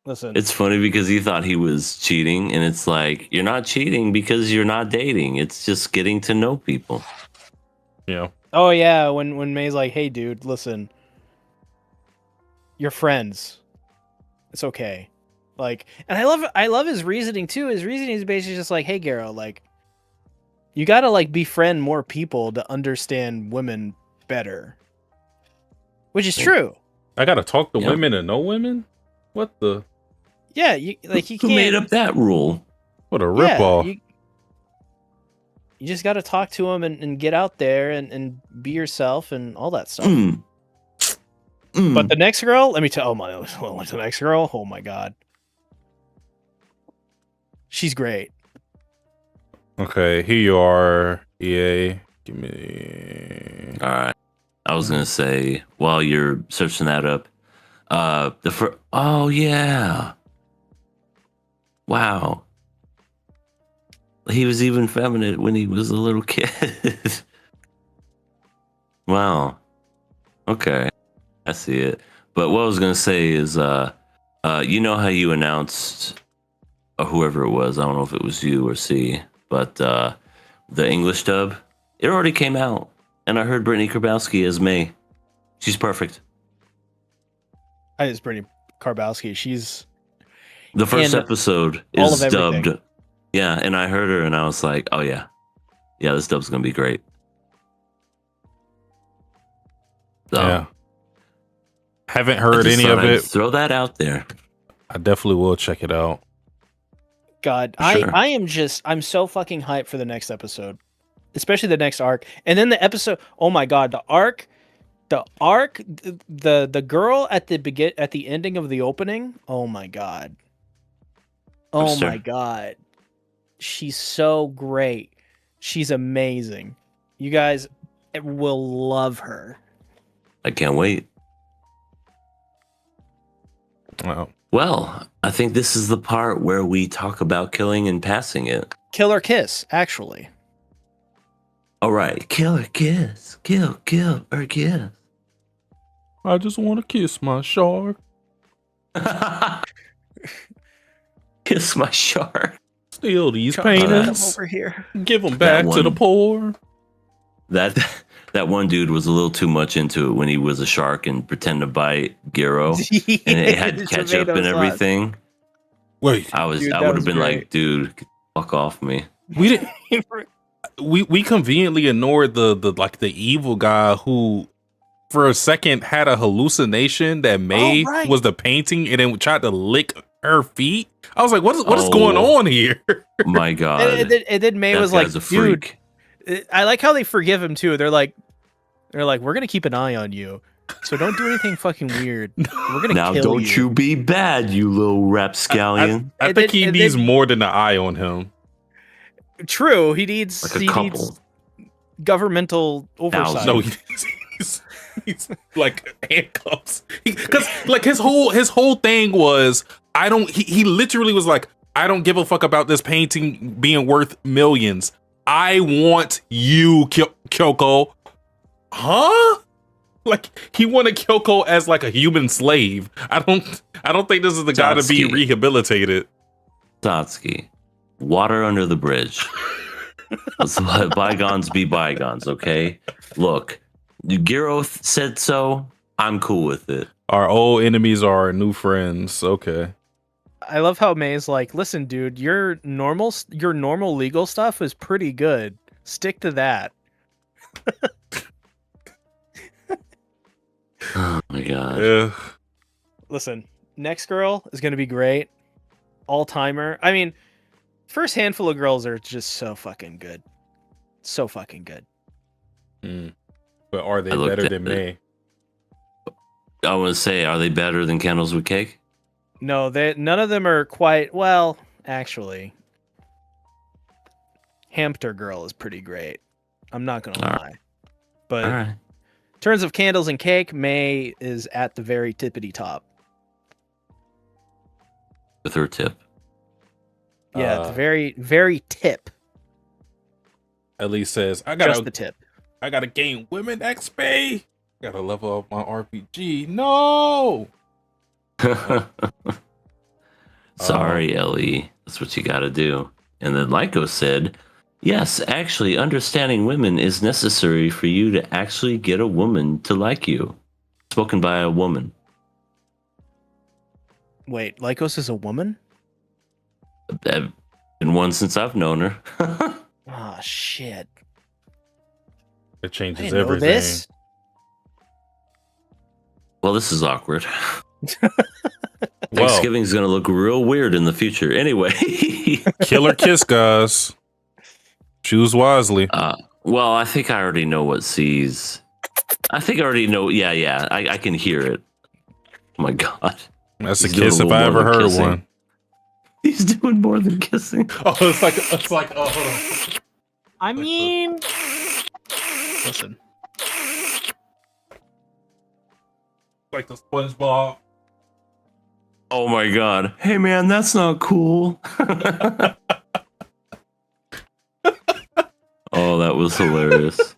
Listen, it's funny because he thought he was cheating, and it's like, you're not cheating because you're not dating. It's just getting to know people. Yeah. Oh yeah, when May's like, hey dude, listen, you're friends. It's okay. Like, and I love his reasoning too. His reasoning is basically just like, hey Garo, like, You gotta like befriend more people to understand women better, which is true. I gotta talk to Yeah. women and know women. What the? Yeah, you like you Who can't. made up that rule? What a Yeah, ripoff! you just got to talk to them and get out there and be yourself and all that stuff. But the next girl, let me tell the next girl. Oh my god, she's great. Okay, here you are, EA. Give me. All right. I was gonna say while you're searching that up, oh yeah, wow, he was even feminine when he was a little kid. Wow. Okay, I see it. But what I was gonna say is, you know how you announced whoever it was. I don't know if it was you or C, but the English dub, it already came out. And I heard Brittany Karbowski as May. She's perfect. It's Brittany Karbowski. She's The first And episode all is of everything. dubbed. Yeah, and I heard her and I was like, oh yeah. Yeah, this dub's gonna be great. So, Yeah. Haven't I heard just any thought of I'd it. throw that out there. I definitely will check it out. God. Sure. I'm so fucking hyped for the next episode, especially the next arc. And then the episode. Oh my god, the arc, the girl at the ending of the opening. Oh my god. Oh Webster. my god, she's so great. She's amazing. You guys will love her. I can't wait. Wow. Well, I think this is the part where we talk about killing and passing it. Kill or kiss, actually. All right, kill or kiss. Kill or kiss. I just want to kiss my shark. Kiss my shark. Steal these Come paintings. over here. Give them back to the one. poor. That one dude was a little too much into it when he was a shark and pretend to bite Giro and it had ketchup and everything. Wait, I Dude, that would have was been great. like, dude, get the fuck off me. we didn't. We conveniently ignored the evil guy who, for a second, had a hallucination that May right. was the painting and then tried to lick her feet. I was like, what is Oh. going on here? My God. And then May that was like, guy's a dude, freak. I like how they forgive him too. They're like, we're gonna keep an eye on you, so don't do anything fucking weird. We're gonna Now kill don't you be bad, you little rapscallion. I And think then- he and needs then- more than an eye on him. True, he needs Like a he couple. needs governmental oversight. Thousands. No, he's like handcuffs. Because like his whole thing was, I don't. He literally was like, I don't give a fuck about this painting being worth millions. I want you, Kyoko. Huh? Like he wanted Kyoko as like a human slave. I don't think this is the guy to be Satsuki. rehabilitated. Satsuki, water under the bridge. Let's let bygones be bygones, okay? Look, Giro said so. I'm cool with it. Our old enemies are our new friends. Okay. I love how May's like, listen, dude, your normal legal stuff is pretty good. Stick to that. Oh my God. Yeah. Listen, next girl is gonna be great. All timer. I mean, first handful of girls are just so fucking good. So fucking good. But are they I looked better at than it. me? I want to say, are they better than Candles with Cake? No, none of them are quite well, actually. Hamster Girl is pretty great. I'm not gonna All right. lie. But All right. in terms of candles and cake, May is at the very tippity top. With her tip. Yeah, it's very, very tip. Elise says, Just the tip. I gotta gain women XP. Gotta level up my RPG. No. Sorry, Ellie. That's what you got to do. And then Lyko said, yes, actually, understanding women is necessary for you to actually get a woman to like you. Spoken by a woman. Wait, Lycos is a woman? I've been one since I've known her. Oh shit! It I changes didn't know everything. this. Well, this is awkward. Well, Thanksgiving's gonna look real weird in the future. Anyway. killer kiss, guys. Choose wisely. Well, I think I already know what C's. I think I already know. Yeah. I can hear it. Oh my god. That's a He's doing kiss a if little I more ever than heard kissing. one. He's doing more than kissing. Oh, it's like. Oh, hold on. I mean, listen. Like the SpongeBob. Oh my god. Hey man, that's not cool. Oh, that was hilarious.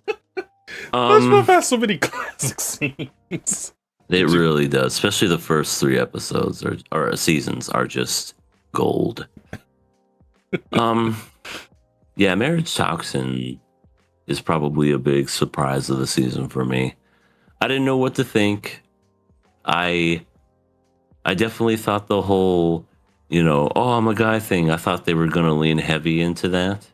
SpongeBob has so many classic scenes. It really does, especially the first 3 episodes or seasons are just gold. Yeah, Marriagetoxin is probably a big surprise of the season for me. I didn't know what to think. I definitely thought the whole, oh, I'm a guy thing. I thought they were going to lean heavy into that.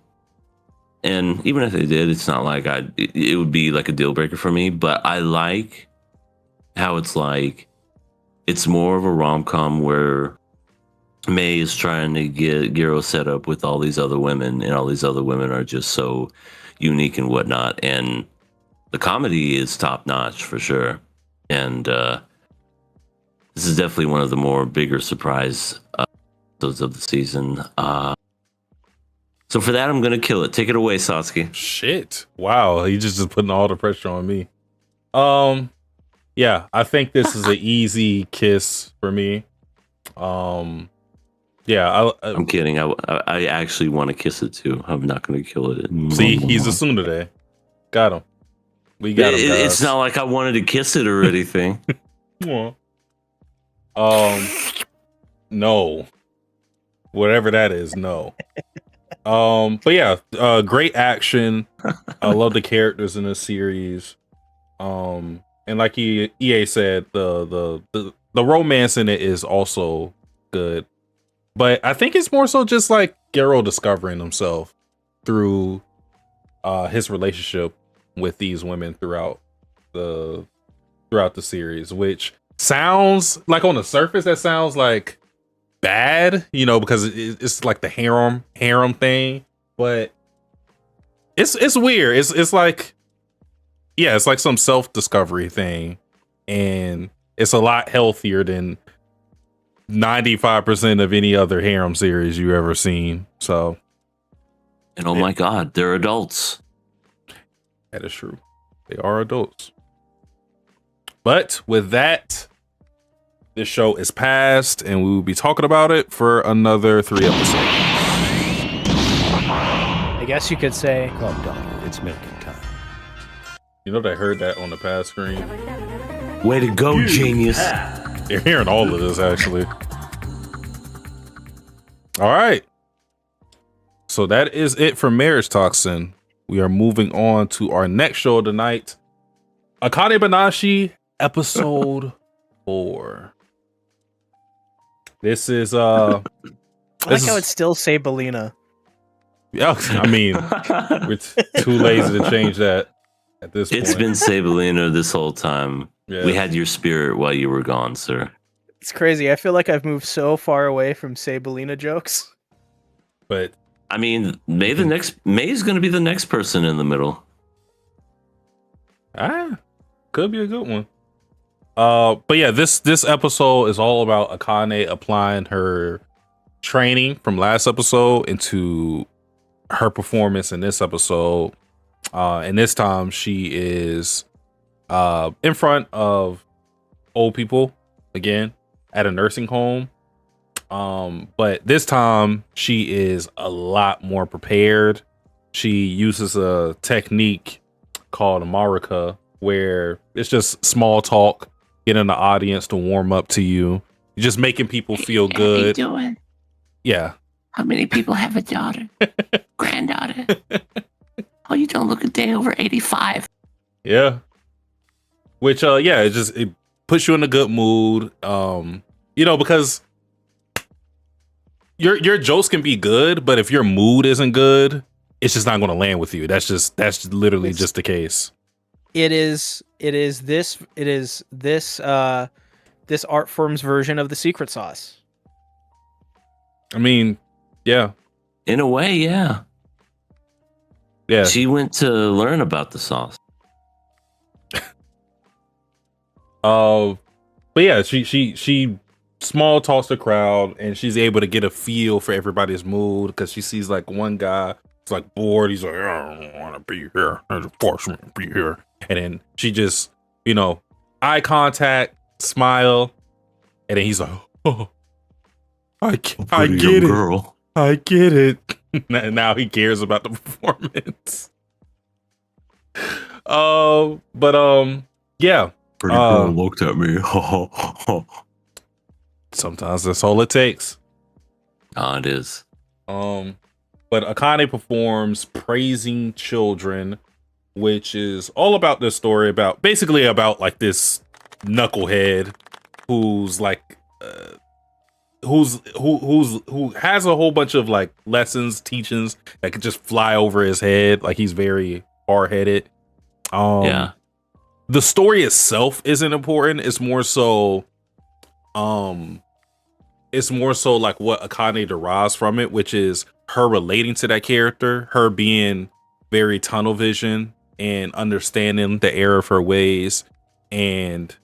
And even if they did, it's not like it would be like a deal breaker for me, but I like how it's more of a rom-com where May is trying to get Giro set up with all these other women, and all these other women are just so unique and whatnot. And the comedy is top notch for sure. And this is definitely one of the more bigger surprise episodes of the season. So for that, I'm gonna kill it. Take it away, Satsuki. Shit! Wow, he just putting all the pressure on me. Yeah, I think this is an easy kiss for me. Yeah, I'm kidding. I actually want to kiss it too. I'm not gonna kill it. See, he's a tsundere. Got him. We got him. Guys. It's not like I wanted to kiss it or anything. No. Whatever that is, no. But yeah, great action. I love the characters in this series. And like EA said, the romance in it is also good. But I think it's more so just like Gero discovering himself through his relationship with these women throughout the series, which sounds like on the surface that sounds like bad, because it's like the harem thing, but it's weird. It's like, yeah, it's like some self-discovery thing, and it's a lot healthier than 95% of any other harem series you ever seen. So, and oh my god, they're adults. That is true. They are adults. But with that, this show is past, and we will be talking about it for another 3 episodes. I guess you could say, Come, daughter, it's milking time. They heard that on the past screen. Way to go, genius. You're hearing all of this, actually. All right. So that is it for Marriagetoxin. We are moving on to our next show of the night, Akane-Banashi, episode 4. This is I like how it's still say Belina. Yeah, I mean, we're too lazy to change that at this point. It's been Sabelina this whole time. Yeah. We had your spirit while you were gone, sir. It's crazy. I feel like I've moved so far away from say Belina jokes. But I mean, May is going to be the next person in the middle. Could be a good one. But yeah, this episode is all about Akane applying her training from last episode into her performance in this episode. And this time she is in front of old people again at a nursing home. But this time she is a lot more prepared. She uses a technique called a Marika, where it's just small talk, getting the audience to warm up to you. You're just making people feel good. How you doing? Yeah. How many people have a daughter? Granddaughter? Oh, you don't look a day over 85. Yeah. Which yeah, it puts you in a good mood. Because your jokes can be good, but if your mood isn't good, it's just not going to land with you. That's literally It's- just the case. It is this art form's version of the secret sauce. I mean, yeah. In a way, yeah. Yeah. She went to learn about the sauce. But yeah, she small talks the crowd, and she's able to get a feel for everybody's mood because she sees like one guy is like bored. He's like, I don't want to be here. There's a force me to be here. And then she just, eye contact, smile, and then he's like, oh, I get it. Girl. I get it. Now he cares about the performance. Yeah. Pretty girl looked at me. Sometimes that's all it takes. It is. But Akane performs praising children, which is all about this story about like this knucklehead who's like who has a whole bunch of like lessons, teachings that could just fly over his head. Like he's very hard-headed. Yeah. The story itself isn't important. It's more so like what Akane derives from it, which is her relating to that character, her being very tunnel vision and understanding the error of her ways and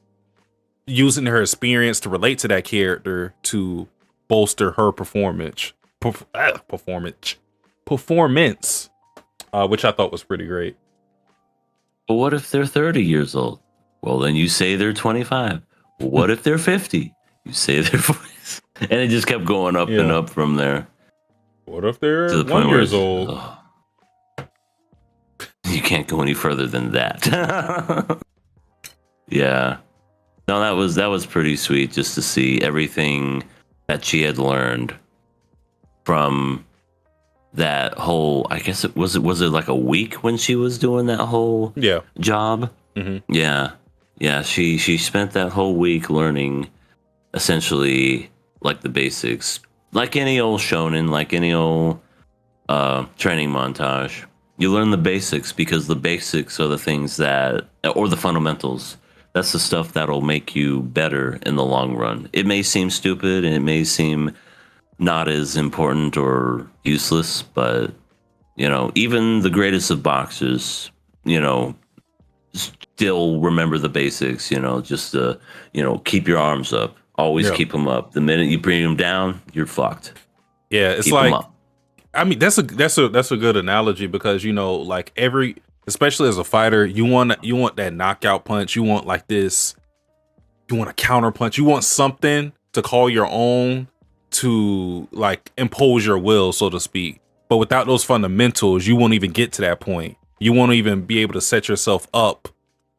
using her experience to relate to that character to bolster her performance, which I thought was pretty great. But what if they're 30 years old? Well, then you say they're 25. What if they're 50? You say they're 40. And it just kept going up and up from there. What if they're To the 1 point where years old? You can't go any further than that. Yeah. No, that was pretty sweet just to see everything that she had learned from that whole, I guess was it like a week when she was doing that whole job? Mm-hmm. Yeah, she spent that whole week learning essentially like the basics, like any old shonen, like any old training montage. You learn the basics because the basics are the things or the fundamentals. That's the stuff that'll make you better in the long run. It may seem stupid and it may seem not as important or useless, but even the greatest of boxers, still remember the basics. Just to keep your arms up. Always keep them up. The minute you bring them down, you're fucked. Yeah, it's keep like, I mean, that's a good analogy because like especially as a fighter, you want that knockout punch. You want like this. You want a counter punch. You want something to call your own, to like impose your will, so to speak. But without those fundamentals, you won't even get to that point. You won't even be able to set yourself up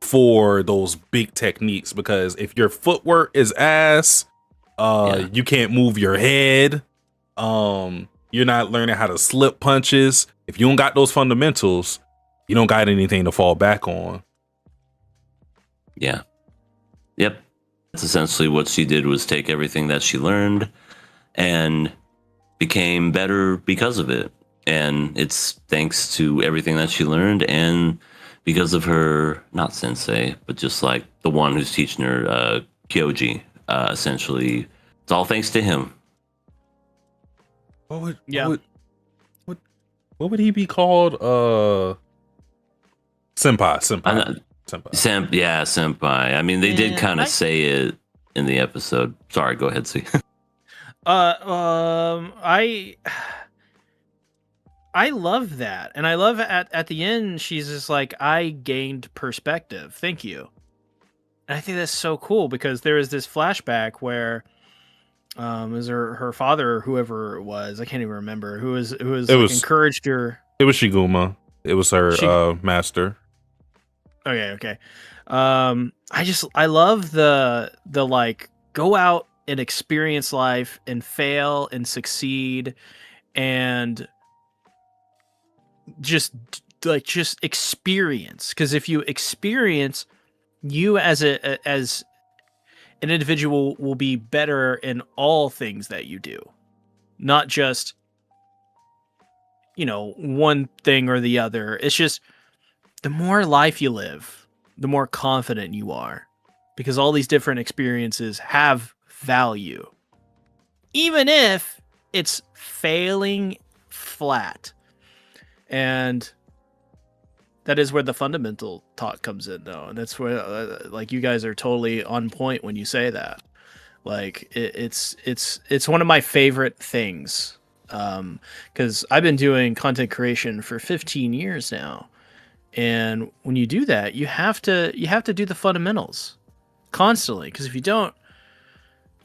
for those big techniques, because if your footwork is ass, you can't move your head. You're not learning how to slip punches. If you don't got those fundamentals, you don't got anything to fall back on. Yeah. Yep. That's essentially what she did, was take everything that she learned and became better because of it. And it's thanks to everything that she learned and because of her, not sensei, but just like the one who's teaching her, Kyoji, essentially. It's all thanks to him. What would he be called? Senpai. Senpai. I mean, they did kind of say it in the episode. Sorry, go ahead, see. I love that, and I love at the end she's just like, I gained perspective. Thank you. And I think that's so cool because there is this flashback where is her father or whoever it was, I can't even remember, who was encouraged her. It was Shiguma. It was her master. Okay. I love the like, go out and experience life and fail and succeed and just experience, because if you experience, you as an individual will be better in all things that you do, not just one thing or the other. It's just the more life you live, the more confident you are, because all these different experiences have value, even if it's failing flat. And that is where the fundamental talk comes in, though, and that's where like you guys are totally on point when you say that. Like it's one of my favorite things, because I've been doing content creation for 15 years now, and when you do that, you have to do the fundamentals constantly, because if you don't,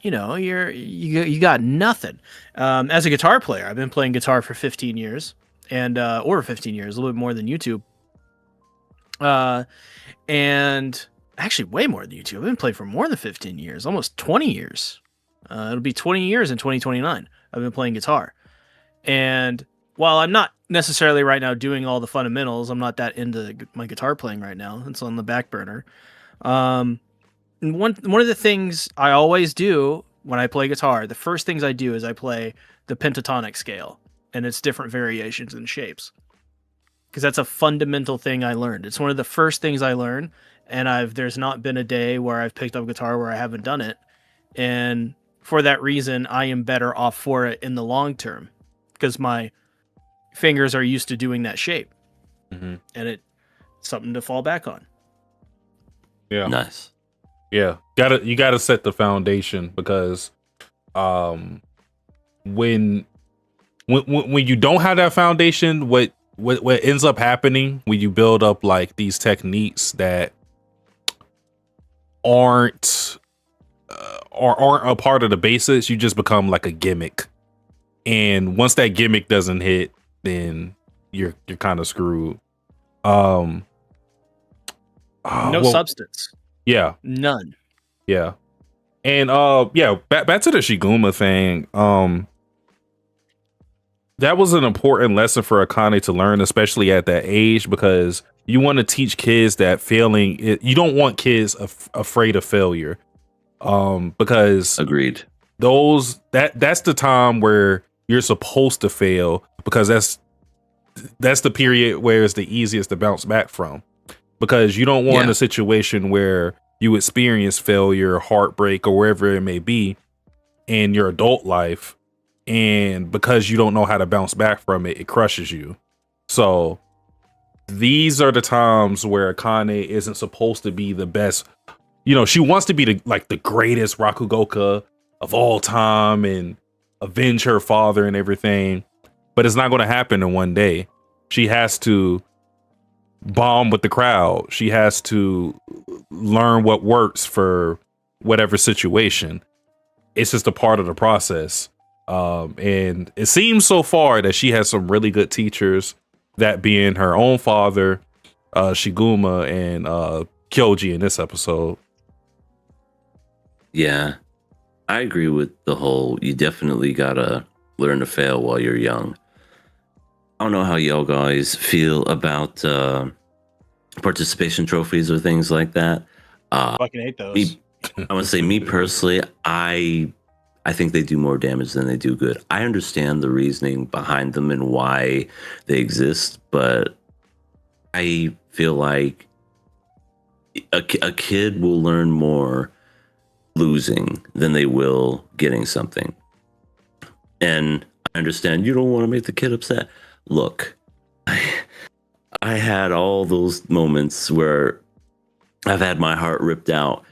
you got nothing. As a guitar player, I've been playing guitar for 15 years, and over 15 years, a little bit more than YouTube. And actually way more than YouTube. I've been playing for more than 15 years, almost 20 years. It'll be 20 years in 2029. I've been playing guitar. And while I'm not necessarily right now doing all the fundamentals, I'm not that into my guitar playing right now. It's on the back burner. And one of the things I always do when I play guitar, the first things I do is I play the pentatonic scale and its different variations and shapes, because that's a fundamental thing I learned. It's one of the first things I learned, and there's not been a day where I've picked up guitar where I haven't done it. And for that reason, I am better off for it in the long term, because my fingers are used to doing that shape, and it's something to fall back on. Yeah. Nice. Yeah. You gotta set the foundation, because when you don't have that foundation, what ends up happening when you build up like these techniques that aren't a part of the basics, you just become like a gimmick. And once that gimmick doesn't hit, then you're kind of screwed. No substance. Yeah. None. Yeah. And back to the Shiguma thing. That was an important lesson for Akane to learn, especially at that age, because you want to teach kids that failing, you don't want kids afraid of failure. Because agreed. That's the time where you're supposed to fail, because that's the period where it's the easiest to bounce back from, because you don't want a situation where you experience failure, heartbreak, or wherever it may be in your adult life, and because you don't know how to bounce back from it, it crushes you. So these are the times where Akane isn't supposed to be the best. She wants to be the greatest Rakugoka of all time and avenge her father and everything, but it's not going to happen in one day. She has to bomb with the crowd. She has to learn what works for whatever situation. It's just a part of the process. And it seems so far that she has some really good teachers, that being her own father, Shiguma, and Kyoji in this episode. Yeah, I agree with the whole, you definitely gotta learn to fail while you're young. I don't know how y'all guys feel about participation trophies or things like that. Fucking hate those. I want to say, me personally, I think they do more damage than they do good. I understand the reasoning behind them and why they exist, but I feel like a kid will learn more losing than they will getting something. And I understand you don't want to make the kid upset. Look, I had all those moments where I've had my heart ripped out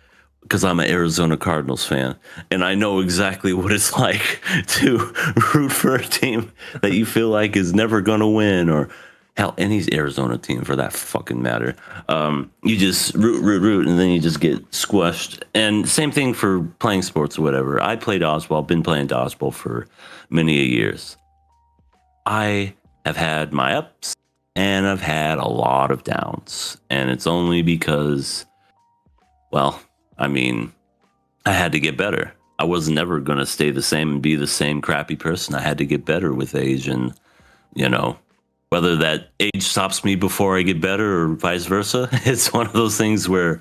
because I'm an Arizona Cardinals fan, and I know exactly what it's like to root for a team that you feel like is never going to win, or hell, any Arizona team for that fucking matter. You just root, and then you just get squished. And same thing for playing sports or whatever. I played dodgeball, been playing dodgeball for many years. I have had my ups, and I've had a lot of downs. And it's only because, well, I mean, I had to get better. I was never going to stay the same and be the same crappy person. I had to get better with age, and, whether that age stops me before I get better or vice versa, it's one of those things where,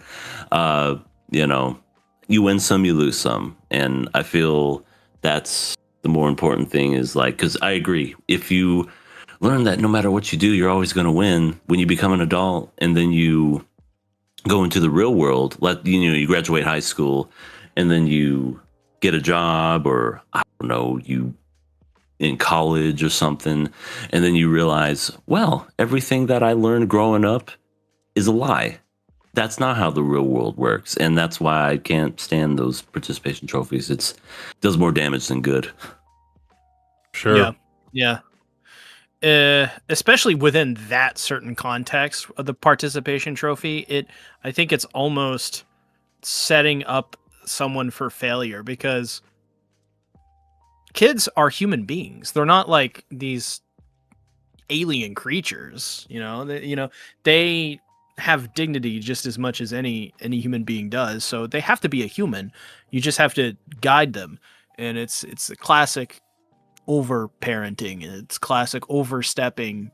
you win some, you lose some. And I feel that's the more important thing, is like, because I agree, if you learn that no matter what you do, you're always going to win when you become an adult, and then you go into the real world. You graduate high school, and then you get a job, or I don't know, you in college or something, and then you realize, well, everything that I learned growing up is a lie. That's not how the real world works, and that's why I can't stand those participation trophies. It does more damage than good. Sure. Yeah. Especially within that certain context of the participation trophy, I think it's almost setting up someone for failure, because kids are human beings. They're not like these alien creatures, they have dignity just as much as any human being does. So they have to be a human. You just have to guide them. And it's a classic over parenting. It's classic overstepping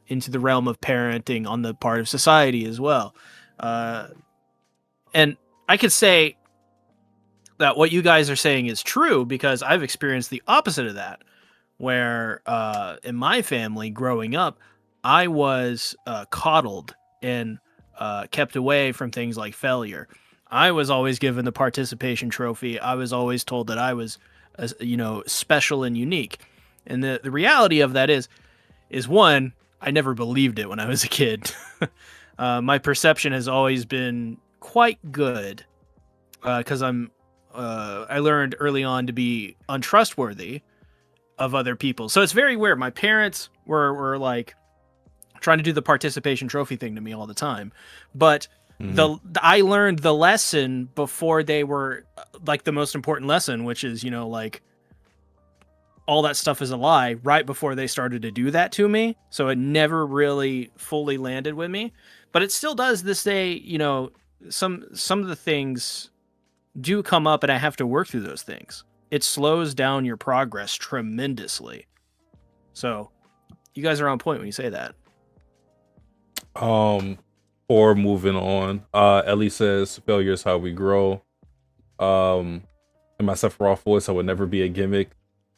into the realm of parenting on the part of society as well. And I could say that what you guys are saying is true, because I've experienced the opposite of that, where in my family growing up, I was coddled and kept away from things like failure. I was always given the participation trophy. I was always told that I was special and unique. And the reality of that is one, I never believed it when I was a kid. My perception has always been quite good, because I learned early on to be untrustworthy of other people. So it's very weird. My parents were like trying to do the participation trophy thing to me all the time, but I learned the lesson before they were like the most important lesson, which is, like all that stuff is a lie, right before they started to do that to me. So it never really fully landed with me, but it still does this day. Some of the things do come up and I have to work through those things. It slows down your progress tremendously. So you guys are on point when you say that. Or moving on, Ellie says failure is how we grow. In my Sephiroth voice, I would never be a gimmick.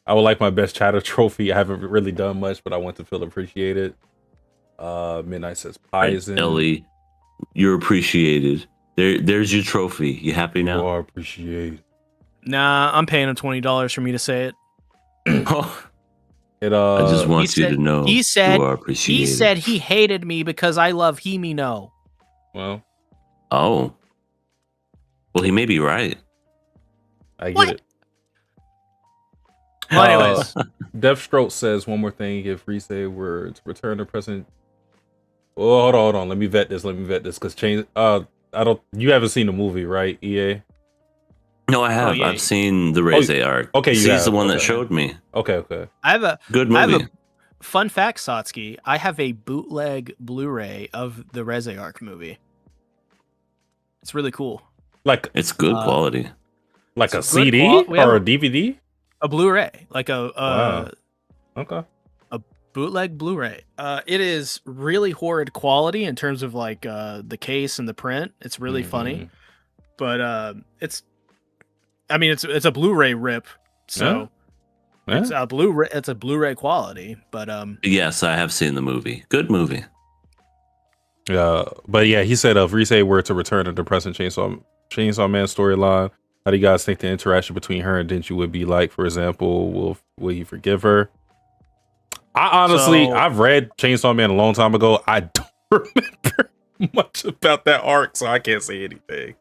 I would like my best chatter trophy. I haven't really done much, but I want to feel appreciated. Midnight says Paizen. Ellie, you're appreciated. There's your trophy. You happy now? You are appreciated. Nah, I'm paying him $20 for me to say it. I just want you to know you are appreciated. He said he hated me because I love Himino. Well. Oh. Well, he may be right. I get it. Well, anyways. Deathstroke says one more thing. If Rise were to return to present. Oh, hold on. Let me vet this. Because change. You haven't seen the movie, right, EA? No, I have. Oh, yeah. I've seen the Rise arc. Okay, he's the one that showed me. Okay. I have a good movie. I have a fun fact, Satsuki. I have a bootleg Blu-ray of the Rise arc movie. It's really cool. Like it's good quality. Like a CD or a DVD? A Blu-ray, like wow. Okay. A bootleg Blu-ray. It is really horrid quality in terms of like the case and the print. It's really funny, but it's a Blu-ray rip, so it's a Blu-ray. It's a Blu-ray quality, but yes, I have seen the movie. Good movie. But yeah, he said if Rise were to return to the present Chainsaw Man storyline, how do you guys think the interaction between her and Denji would be like? For example, will he forgive her? I've read Chainsaw Man a long time ago. I don't remember much about that arc, so I can't say anything.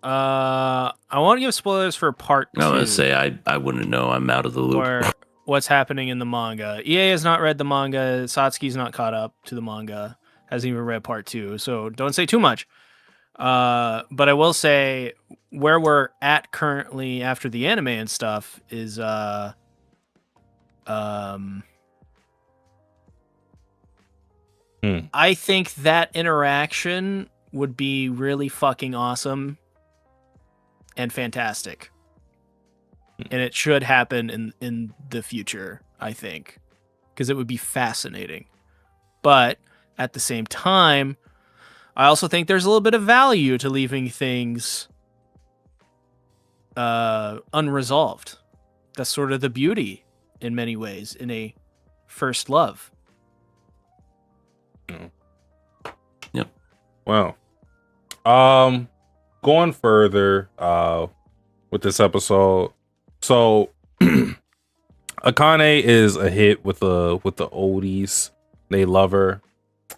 I want to give spoilers for part 2. I was gonna say I wouldn't know. I'm out of the loop. Or what's happening in the manga. EA has not read the manga. Satsuki's not caught up to the manga. Hasn't even read part 2. So don't say too much. But I will say where we're at currently after the anime and stuff is I think that interaction would be really fucking awesome and fantastic. And it should happen in the future, I think, because it would be fascinating. But at the same time, I also think there's a little bit of value to leaving things unresolved. That's sort of the beauty in many ways in a first love. Yep. Wow. Going further with this episode. So Akane is a hit with the oldies. They love her.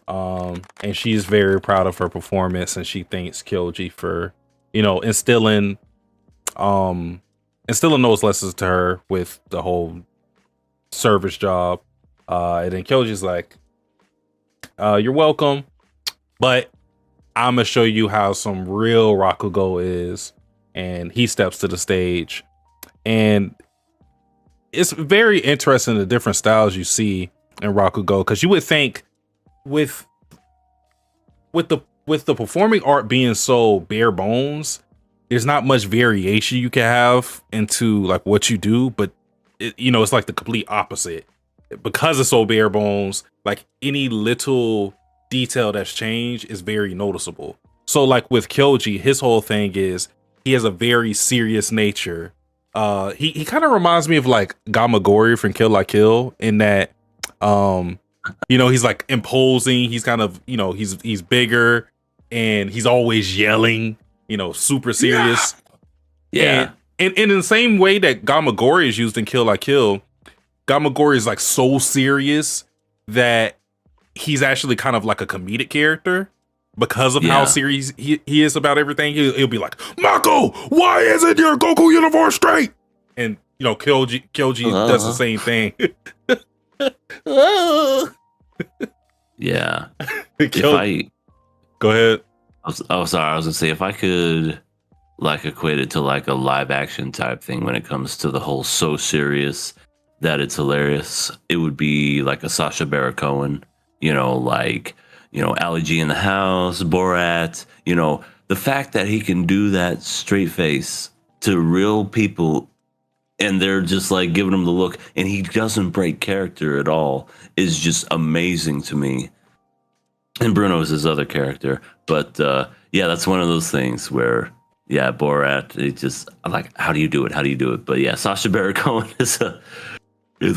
And she's very proud of her performance, and she thanks Kyoji for, instilling those lessons to her with the whole service job. And then Kyoji's like, you're welcome, but I'm gonna show you how some real Rakugo is. And he steps to the stage, and it's very interesting the different styles you see in Rakugo, because you would think with the performing art being so bare bones, there's not much variation you can have into like what you do, but it's like the complete opposite. Because it's so bare bones, like any little detail that's changed is very noticeable. So like with Kyoji, his whole thing is he has a very serious nature. He kind of reminds me of like Gamagori from Kill La Kill, in that he's like imposing, he's kind of, he's bigger, and he's always yelling, super serious. Yeah. And in the same way that Gamagori is used in Kill La Kill, Gamagori is like so serious that he's actually kind of like a comedic character because of how serious he is about everything. He'll be like, Mako, why isn't your Goku uniform straight? And Kyoji does the same thing. Yeah. Go ahead. Oh, sorry. I was gonna say, if I could like equate it to like a live action type thing when it comes to the whole so serious that it's hilarious, it would be like a Sacha Baron Cohen, like, Ali G in the House, Borat, the fact that he can do that straight face to real people and they're just like giving him the look and he doesn't break character at all is just amazing to me. And Bruno's his other character. But that's one of those things where, Borat, it just, I'm like, how do you do it? How do you do it? But yeah, Sacha Baron Cohen is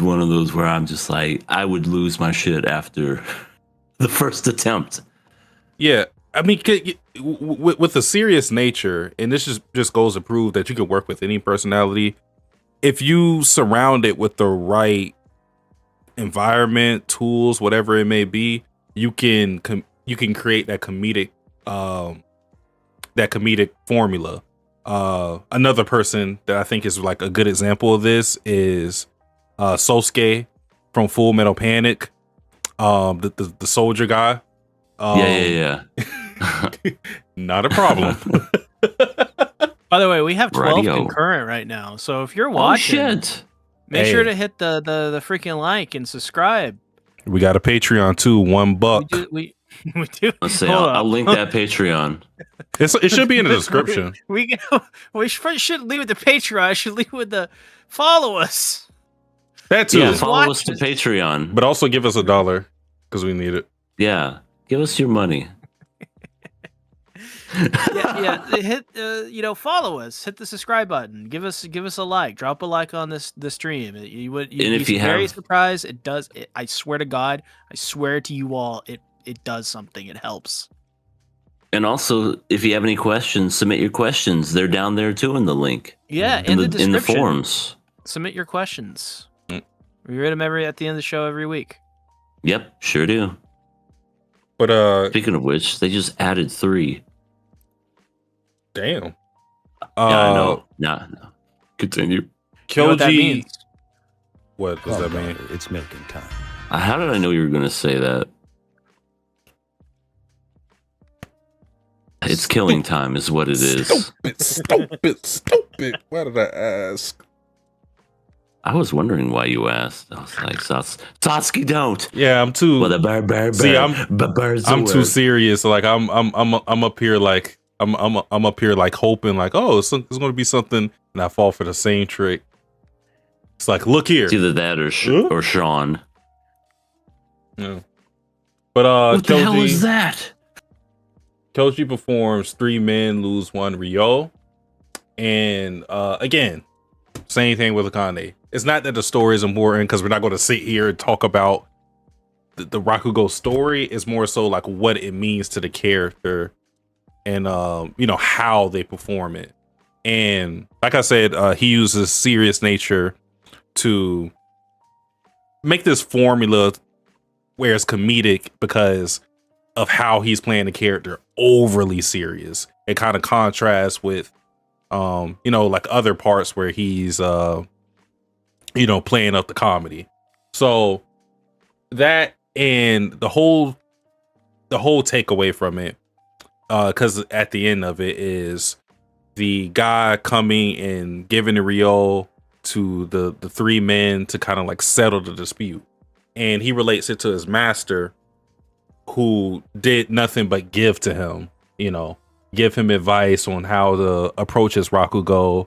one of those where I'm just like, I would lose my shit after the first attempt. Yeah, I mean, with a serious nature, and this just goes to prove that you can work with any personality. If you surround it with the right environment, tools, whatever it may be, you can create that comedic formula. Another person that I think is like a good example of this is Sosuke from Full Metal Panic, the soldier guy. Yeah. Not a problem. By the way, we have 12 Radio. concurrent right now, so if you're watching, make sure to hit the freaking like and subscribe. We got a Patreon too, $1. We do. Let's say I'll link that Patreon. It should be in the description. We shouldn't leave with the Patreon. I should leave with the follow us. That too. Yeah, follow us to Patreon. But also give us $1 because we need it. Yeah, give us your money. Hit follow us. Hit the subscribe button. Give us a like. Drop a like on the stream. You'd be very surprised. It does. I swear to God. I swear to you all. It does something. It helps. And also, if you have any questions, submit your questions. They're down there too in the link. Yeah, in the description. In the forums. Submit your questions. We read them at the end of the show every week. Yep, sure do. But speaking of which, they just added 3. Damn. Yeah, I know. No. Continue. Kyoji. You know what that means? What does that mean? It's milking time. How did I know you were going to say that? It's killing time is what it is. Stupid. Why did I ask? I was wondering why you asked. I was like, Satsuki, don't. Yeah, I'm too. See, I'm too serious. Like I'm up here like I'm up here like hoping like, oh, it's going to be something, and I fall for the same trick. It's like, look here. It's either that or Sean. Yeah. But what the hell is that? Kyoji performs 3 men lose 1 Ryo, and again, same thing with Akane. It's not that the story is important because we're not going to sit here and talk about the Rakugo story is more so like what it means to the character and how they perform it. And like I said, he uses serious nature to make this formula where it's comedic because of how he's playing the character overly serious. It kind of contrasts with like other parts where he's playing up the comedy. So that and the whole takeaway from it, because at the end of it is the guy coming and giving the Ryo to the three men to kind of like settle the dispute. And he relates it to his master who did nothing but give to him, give him advice on how to approach his Rakugo,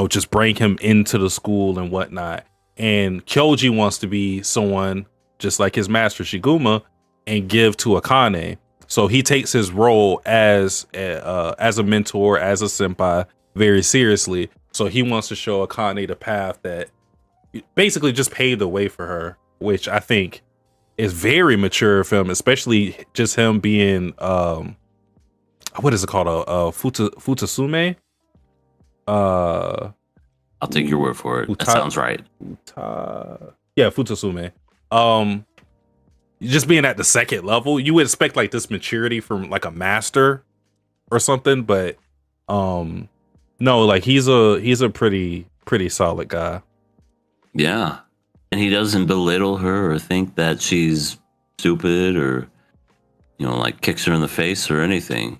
just bring him into the school and whatnot. And Kyoji wants to be someone just like his master Shiguma and give to Akane. So he takes his role as a mentor, as a senpai, very seriously. So he wants to show Akane the path that basically just paved the way for her, which I think is very mature of him, especially just him being what is it called, Futasume? I'll take your word for it. That sounds right. Yeah, Futasume. Just being at the second level, you would expect like this maturity from like a master or something, but no, like he's a pretty solid guy. Yeah. And he doesn't belittle her or think that she's stupid or like kicks her in the face or anything.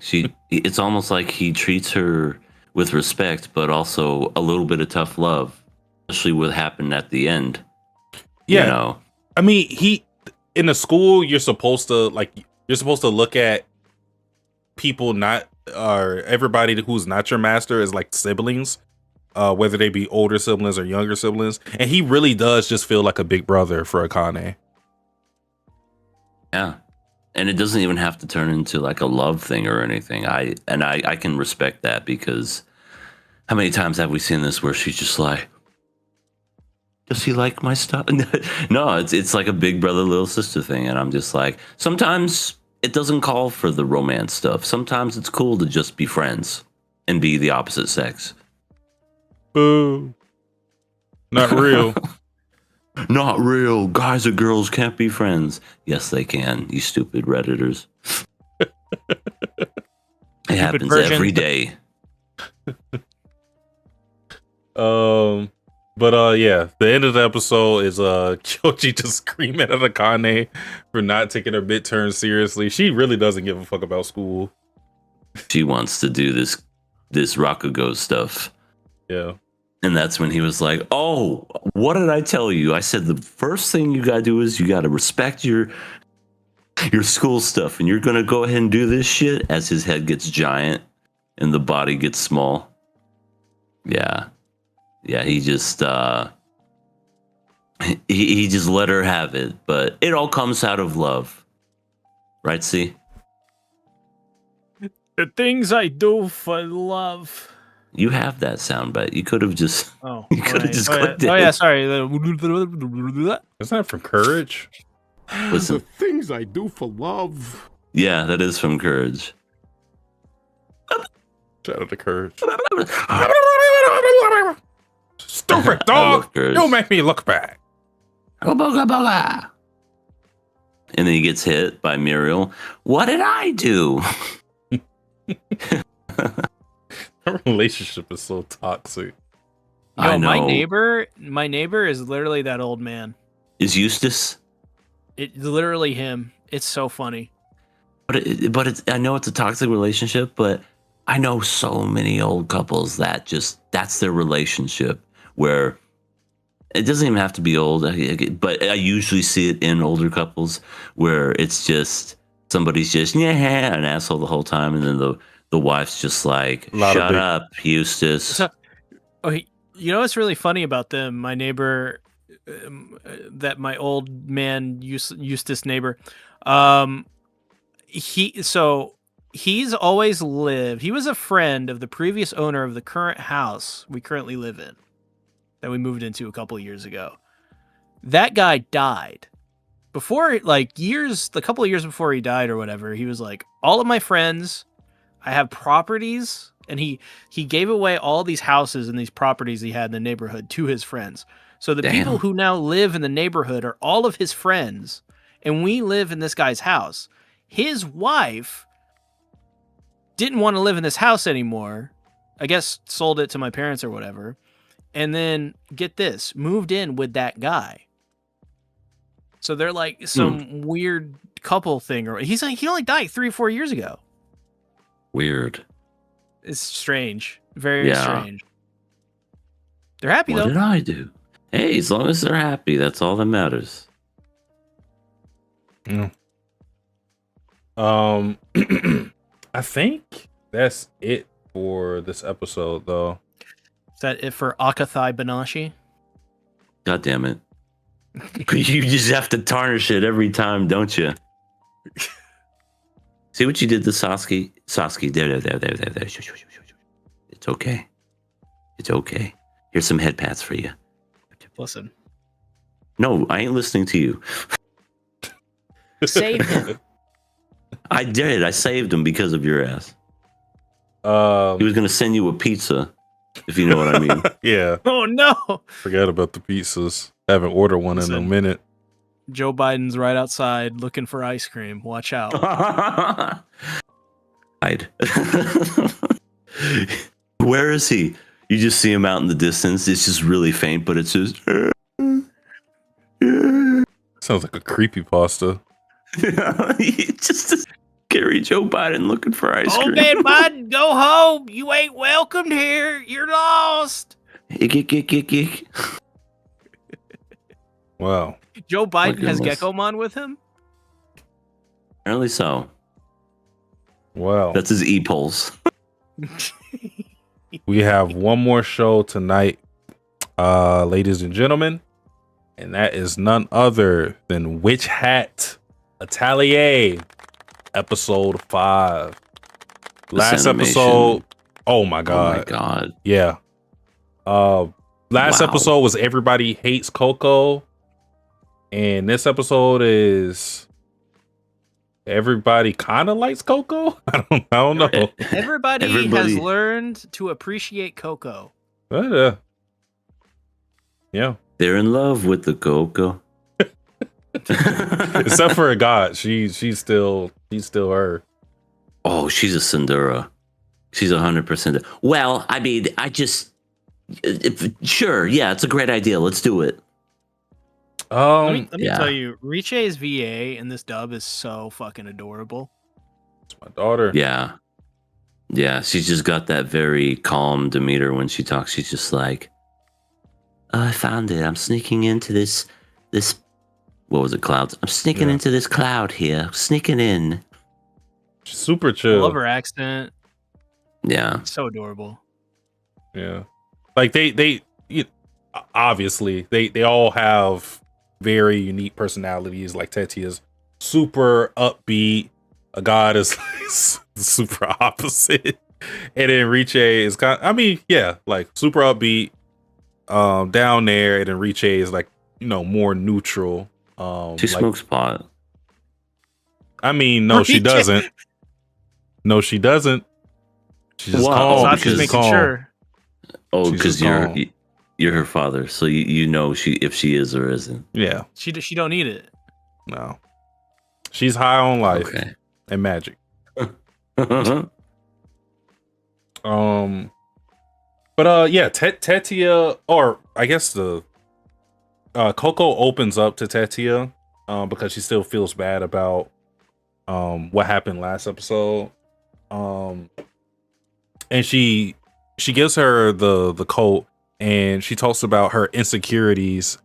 It's almost like he treats her with respect, but also a little bit of tough love, especially what happened at the end. Yeah. I mean, in a school, you're supposed to look at people everybody who's not your master as like siblings, whether they be older siblings or younger siblings. And he really does just feel like a big brother for Akane. Yeah. And it doesn't even have to turn into like a love thing or anything. I can respect that, because how many times have we seen this where she's just like, does he like my stuff? No, it's like a big brother, little sister thing. And I'm just like, sometimes it doesn't call for the romance stuff. Sometimes it's cool to just be friends and be the opposite sex. Boo. Not real. Not real. Guys or girls can't be friends. Yes, they can, you stupid Redditors. It happens every day. But yeah, the end of the episode is Kyoji just screaming at Akane for not taking her midterm seriously. She really doesn't give a fuck about school. She wants to do this Rakugo stuff. Yeah. And that's when he was like, oh, what did I tell you? I said the first thing you gotta do is you gotta respect your school stuff, and you're gonna go ahead and do this shit. As his head gets giant and the body gets small. Yeah. Yeah, he just he just let her have it, but it all comes out of love. Right, C? The things I do for love. You have that soundbite. You could have just clicked it. Oh yeah, sorry. Isn't that from Courage? Listen. The things I do for love. Yeah, that is from Courage. Shout out to Courage. Stupid dog! You make me look back. And then he gets hit by Muriel. What did I do? Our relationship is so toxic. I know. My neighbor is literally that old man. Is Eustace? It's literally him. It's so funny. But it's, I know it's a toxic relationship, but I know so many old couples that's their relationship, where it doesn't even have to be old, but I usually see it in older couples where it's just somebody's just an asshole the whole time, and then the wife's just like, shut up, Eustace. So, you know what's really funny about them? My neighbor, that my old man Eustace neighbor, he's always lived. He was a friend of the previous owner of the current house we currently live in, that we moved into a couple of years ago. That guy died. before, like a couple of years before he died or whatever, he was like, all of my friends, I have properties, and he gave away all these houses and these properties he had in the neighborhood to his friends. So the people who now live in the neighborhood are all of his friends, and we live in this guy's house. His wife didn't want to live in this house anymore. I guess sold it to my parents or whatever. And then get this, moved in with that guy. So they're like some weird couple thing, or he only died 3 or 4 years ago. Weird. It's strange, very strange. They're happy though. What did I do? Hey, as long as they're happy, that's all that matters. Yeah. I think that's it for this episode, though. Is that it for Akane-Banashi? God damn it. You just have to tarnish it every time, don't you? See what you did to Sasuke? Sasuke, there. It's okay. It's okay. Here's some head pats for you. Listen. No, I ain't listening to you. Save him. I did. I saved him because of your ass. He was going to send you a pizza, if you know what I mean. Yeah. Oh, no. Forgot about the pizzas. Haven't ordered one in a minute. Joe Biden's right outside looking for ice cream. Watch out. Hide. Where is he? You just see him out in the distance. It's just really faint, but it's just... Sounds like a creepypasta. Just a scary Joe Biden looking for ice cream. Oh, man, Biden, go home. You ain't welcomed here. You're lost. Ick. Wow. Joe Biden has goodness. Gekomon with him? Apparently so. Wow. That's his e-pulse. We have one more show tonight, ladies and gentlemen, and that is none other than Witch Hat Atelier, episode 5. Last episode, oh my god, yeah. Last episode was Everybody Hates Coco, and this episode is Everybody kind of likes Coco. I don't know. Everybody has learned to appreciate Coco. Yeah, they're in love with the Coco. Except for a god, she's still her. Oh, she's a Sindura. She's 100%. Well, I mean, sure, yeah, it's a great idea. Let's do it. Let me tell you, Riche's VA in this dub is so fucking adorable. It's my daughter. Yeah, she's just got that very calm demeanor when she talks. She's just like, I found it. I'm sneaking into this. What was it? Clouds. I'm sneaking into this cloud here. Sneaking in. She's super chill. I love her accent. Yeah. So adorable. Yeah. Like they obviously they all have very unique personalities. Like Tetia's super upbeat. A god is super opposite. And then Riche is like super upbeat. Down there, and then Riche is like, more neutral. She smokes pot. I mean, no, she doesn't. No, she doesn't. She's just calm. She's making sure. Oh, because you're her father, so you know if she is or isn't. Yeah. She don't need it. No. She's high on life and magic. Tetia, or I guess the Coco opens up to Tetia because she still feels bad about what happened last episode. And she gives her the coat, and she talks about her insecurities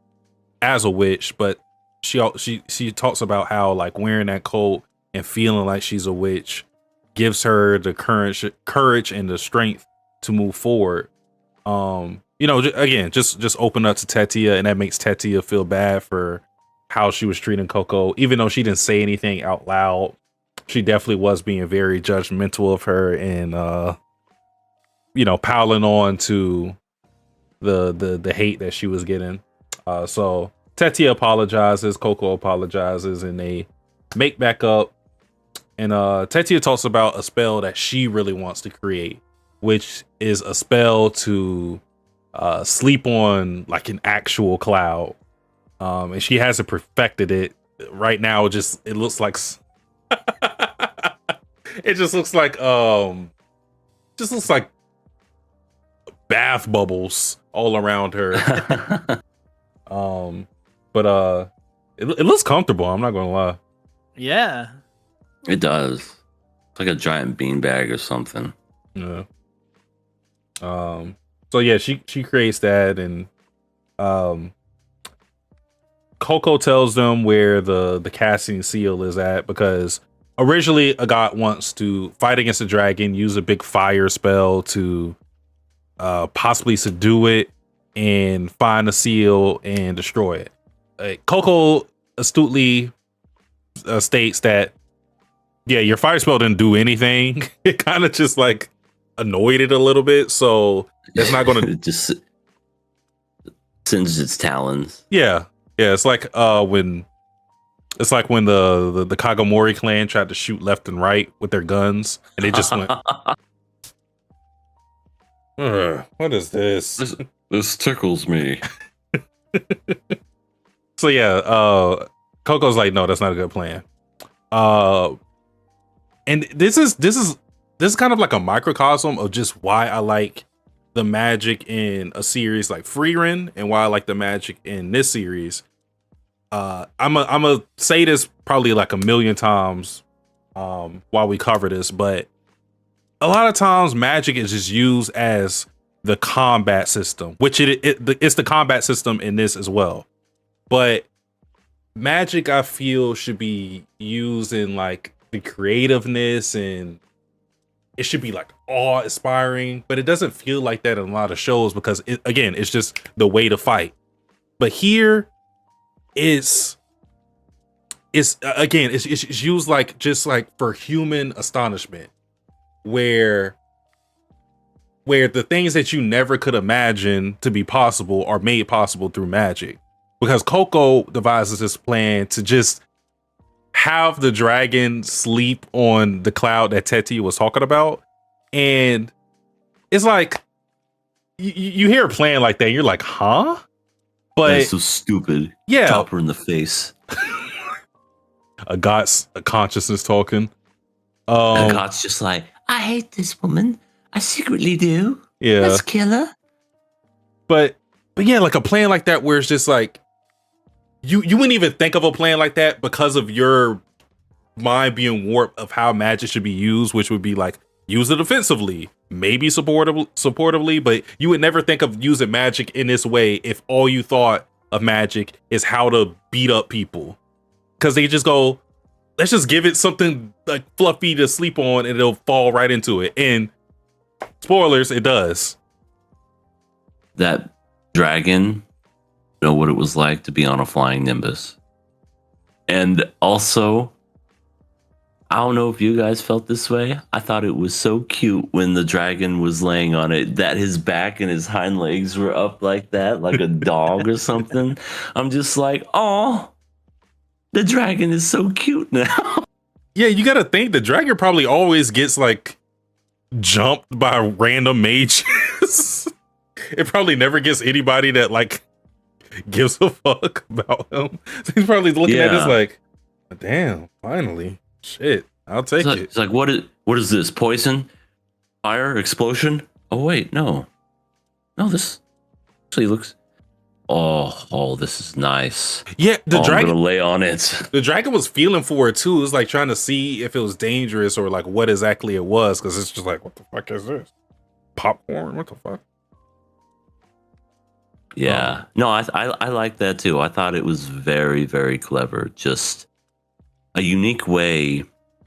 as a witch, but she talks about how like wearing that coat and feeling like she's a witch gives her the courage and the strength to move forward. Again, just open up to Tetia, and that makes Tetia feel bad for how she was treating Coco, even though she didn't say anything out loud. She definitely was being very judgmental of her and piling on to the hate that she was getting. So Tetia apologizes, Coco apologizes, and they make back up. And Tetia talks about a spell that she really wants to create, which is a spell to sleep on like an actual cloud. And she hasn't perfected it right now. It looks like it just looks like bath bubbles all around her. But it looks comfortable. I'm not gonna lie. Yeah. It does. It's like a giant beanbag or something. Yeah. So yeah, she creates that, and Coco tells them where the casting seal is at, because originally a god wants to fight against a dragon, use a big fire spell to possibly subdue it and find the seal and destroy it. Coco astutely states that, yeah, your fire spell didn't do anything. It kind of just like annoyed it a little bit, so it's not going to just sends its talons. Yeah, it's like when the Kagomori clan tried to shoot left and right with their guns, and they just went. What is this? This tickles me. So yeah, Coco's like, no, that's not a good plan. And this is kind of like a microcosm of just why I like the magic in a series like Frieren and why I like the magic in this series. I'm gonna say this probably like a million times while we cover this, but a lot of times magic is just used as the combat system, which it's the combat system in this as well. But magic, I feel, should be used in like the creativeness, and it should be like awe-inspiring, but it doesn't feel like that in a lot of shows because it's just the way to fight. But here it's used like just like for human astonishment, where the things that you never could imagine to be possible are made possible through magic. Because Coco devises this plan to just have the dragon sleep on the cloud that Tetia was talking about. And it's like, you hear a plan like that, and you're like, huh? But that's so stupid. Yeah. Chop her in the face. a consciousness talking. The god's just like, I hate this woman. I secretly do. Yeah. Let's kill her. But yeah, like a plan like that where it's just like, you wouldn't even think of a plan like that because of your mind being warped of how magic should be used, which would be like, use it offensively, maybe supportively, but you would never think of using magic in this way if all you thought of magic is how to beat up people. Because they just go, let's just give it something like fluffy to sleep on and it'll fall right into it. And spoilers, it does. That dragon know what it was like to be on a flying Nimbus. And also, I don't know if you guys felt this way. I thought it was so cute when the dragon was laying on it, that his back and his hind legs were up like that, like a dog or something. I'm just like, oh, the dragon is so cute now. Yeah, you gotta think the dragon probably always gets like jumped by random mages. It probably never gets anybody that like gives a fuck about him. So he's probably looking at this like, damn, finally. Shit, I'll take it. It's like, what is this? Poison? Fire? Explosion? Oh wait, no, this actually looks. Oh, this is nice. Yeah, the dragon. I'm gonna lay on it. The dragon was feeling for it too. It was like trying to see if it was dangerous or like what exactly it was, because it's just like, what the fuck is this? Popcorn? What the fuck? Yeah, no, I like that too. I thought it was very, very clever. Just a unique way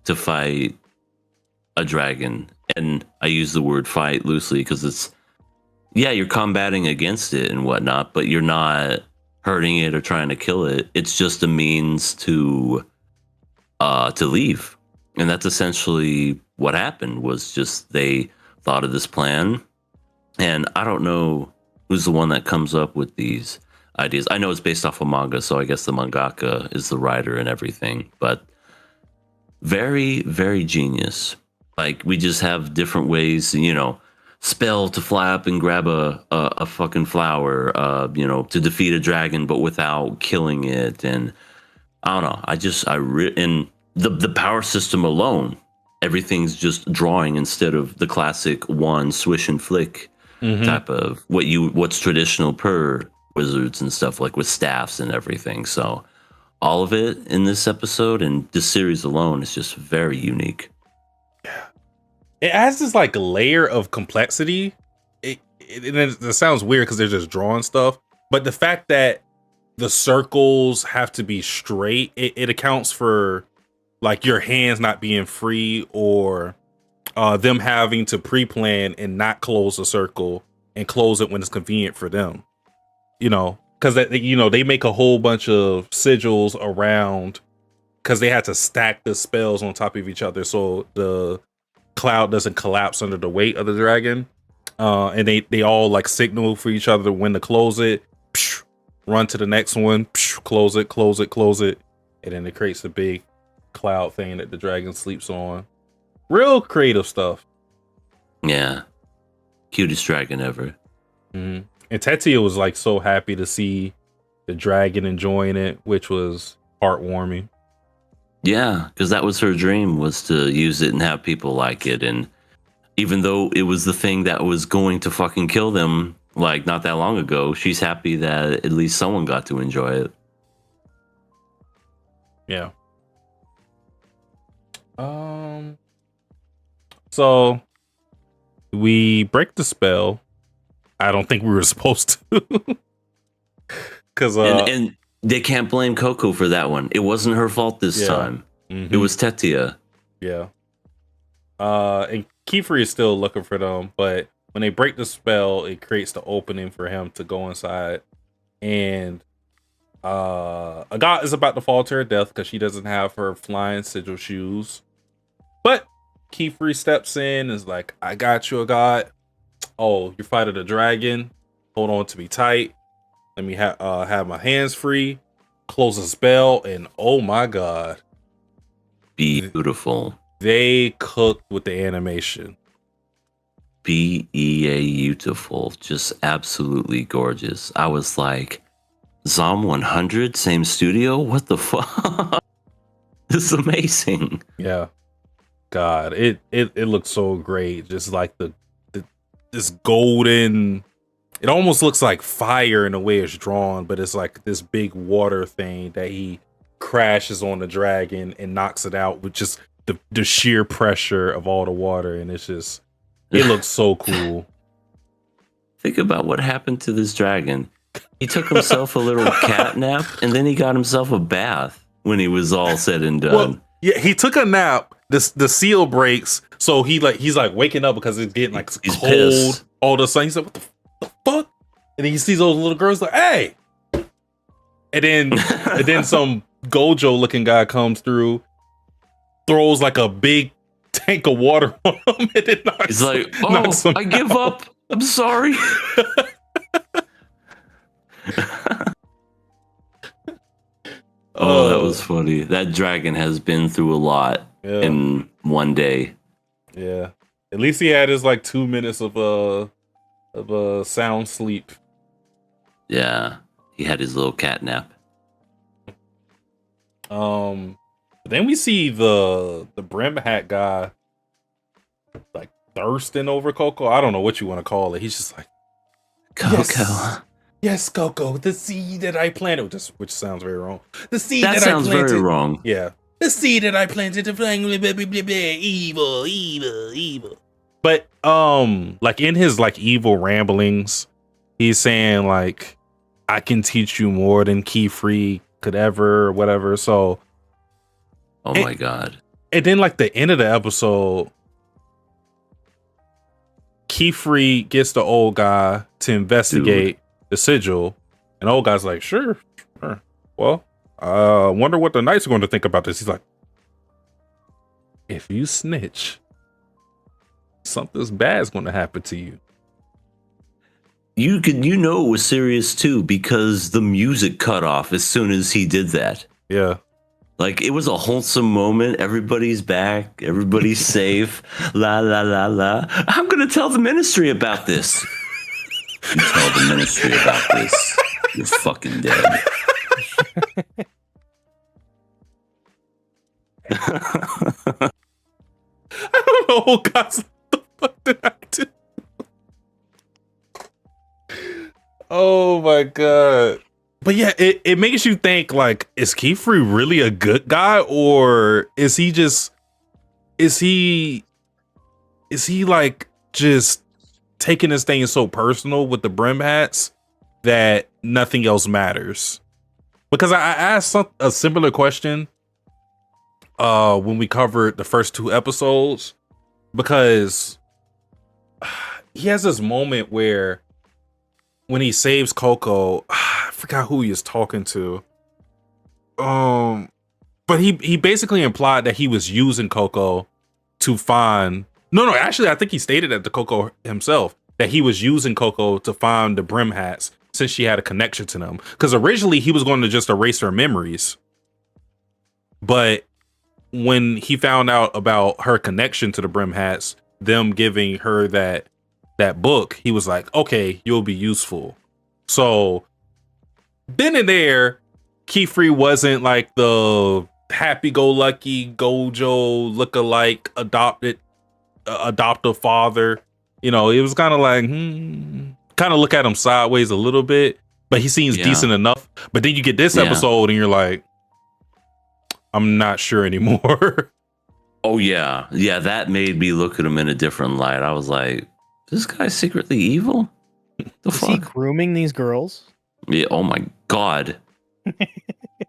to fight a dragon. And I use the word fight loosely because it's, yeah, you're combating against it and whatnot, but you're not hurting it or trying to kill it. It's just a means to leave. And that's essentially what happened, was just they thought of this plan. And I don't know who's the one that comes up with these. ideas. I know it's based off a manga, so I guess the mangaka is the writer and everything, but very, very genius. Like, we just have different ways, spell to fly up and grab a fucking flower, to defeat a dragon, but without killing it. And I don't know. And the power system alone, everything's just drawing instead of the classic one swish and flick type of what's traditional per wizards and stuff, like with staffs and everything. So all of it in this episode and this series alone is just very unique. It has this like layer of complexity. It sounds weird because they're just drawing stuff, but the fact that the circles have to be straight, it accounts for like your hands not being free, or them having to pre-plan and not close a circle and close it when it's convenient for them. Because they make a whole bunch of sigils around, because they had to stack the spells on top of each other so the cloud doesn't collapse under the weight of the dragon. And they all like signal for each other when to close it. Run to the next one. Close it. And then it creates a big cloud thing that the dragon sleeps on. Real creative stuff. Yeah. Cutest dragon ever. Mm-hmm. And Tetia was like so happy to see the dragon enjoying it, which was heartwarming. Yeah, because that was her dream, was to use it and have people like it. And even though it was the thing that was going to fucking kill them, like not that long ago, she's happy that at least someone got to enjoy it. Yeah. So we break the spell. I don't think we were supposed to. Because and they can't blame Coco for that one. It wasn't her fault this time. It was Tetia. Yeah. And Kiefer is still looking for them, but when they break the spell, it creates the opening for him to go inside. And Agat is about to fall to her death because she doesn't have her flying sigil shoes. But Kiefer steps in and is like, I got you, Agat. Oh, you're fighting a dragon. Hold on to me tight. Let me have my hands free. Close the spell, and oh my god. Beautiful. They cooked with the animation. Beautiful. Just absolutely gorgeous. I was like, Zom 100, same studio? What the fuck? This is amazing. Yeah. God, it looks so great. Just like this golden, it almost looks like fire in the way it's drawn, but it's like this big water thing that he crashes on the dragon and knocks it out with just the sheer pressure of all the water. And it's just, it looks so cool. Think about what happened to this dragon. He took himself a little cat nap, and then he got himself a bath when he was all said and done. Well, yeah, he took a nap. The seal breaks, so he's like waking up because it's getting like he's cold pissed. all of a sudden. He's like, what the fuck? And then he sees those little girls like, hey! And then some Gojo looking guy comes through, throws like a big tank of water on him, and then he's like, oh, I give up. I'm sorry. Oh, that was funny. That dragon has been through a lot in one day. Yeah. At least he had his like 2 minutes of a sound sleep. Yeah. He had his little cat nap. Then we see the brim hat guy like thirsting over Coco. I don't know what you want to call it. He's just like, Coco. Yes, Coco, the seed that I planted, which sounds very wrong. The seed that sounds I planted, very wrong. Yeah, the seed that I planted, evil. But like in his like evil ramblings, he's saying like, I can teach you more than Keyfree could ever, or whatever. So, my god! And then like the end of the episode, Keyfree gets the old guy to investigate the sigil, and old guy's like, sure. Well, wonder what the knights are going to think about this. He's like, if you snitch, something's bad's going to happen to you. you know it was serious too because the music cut off as soon as he did that. Yeah. Like, it was a wholesome moment. Everybody's back. Everybody's safe. La, la, la, la. I'm going to tell the ministry about this. You tell the ministry about this. You're fucking dead. I don't know, guys. What the fuck did I do? Oh my god. But yeah, it makes you think, like, is Keyfree really a good guy, or is he like just taking this thing so personal with the brim hats that nothing else matters? Because I asked a similar question when we covered the first 2 episodes, because he has this moment where when he saves Coco, I forgot who he is talking to. But he basically implied that he was using Coco to find. No, actually, I think he stated that to Coco himself that he was using Coco to find the brim hats since she had a connection to them. Because originally he was going to just erase her memories, but when he found out about her connection to the brim hats, them giving her that book, he was like, okay, you'll be useful. So then and there, Keyfree wasn't like the happy-go-lucky Gojo look-alike adoptive father. You know, it was kind of like, kind of look at him sideways a little bit, but he seems decent enough. But then you get this episode and you're like, I'm not sure anymore. Oh, yeah. Yeah, that made me look at him in a different light. I was like, this guy's secretly evil? The Is fuck? he grooming these girls? Yeah, oh my god.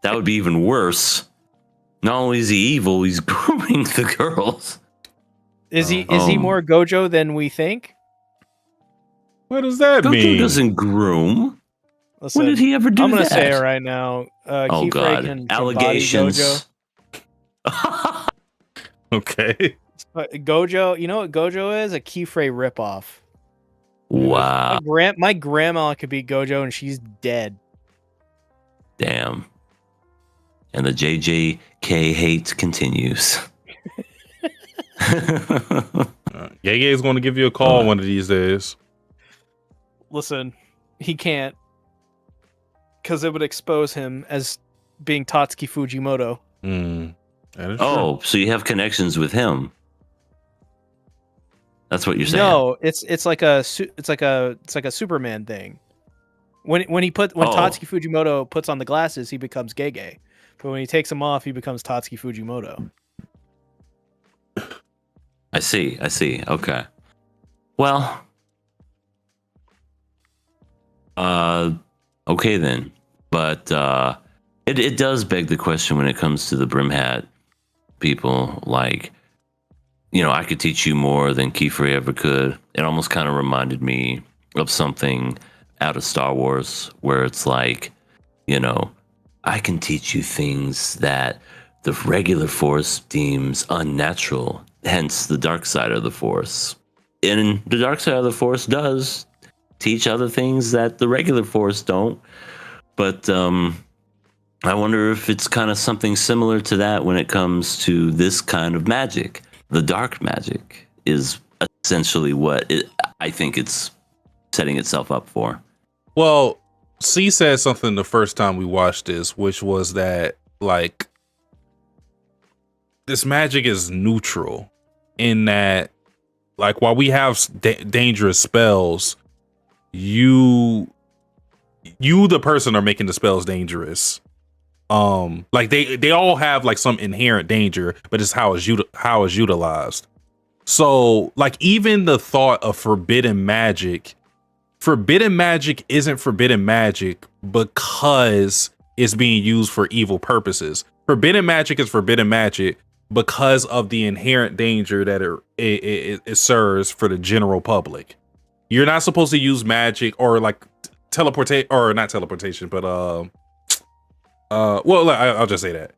That would be even worse. Not only is he evil, he's grooming the girls. Is he more Gojo than we think? What does that Gojo mean? doesn't groom. Listen, When did he ever do that? I'm gonna say it right now. Oh Keyfree god. Allegations. Okay. Gojo, you know what Gojo is? A Keyfree ripoff. Wow. My grandma could be Gojo and she's dead. Damn. And the JJK hate continues. Yege is going to give you a call one of these days. Listen, he can't. Because it would expose him as being Tatsuki Fujimoto. That is oh, true. so you have connections with him. That's what you're saying. No, it's like a Superman thing. When Tatsuki Fujimoto puts on the glasses, he becomes Gege. But when he takes them off, he becomes Tatsuki Fujimoto. I see. Okay. Well, okay then. But it does beg the question when it comes to the brim hat people. Like, you know, I could teach you more than Keyfree ever could. It almost kind of reminded me of something out of Star Wars where it's like, you know, I can teach you things that the regular Force deems unnatural, hence the dark side of the Force. And the dark side of the Force does teach other things that the regular Force don't. But I wonder if it's kind of something similar to that when it comes to this kind of magic. The dark magic is essentially what I think it's setting itself up for. Well, C said something the first time we watched this, which was that, like, this magic is neutral in that, like, while we have dangerous spells, you the person are making the spells dangerous. Like they all have like some inherent danger, but it's how it's utilized. So like even the thought of forbidden magic isn't forbidden magic because it's being used for evil purposes. Forbidden magic is forbidden magic because of the inherent danger that it serves for the general public. You're not supposed to use magic or like teleportation, or not teleportation, but well, I'll just say that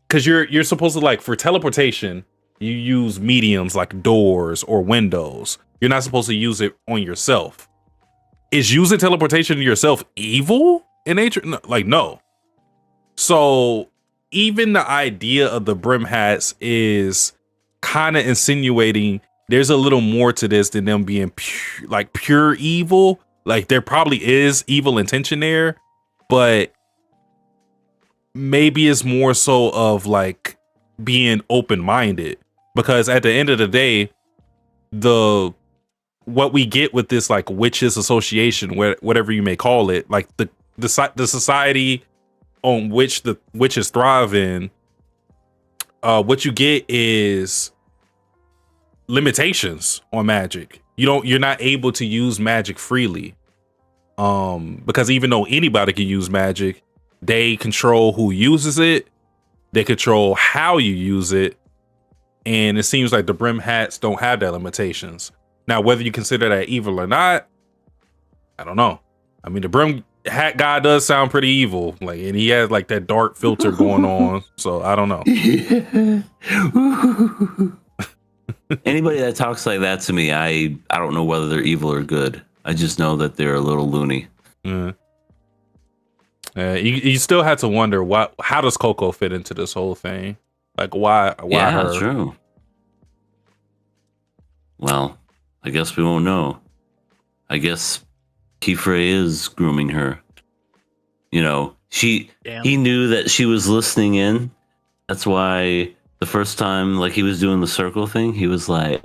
because you're supposed to, like, for teleportation, you use mediums like doors or windows. You're not supposed to use it on yourself. is using teleportation to yourself evil in nature? No, like, no. So even the idea of the brim hats is kind of insinuating there's a little more to this than them being pure evil. Like, there probably is evil intention there, but maybe it's more so of like being open-minded, because at the end of the day, what we get with this like witches association, whatever you may call it, like the society on which the witches thrive in, what you get is limitations on magic. You're not able to use magic freely, because even though anybody can use magic, they control who uses it, they control how you use it, and it seems like the brim hats don't have that limitations. Now, whether you consider that evil or not, I don't know. I mean, the brim hat guy does sound pretty evil, like, and he has like that dark filter going on, so I don't know. Anybody that talks like that to me, I don't know whether they're evil or good. I just know that they're a little loony. You still have to wonder how does Coco fit into this whole thing? Like, why her? True. Well, I guess we won't know. I guess Kiefer is grooming her. You know, he knew that she was listening in. That's why the first time, like, he was doing the circle thing, he was like,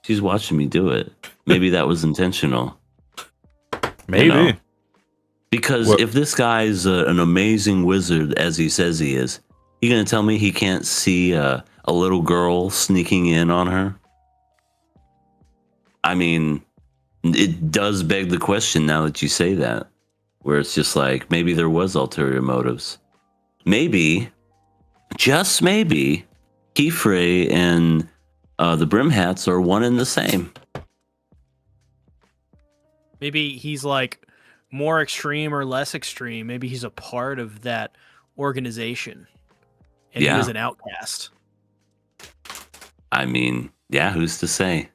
she's watching me do it. Maybe that was intentional. Maybe. You know? Because if this guy's an amazing wizard, as he says he is, you gonna tell me he can't see a little girl sneaking in on her? I mean, it does beg the question now that you say that, where it's just like, maybe there was ulterior motives. Maybe, just maybe, Kiefer and the brim hats are one and the same. Maybe he's like more extreme or less extreme. Maybe he's a part of that organization, and he was an outcast. I mean, yeah, who's to say?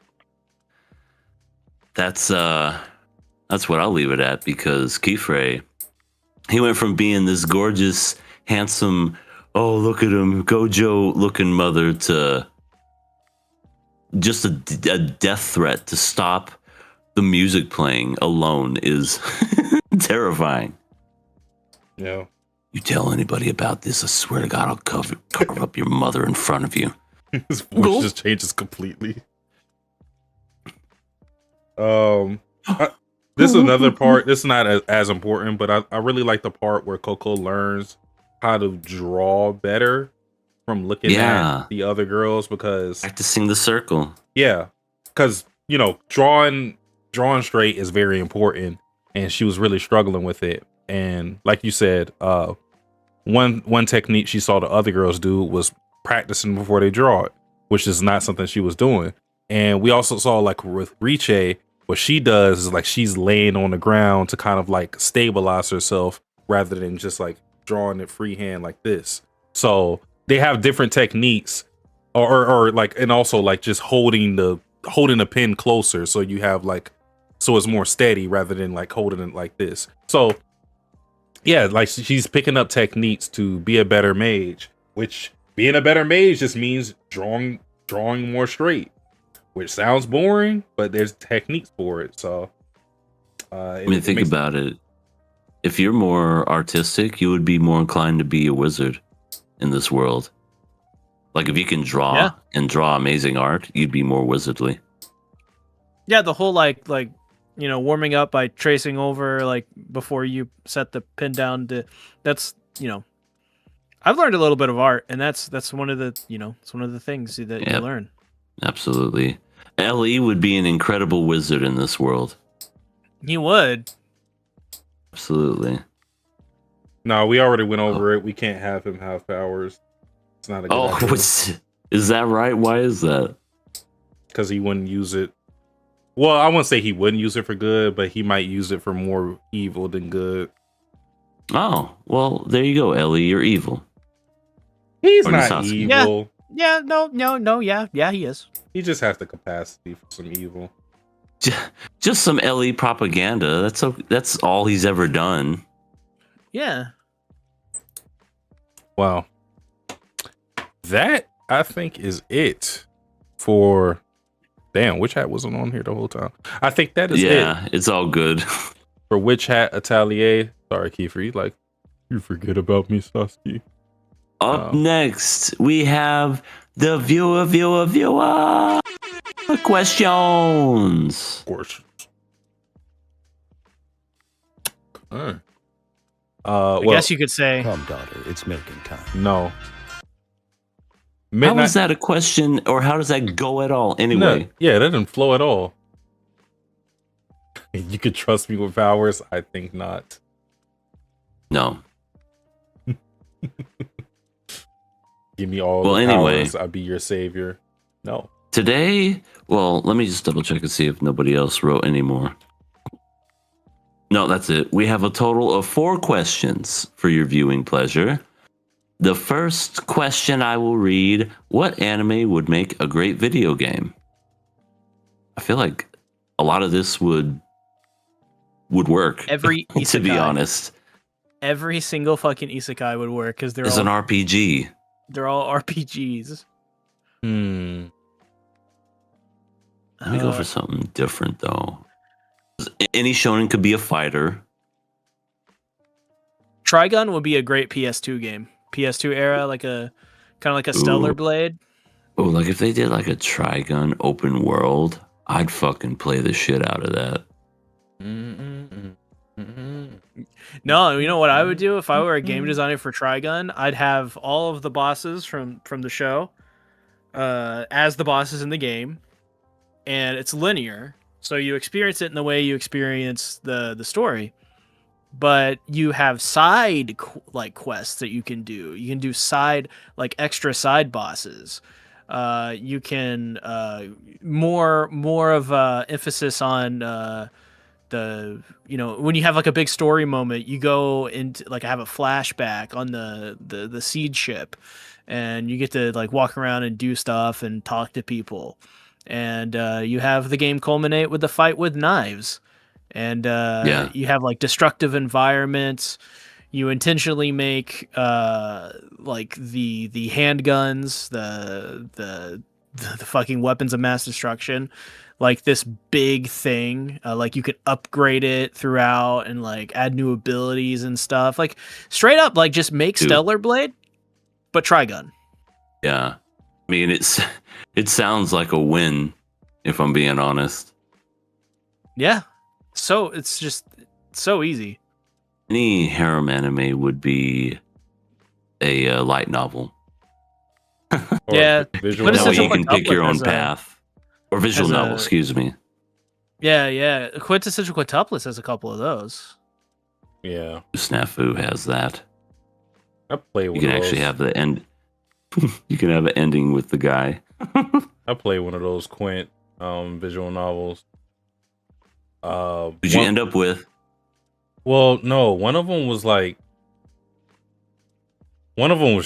That's what I'll leave it at, because Kiefer, he went from being this gorgeous, handsome, oh, look at him, Gojo looking mother, to just a death threat to stop the music playing alone is terrifying. Yeah. You tell anybody about this, I swear to God, I'll carve up your mother in front of you. His voice just changes completely. This is another part. This is not as important, but I really like the part where Coco learns how to draw better from looking at the other girls, because practicing the circle. Yeah, because you know, drawing straight is very important, and she was really struggling with it. And like you said, one technique she saw the other girls do was practicing before they draw it, which is not something she was doing. And we also saw, like, with Riche, what she does is like she's laying on the ground to kind of like stabilize herself rather than just like drawing it freehand like this. So they have different techniques, or like, and also like just holding the pen closer, so you have like, so it's more steady rather than like holding it like this. So yeah, like she's picking up techniques to be a better mage, which being a better mage just means drawing more straight, which sounds boring, but there's techniques for it. So I mean, think about it. If you're more artistic, you would be more inclined to be a wizard in this world. Like, if you can draw and draw amazing art, you'd be more wizardly. Yeah, the whole like you know, warming up by tracing over like before you set the pin down, that's, you know, I've learned a little bit of art, and that's one of the, you know, it's one of the things that you learn. Absolutely. Ellie would be an incredible wizard in this world. He would. Absolutely. No, we already went over it. We can't have him have powers. It's not a good idea. Is that right? Why is that? Because he wouldn't use it. Well, I wouldn't say he wouldn't use it for good, but he might use it for more evil than good. Oh, well, there you go, Ellie. You're evil. He's not evil. Yeah, no, he is. He just has the capacity for some evil. just some LE propaganda. That's all he's ever done. Yeah. Wow. That I think is it for. Damn, Witch Hat wasn't on here the whole time. I think that is it It's all good. for Witch Hat Atelier. Sorry, Kiefer, you forget about me, Sasuke. Up next, we have the viewer questions. Of course. I I guess you could say. Come, daughter, it's milking time. No. How is that a question, or how does that go at all? Anyway, No, yeah, that didn't flow at all. You could trust me with powers? I think not. No. Give me all Well, the anyway. powers. I'll be your savior. No. Today, well, let me just double check and see if nobody else wrote anymore. No, that's it. We have a total of 4 questions for your viewing pleasure. The first question I will read: what anime would make a great video game? I feel like a lot of this would work. Every to be isekai. honest, Every single fucking isekai would work because it's an RPG. they're all RPGs. Let me go for something different though. Any shonen could be a fighter. Trigun would be a great PS2 game. PS2 era, like a kind of like a Stellar Blade. Oh, like if they did like a Trigun open world, I'd fucking play the shit out of that. No, you know what I would do if I were a game designer for Trigun? I'd have all of the bosses from the show as the bosses in the game, and it's linear, so you experience it in the way you experience the story. But you have side quests that you can do. You can do extra side bosses. You can more of emphasis on when you have like a big story moment, you go into have a flashback on the seed ship, and you get to walk around and do stuff and talk to people, and you have the game culminate with the fight with knives. And you have destructive environments. You intentionally make the handguns, the fucking weapons of mass destruction, this big thing. You could upgrade it throughout and add new abilities and stuff. Straight up, just make Stellar Blade, but Trigun. Yeah, I mean it sounds like a win, if I'm being honest. Yeah. So it's just so easy. Any harem anime would be a light novel. Yeah, visual novel. You can pick your own path. Or visual novel, excuse me. Yeah. Quintessential Quintuplets has a couple of those. Yeah. Snafu has that. I play one You can of those. actually have the end. You can have an ending with the guy. I play one of those Quint visual novels. Did you end up with? Well, no. One of them was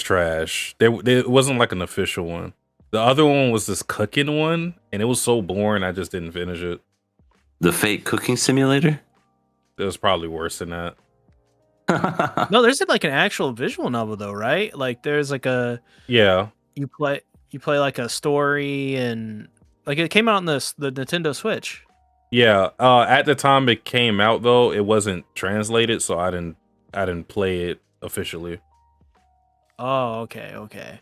trash. It wasn't like an official one. The other one was this cooking one, and it was so boring. I just didn't finish it. The fake cooking simulator. It was probably worse than that. No, there's an actual visual novel though, right? There's a Yeah. You play a story, and it came out on the Nintendo Switch. Yeah, at the time it came out though, it wasn't translated, so I didn't play it officially. Oh, okay.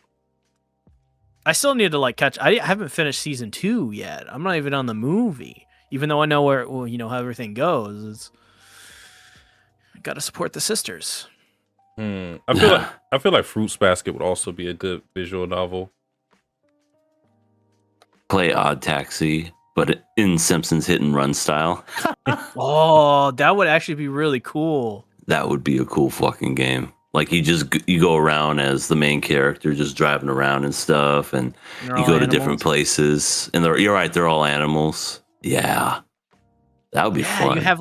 I still need to catch. I haven't finished season 2 yet. I'm not even on the movie, even though I know how everything goes. I gotta support the sisters. I feel like Fruits Basket would also be a good visual novel. Play Odd Taxi, but in Simpsons hit and run style. Oh, that would actually be really cool. That would be a cool fucking game. You go around as the main character, just driving around and stuff, and you go to different places. And you're right, they're all animals. Yeah, that would be fun. You have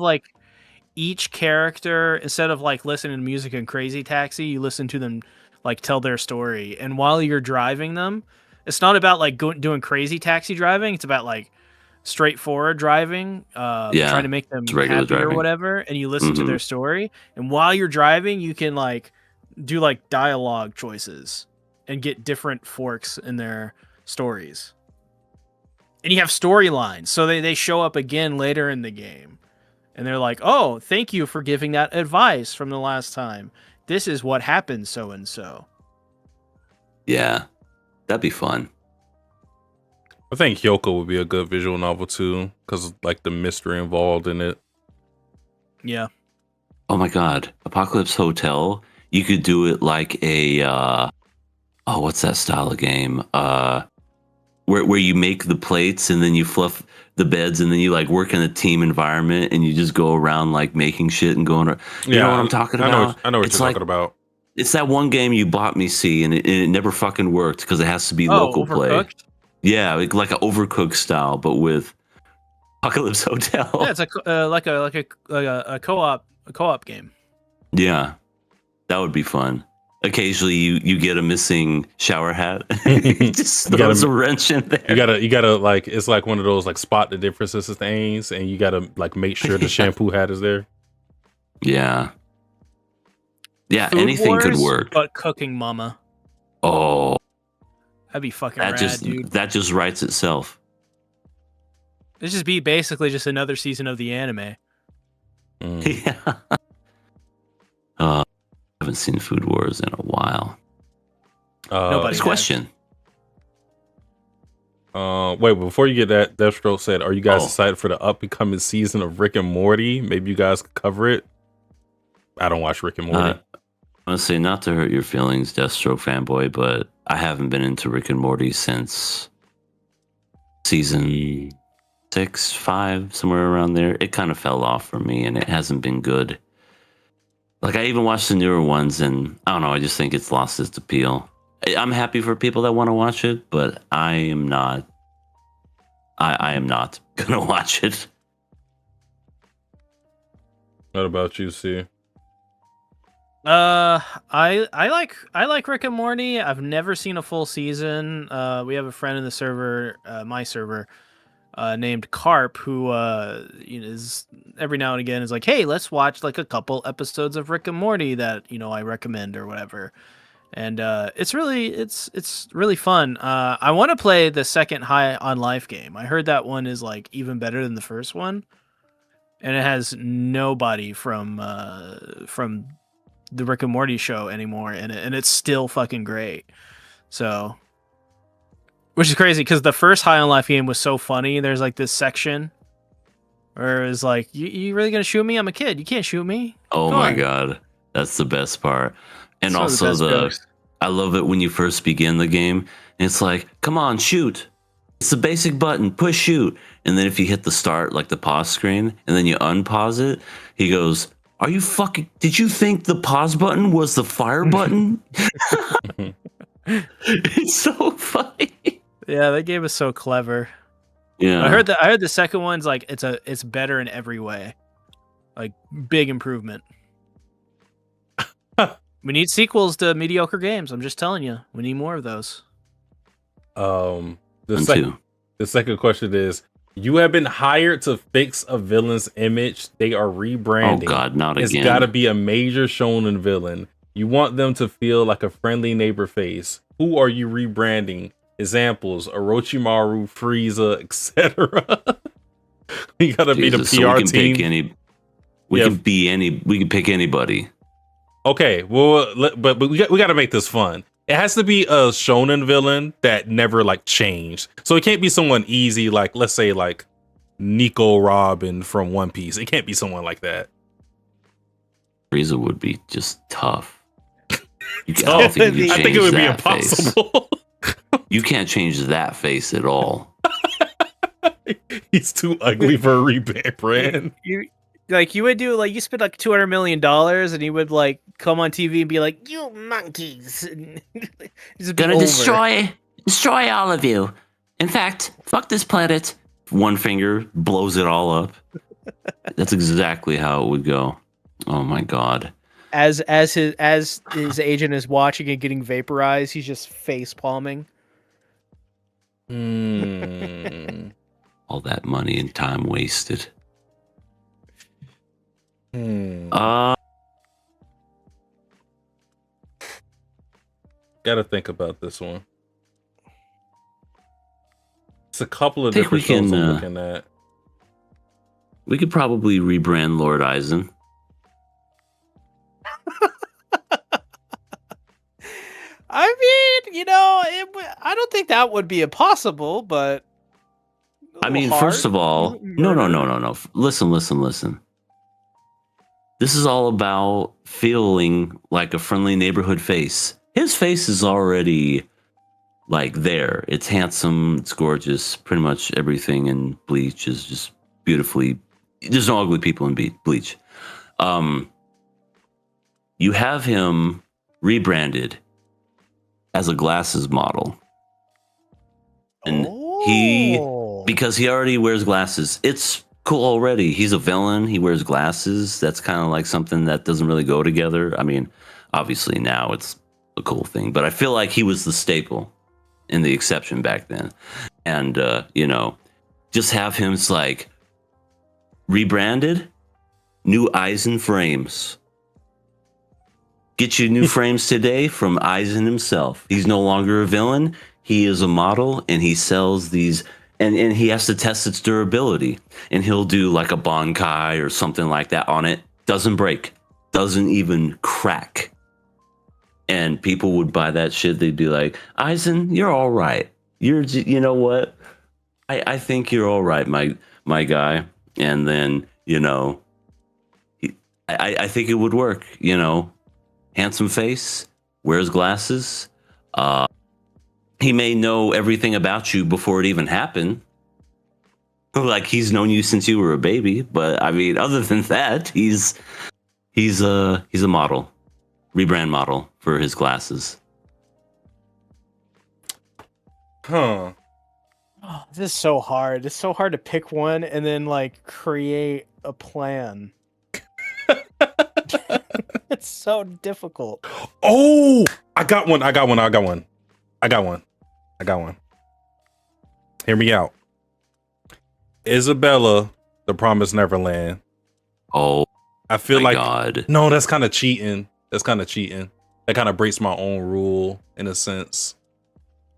each character, instead of listening to music in Crazy Taxi, you listen to them tell their story. And while you're driving them, it's not about doing Crazy Taxi driving. It's about straightforward driving, trying to make them it's regular happy or driving. whatever, and you listen to Mhm. their story, and while you're driving, you can like do like dialogue choices and get different forks in their stories. And you have storylines, so they show up again later in the game, and they're like, "Oh, thank you for giving that advice from the last time. This is what happened, so and so." Yeah, that'd be fun. I think Hyoko would be a good visual novel too, because like the mystery involved in it. Yeah. Oh my god, Apocalypse Hotel. You could do it like a what's that style of game? Where you make the plates and then you fluff the beds and then you like work in a team environment and you just go around like making shit and going. You know what I'm talking about? I know what It's you're like, talking about. It's that one game you bought me, see, and it never fucking worked because it has to be local play. Overcooked? Yeah, like an Overcooked style, but with Apocalypse Hotel. Yeah, it's a co-op game. Yeah, that would be fun. Occasionally, you get a missing shower hat. He just throws a wrench in there. You gotta like, it's like one of those like spot the differences of things, and you gotta like make sure the shampoo hat is there. Yeah, Food anything Wars, could work. But Cooking Mama, Oh, that'd be fucking that rad, dude. that just writes itself. It'd just be basically just another season of the anime. Yeah. I haven't seen Food Wars in a while. Nobody Next question. Wait, before you get that, Deathstroke said, "Are you guys excited for the up-and-coming season of Rick and Morty? Maybe you guys could cover it." I don't watch Rick and Morty. I want to say, not to hurt your feelings, Deathstroke fanboy, but I haven't been into Rick and Morty since season 6, 5, somewhere around there. It kind of fell off for me, and it hasn't been good. Like, I even watched the newer ones, and I don't know, I just think it's lost its appeal. I'm happy for people that want to watch it, but I am not. I am not gonna watch it. What about you, C? I like Rick and Morty. I've never seen a full season. We have a friend in the server, my server, named Carp, who is every now and again is like, "Hey, let's watch like a couple episodes of Rick and Morty that I recommend or whatever." And it's really fun. I want to play the second High on Life game. I heard that one is like even better than the first one, and it has nobody from the Rick and Morty show anymore in it, and it's still fucking great. So, which is crazy because the first High on Life game was so funny. There's like this section where it's like, you really gonna shoot me? I'm a kid. You can't shoot me. Oh my god, that's the best part. And It's also I love it when you first begin the game. And it's like, come on, shoot. It's the basic button, push shoot. And then if you hit the start, like the pause screen, and then you unpause it, he goes, "Are you fucking? Did you think the pause button was the fire button?" It's so funny. Yeah, that game is so clever. Yeah, I heard the second one's like it's better in every way, like big improvement. We need sequels to mediocre games. I'm just telling you, we need more of those. The second question is: you have been hired to fix a villain's image. They are rebranding. Oh God, not It's again. got to be a major shonen villain. You want them to feel like a friendly neighbor face. Who are you rebranding? Examples: Orochimaru, Frieza, etc. We gotta be the PR team. We can pick anybody. Okay, well, but we got to make this fun. It has to be a shonen villain that never like changed. So it can't be someone easy, like let's say like Nico Robin from One Piece. It can't be someone like that. Frieza would be just tough. I think it would be impossible. You can't change that face at all. He's too ugly for a rebrand. You would do like you spend like $200 million and you would like come on TV and be like, "You monkeys!" Gonna destroy all of you. In fact, fuck this planet. One finger blows it all up. That's exactly how it would go. Oh my god. As his agent is watching and getting vaporized, he's just face palming. all that money and time wasted. Gotta think about this one. It's a couple of I think different we shows can, I'm looking at. We could probably rebrand Lord Eisen. I mean, you know, I don't think that would be impossible, but I mean, first of all, no. Listen. This is all about feeling like a friendly neighborhood face. His face is already like there. It's handsome. It's gorgeous. Pretty much everything in Bleach is just beautifully. There's no ugly people in Bleach. You have him rebranded as a glasses model, and because he already wears glasses. It's cool already. He's a villain. He wears glasses. That's kind of like something that doesn't really go together. I mean, obviously now it's a cool thing, but I feel like he was the staple and the exception back then. And, you know, just have him like rebranded, new Eisen frames. Get you new frames today from Eisen himself. He's no longer a villain. He is a model, and he sells these, and he has to test its durability. And he'll do like a Bankai or something like that on it. Doesn't break. Doesn't even crack. And people would buy that shit. They'd be like, Eisen, you're all right. You know what? I think you're all right, my guy. And then, you know, I think it would work, you know. Handsome face, wears glasses. He may know everything about you before it even happened. Like he's known you since you were a baby. But I mean, other than that, he's a model, rebrand model for his glasses. Huh. Oh, this is so hard. It's so hard to pick one and then like create a plan. It's so difficult. Oh, I got one. Hear me out. Isabella, The Promised Neverland. Oh, I feel like God. No, that's kind of cheating. That kind of breaks my own rule in a sense.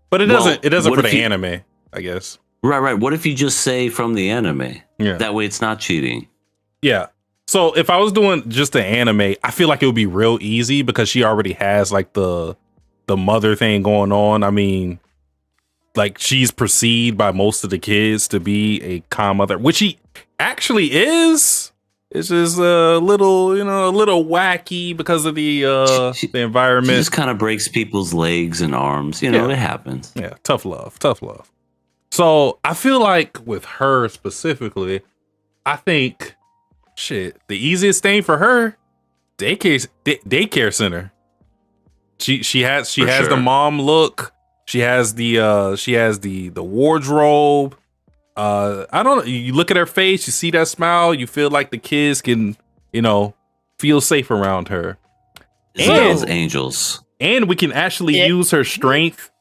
But it doesn't. It doesn't for the anime, I guess. Right. What if you just say from the anime? Yeah. That way, it's not cheating. Yeah. So if I was doing just the anime, I feel like it would be real easy because she already has like the mother thing going on. I mean, like she's perceived by most of the kids to be a calm mother, which she actually is. It's just a little wacky because of the environment. She just kind of breaks people's legs and arms. You know, It happens. Yeah, tough love. So I feel like with her specifically, I think the easiest thing for her, daycare center. She has the mom look. She has the wardrobe. I don't know. You look at her face, you see that smile, you feel like the kids can, feel safe around her. Those angels. And we can actually use her strength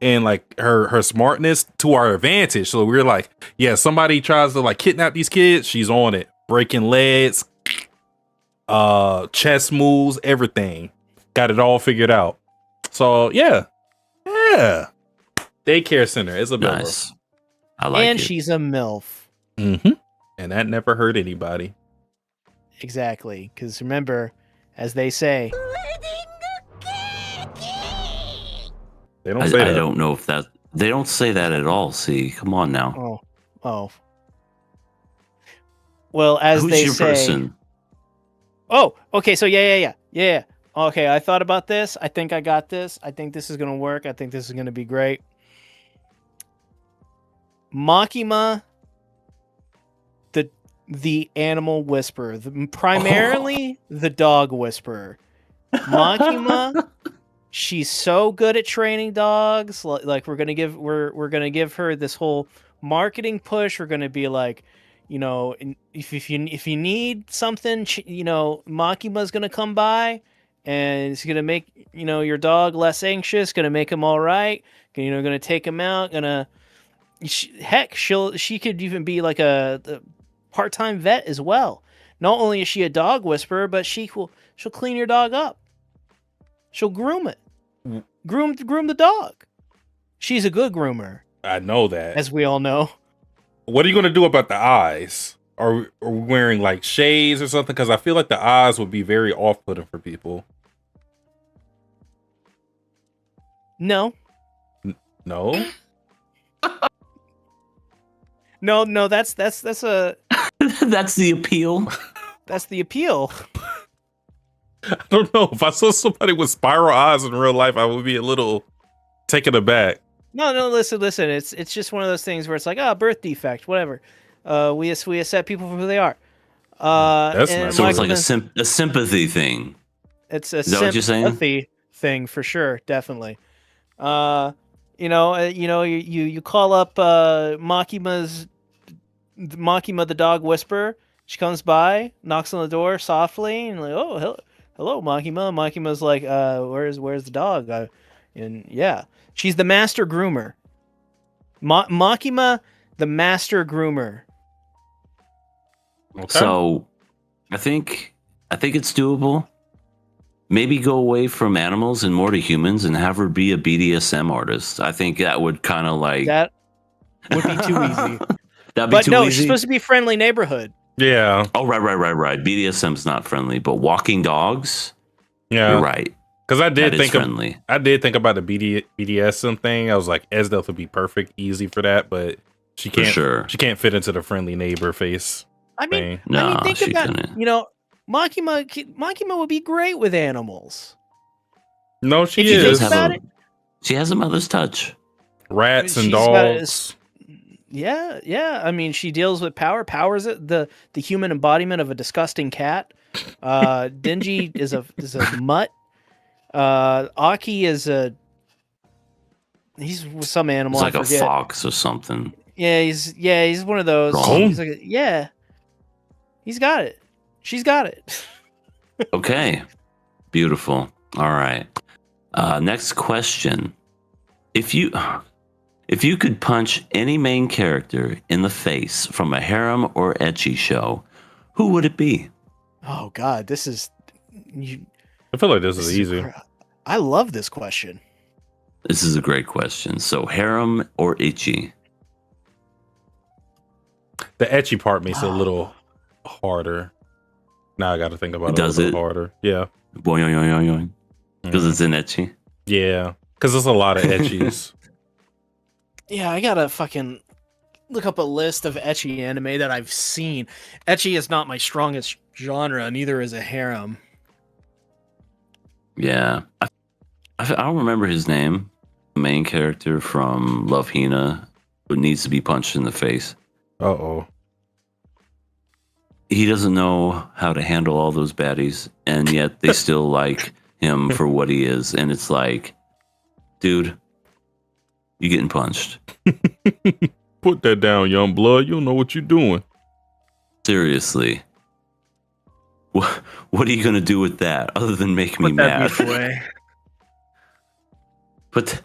and like her smartness to our advantage. So we're like, yeah, somebody tries to like kidnap these kids, she's on it. Breaking legs, chess moves, everything. Got it all figured out. So yeah. Daycare center, Isabella. Nice. I like it. And she's a MILF. Mm-hmm. And that never hurt anybody. Exactly. Because remember, as they say, they don't say that. I don't know if that. They don't say that at all. See, come on now. Oh. Well, as Who's they your say. person? Oh, okay. So yeah. Okay, I thought about this. I think I got this. I think this is gonna work. I think this is gonna be great. Makima, the animal whisperer, primarily the dog whisperer. Makima, she's so good at training dogs. Like we're gonna give her this whole marketing push. We're gonna be like, if you need something, Makima's gonna come by, and it's gonna make your dog less anxious. Gonna make him all right. Gonna take him out. Gonna Heck, she could even be like a part-time vet as well. Not only is she a dog whisperer, but she'll clean your dog up. She'll groom it. Groom the dog. She's a good groomer. I know that. As we all know. What are you going to do about the eyes? Are we wearing like shades or something? Because I feel like the eyes would be very off-putting for people. No. No? No, that's a That's the appeal. That's the appeal. I don't know. If I saw somebody with spiral eyes in real life, I would be a little taken aback. No, listen. It's just one of those things where it's like, birth defect, whatever. We accept people for who they are. That's and nice. So it's like a sympathy thing. It's a Is that what you're saying? sympathy thing for sure, definitely. You call up Makima the dog whisperer. She comes by, knocks on the door softly, and like, oh, hello, Makima. Makima's like, where's the dog? And yeah, she's the master groomer. Makima, the master groomer. Okay. So, I think it's doable. Maybe go away from animals and more to humans, and have her be a BDSM artist. I think that would kind of like That would be too easy. That'd be But too no, easy. she's supposed to be friendly neighborhood. Yeah. Oh, right. BDSM's not friendly, but walking dogs. Yeah. You're right. Because I did That is think friendly. I did think about the BDSM thing. I was like, Esdelth would be perfect, easy for that, but she For can't. sure. She can't fit into the friendly neighbor face. I mean, thing. No, think she about couldn't. Makima would be great with animals. No, she If you is. think about it, She has a mother's touch. Rats and she's got dogs. yeah. I mean, she deals with power. Power's the human embodiment of a disgusting cat. Denji is a mutt. Aki is he's some animal. It's like I a forget. fox or something. Yeah, he's one of those. Wrong. He's like he's got it. She's got it. Okay. Beautiful. All right. Next question. If you could punch any main character in the face from a harem or ecchi show, who would it be? Oh God, I feel like this is easy. I love this question. This is a great question. So harem or ecchi? The etchy part makes it a little harder. Now I got to think about it a little harder. Yeah. Because it's in ecchi. Yeah. Because there's a lot of etchies. Yeah, I gotta fucking look up a list of ecchi anime that I've seen. Ecchi is not my strongest genre, neither is a harem. Yeah. I don't remember his name. The main character from Love Hina who needs to be punched in the face. Uh-oh. He doesn't know how to handle all those baddies, and yet they still like him for what he is. And it's like, dude, you getting punched. Put that down, young blood. You don't know what you're doing. Seriously. What are you going to do with that other than make me mad? But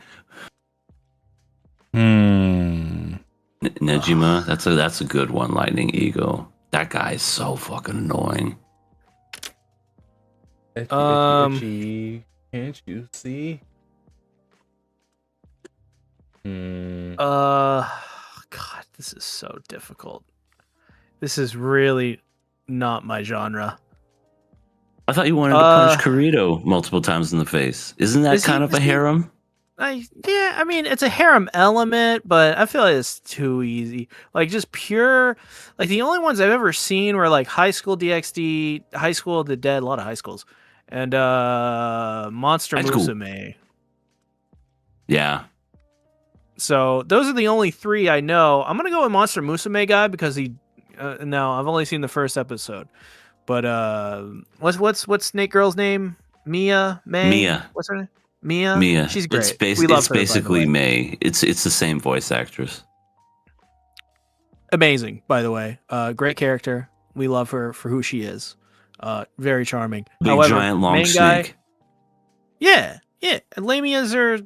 Nejima, that's a good one. Lightning Ego. That guy is so fucking annoying. Etchy. Can't you see? God, this is so difficult. This is really not my genre. I thought you wanted to punch Kirito multiple times in the face. Isn't that kind of a harem? Yeah, I mean, it's a harem element, but I feel like it's too easy. Like, just pure... Like, the only ones I've ever seen were, like, High School DxD, High School of the Dead, a lot of high schools, and Monster Musume. Yeah. So, those are the only three I know. I'm going to go with Monster Musume guy because he... no, I've only seen the first episode. But, what's Snake Girl's name? Mia? May? Mia. What's her name? Mia. She's great. We love her, basically May. It's the same voice actress. Amazing, by the way. Great character. We love her for who she is. Very charming. Big giant long snake. Yeah. And Lamias are,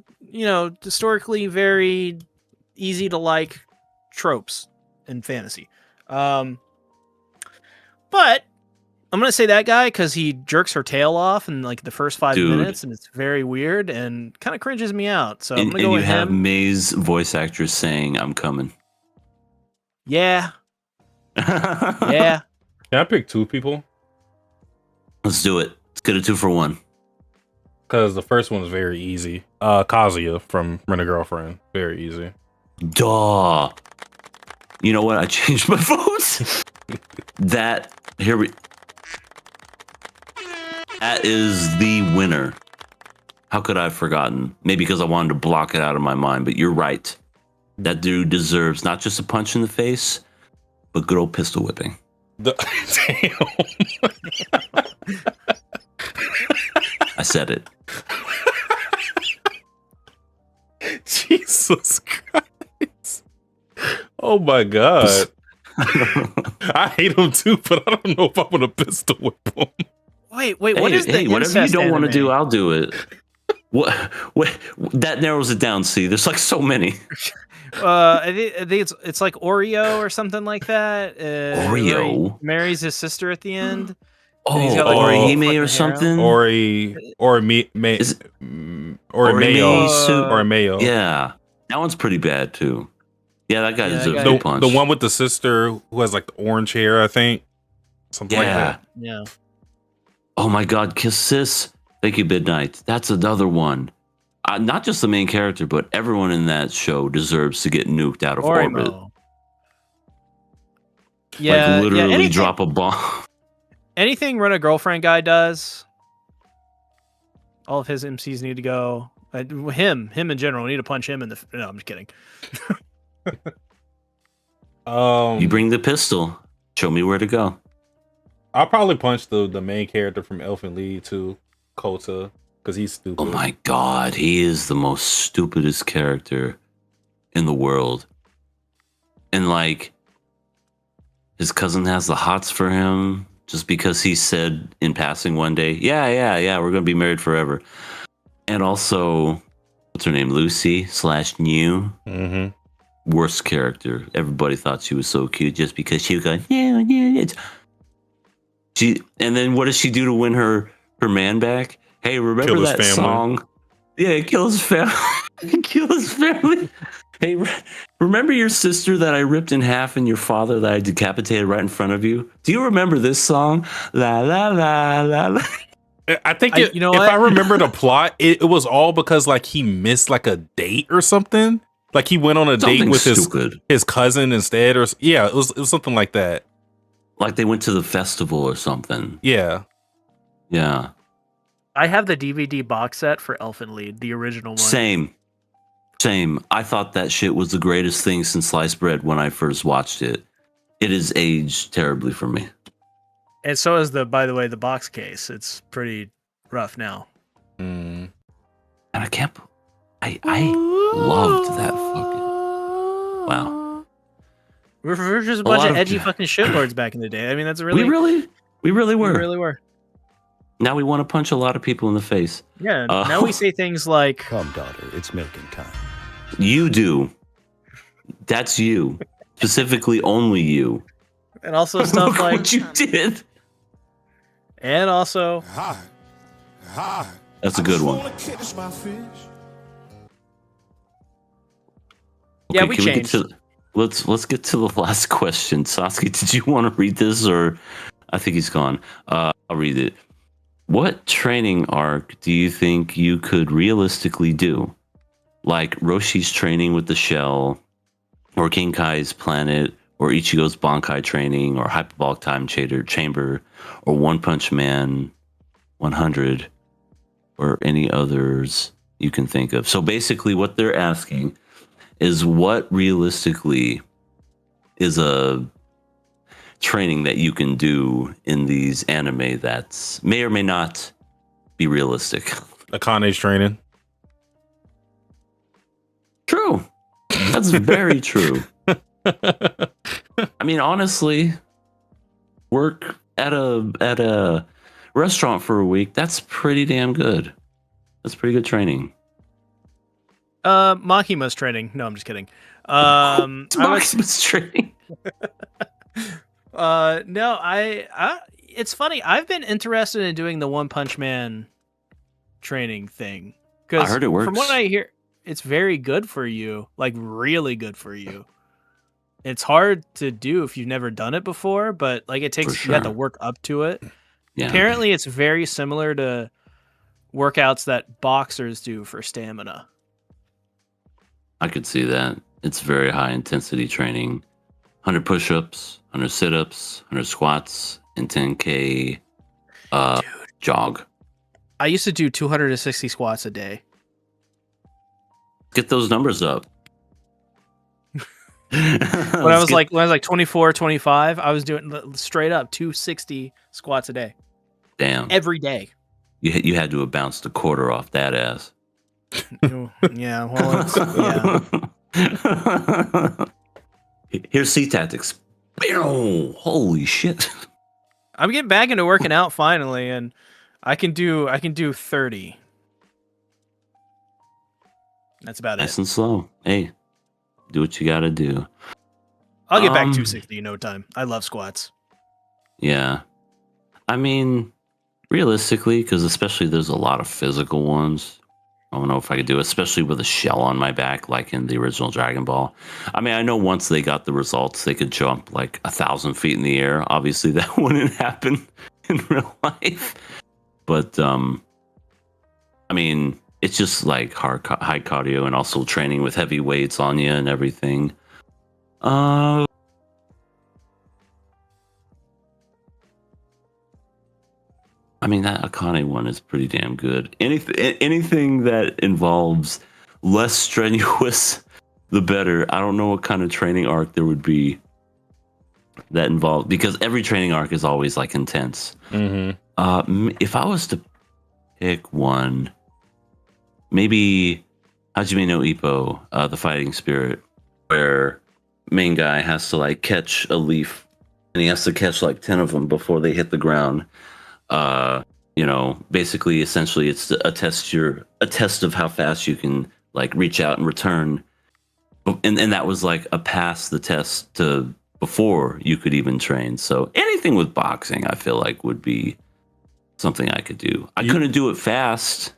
historically very easy to like tropes in fantasy. But I'm gonna say that guy because he jerks her tail off in like the first 5 Dude. minutes, and it's very weird and kind of cringes me out. So I'm And, gonna go you with have him. May's voice actress saying, "I'm coming." Yeah, yeah. Can I pick 2 people? Let's do it. Let's get a 2 for 1. Because the first one is very easy. Kazuya from Rent a Girlfriend. Very easy. Duh. You know what? I changed my votes. That is the winner. How could I have forgotten? Maybe because I wanted to block it out of my mind, but you're right. That dude deserves not just a punch in the face, but good old pistol whipping. Damn. I said it. Jesus Christ. Oh my God. I hate him too, but I don't know if I'm gonna pistol whip him. Wait, what is the whatever you incest don't want to anime? do, I'll do it. What that narrows it down. See, there's like so many. I think it's like Oreo or something like that. Where he Oreo? marries his sister at the end. Oh, he's got, like, Orihime fucking or hair something. Mayo. Suit? Or Mayo. Yeah, that one's pretty bad too. Yeah, that guy deserves The, a punch. the one with the sister who has like the orange hair, I think. Something like that. Yeah. Oh my God, Kiss Sis. Thank you, Midnight. That's another one. Not just the main character, but everyone in that show deserves to get nuked out of orbit. Yeah, Like literally anything, drop a bomb. Anything Rent a Girlfriend guy does, all of his MCs need to go. Him in general, need to punch him in the. No, I'm just kidding. You bring the pistol. Show me where to go. I'll probably punch the main character from Elfen Lied too, Kota, because he's stupid. Oh my God, he is the most stupidest character in the world. And like, his cousin has the hots for him just because he said in passing one day, yeah, we're gonna be married forever. And also, what's her name? Lucy / New. Mm-hmm. Worst character. Everybody thought she was so cute just because she was going, yeah. And then what does she do to win her man back? Hey, remember Kill his that family. song? Yeah, kill his family. Kill his family. Hey, remember your sister that I ripped in half and your father that I decapitated right in front of you? Do you remember this song? La la la la la. I think if what? I remember the plot, it was all because like he missed like a date or something. Like he went on a date Something with stupid. his cousin instead, or yeah, it was something like that. Like they went to the festival or something. Yeah. Yeah. I have the DVD box set for Elfen Lied, the original one. Same. I thought that shit was the greatest thing since sliced bread when I first watched it. It has aged terribly for me. And so is by the way, the box case. It's pretty rough now. Mm. And I can't. I loved that fucking. Wow. We're just a A bunch lot of of- edgy fucking shitlords back in the day. I mean, that's really We really were. we really were. Now we want to punch a lot of people in the face. Yeah. Now we say things like, Come, daughter, it's milking time. You do. That's you. Specifically, only you. and also stuff Look like, what you did. and also, That's a good one. Yeah, we can changed. Let's get to the last question. Sasuke, did you want to read this, or I think he's gone? I'll read it. What training arc do you think you could realistically do? Like Roshi's training with the shell, or King Kai's planet, or Ichigo's Bankai training, or Hyperbolic Time Chamber, or One Punch Man 100, or any others you can think of. So basically what they're asking is what realistically is a training that you can do in these anime that's may or may not be realistic. Akane's training. True. That's very true. I mean, honestly, work at a restaurant for a week, that's pretty damn good. That's pretty good training. Makima's training. No, I'm just kidding. Maximus training. No, it's funny. I've been interested in doing the One Punch Man training thing I heard it works. From what I hear, it's very good for you, like really good for you. It's hard to do if you've never done it before, but like it takes you have to work up to it. Yeah. Apparently, it's very similar to workouts that boxers do for stamina. I could see that. It's very high intensity training. 100 push-ups, 100 sit-ups, 100 squats, and 10K jog. I used to do 260 squats a day. Get those numbers up. when I was like 24, 25, I was doing straight up 260 squats a day. Damn. Every day. You had to have bounced a quarter off that ass. Yeah, well, yeah. Here's C tactics. Bam! Holy shit. I'm getting back into working out finally, and I can do 30. That's about Nice it. and slow. Hey, do what you gotta do. I'll get back 260 in no time. I love squats. Yeah. I mean, realistically, because especially there's a lot of physical ones. I don't know if I could do it, especially with a shell on my back, like in the original Dragon Ball. I mean, I know once they got the results, they could jump like 1,000 feet in the air. Obviously, that wouldn't happen in real life. But, I mean, it's just like high cardio and also training with heavy weights on you and everything. I mean, that Akane one is pretty damn good. Anything that involves less strenuous, the better. I don't know what kind of training arc there would be that involved, because every training arc is always like intense. Mm-hmm. If I was to pick one, maybe Hajime no Ippo, the fighting spirit, where main guy has to like catch a leaf, and he has to catch like 10 of them before they hit the ground. You know, basically, essentially, it's a test of how fast you can like reach out and return, and that was like a pass the test to before you could even train. So anything with boxing, I feel like would be something I could do. I couldn't do it fast.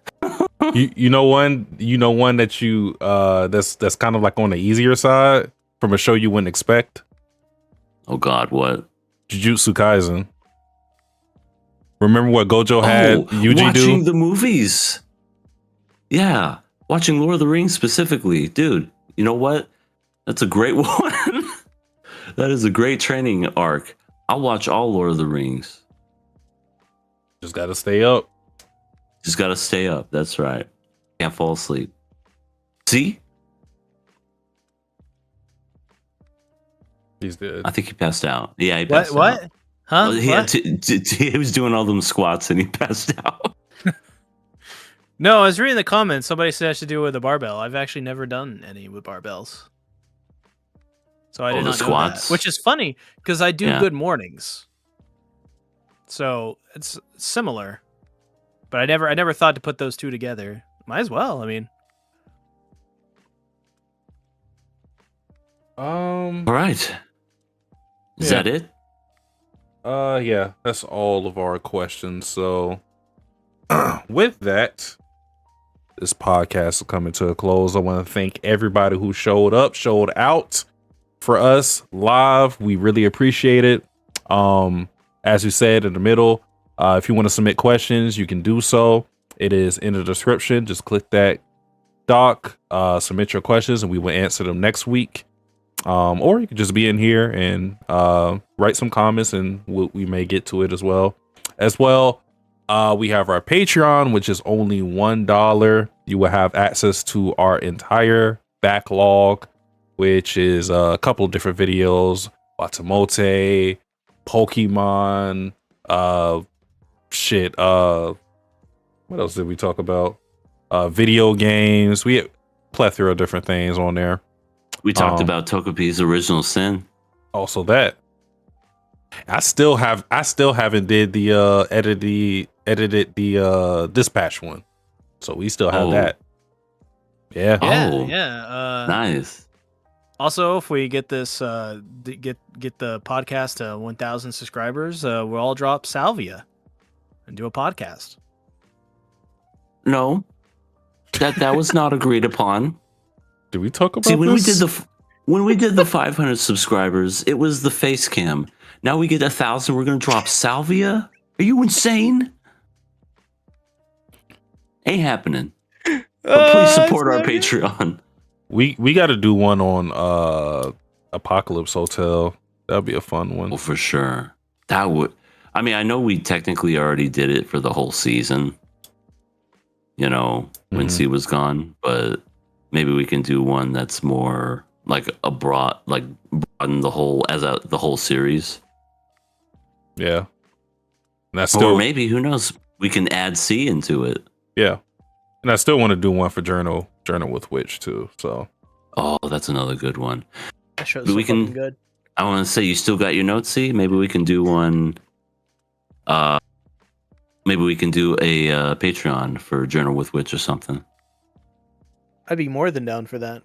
you know one that you that's kind of like on the easier side from a show you wouldn't expect. Oh God, what? Jujutsu Kaisen. Remember what Gojo had Yuji watching do? the movies. Yeah, watching Lord of the Rings specifically, dude. You know what? That's a great one. That is a great training arc. I'll watch all Lord of the Rings. Just gotta stay up. Just gotta stay up. That's right. Can't fall asleep. See? He's dead. I think he passed out. Yeah, he passed out. What? Huh? He, What? he was doing all them squats and he passed out. No, I was reading the comments. Somebody said I should do it with a barbell. I've actually never done any with barbells. So I did the not know squats? that. Which is funny because I do Yeah. good mornings. So it's similar. But I never thought to put those two together. Might as well, I mean. All right. Is that it? Yeah, that's all of our questions. So with that, this podcast is coming to a close. I want to thank everybody who showed out for us live. We really appreciate it. As we said in the middle, if you want to submit questions, you can do so. It is in the description. Just click that doc, submit your questions, and we will answer them next week. Or you could just be in here and write some comments, and we may get to it as well. We have our Patreon, which is only $1. You will have access to our entire backlog, which is a couple of different videos: Watamote, Pokemon, what else did we talk about? Video games. We have a plethora of different things on there. We talked about Togepi's Original Sin. Also that. I still haven't did the edited the dispatch one. So we still have that. Yeah. Oh. Yeah. Nice. Also, if we get this, get the podcast to 1,000 subscribers, we'll all drop Salvia and do a podcast. No, that was not agreed upon. Did we talk about See, when this? when we did the 500 subscribers, it was the face cam. Now we get 1,000. We're gonna drop Salvia. Are you insane? Ain't happening. But please support our Patreon. We got to do one on Apocalypse Hotel. That'd be a fun one. Oh, for sure. That would. I mean, I know we technically already did it for the whole season. You know, when C was gone, but maybe we can do one that's more like broaden the whole the whole series. Yeah. And that's still, or maybe, who knows, we can add C into it. Yeah. And I still want to do one for Journal with Witch too. So. Oh, that's another good one. That show's But so we can- fucking good. I want to say, you still got your notes, C? Maybe we can do one. Maybe we can do a Patreon for Journal with Witch or something. I'd be more than down for that.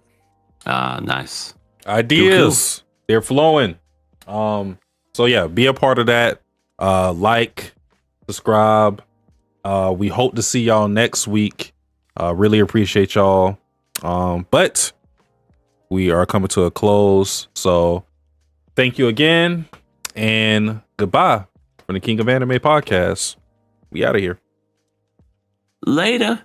Nice. Ideas. They're flowing. So yeah, be a part of that. Like, subscribe. We hope to see y'all next week. Really appreciate y'all. But we are coming to a close. So thank you again and goodbye from the King of Anime podcast. We out of here. Later.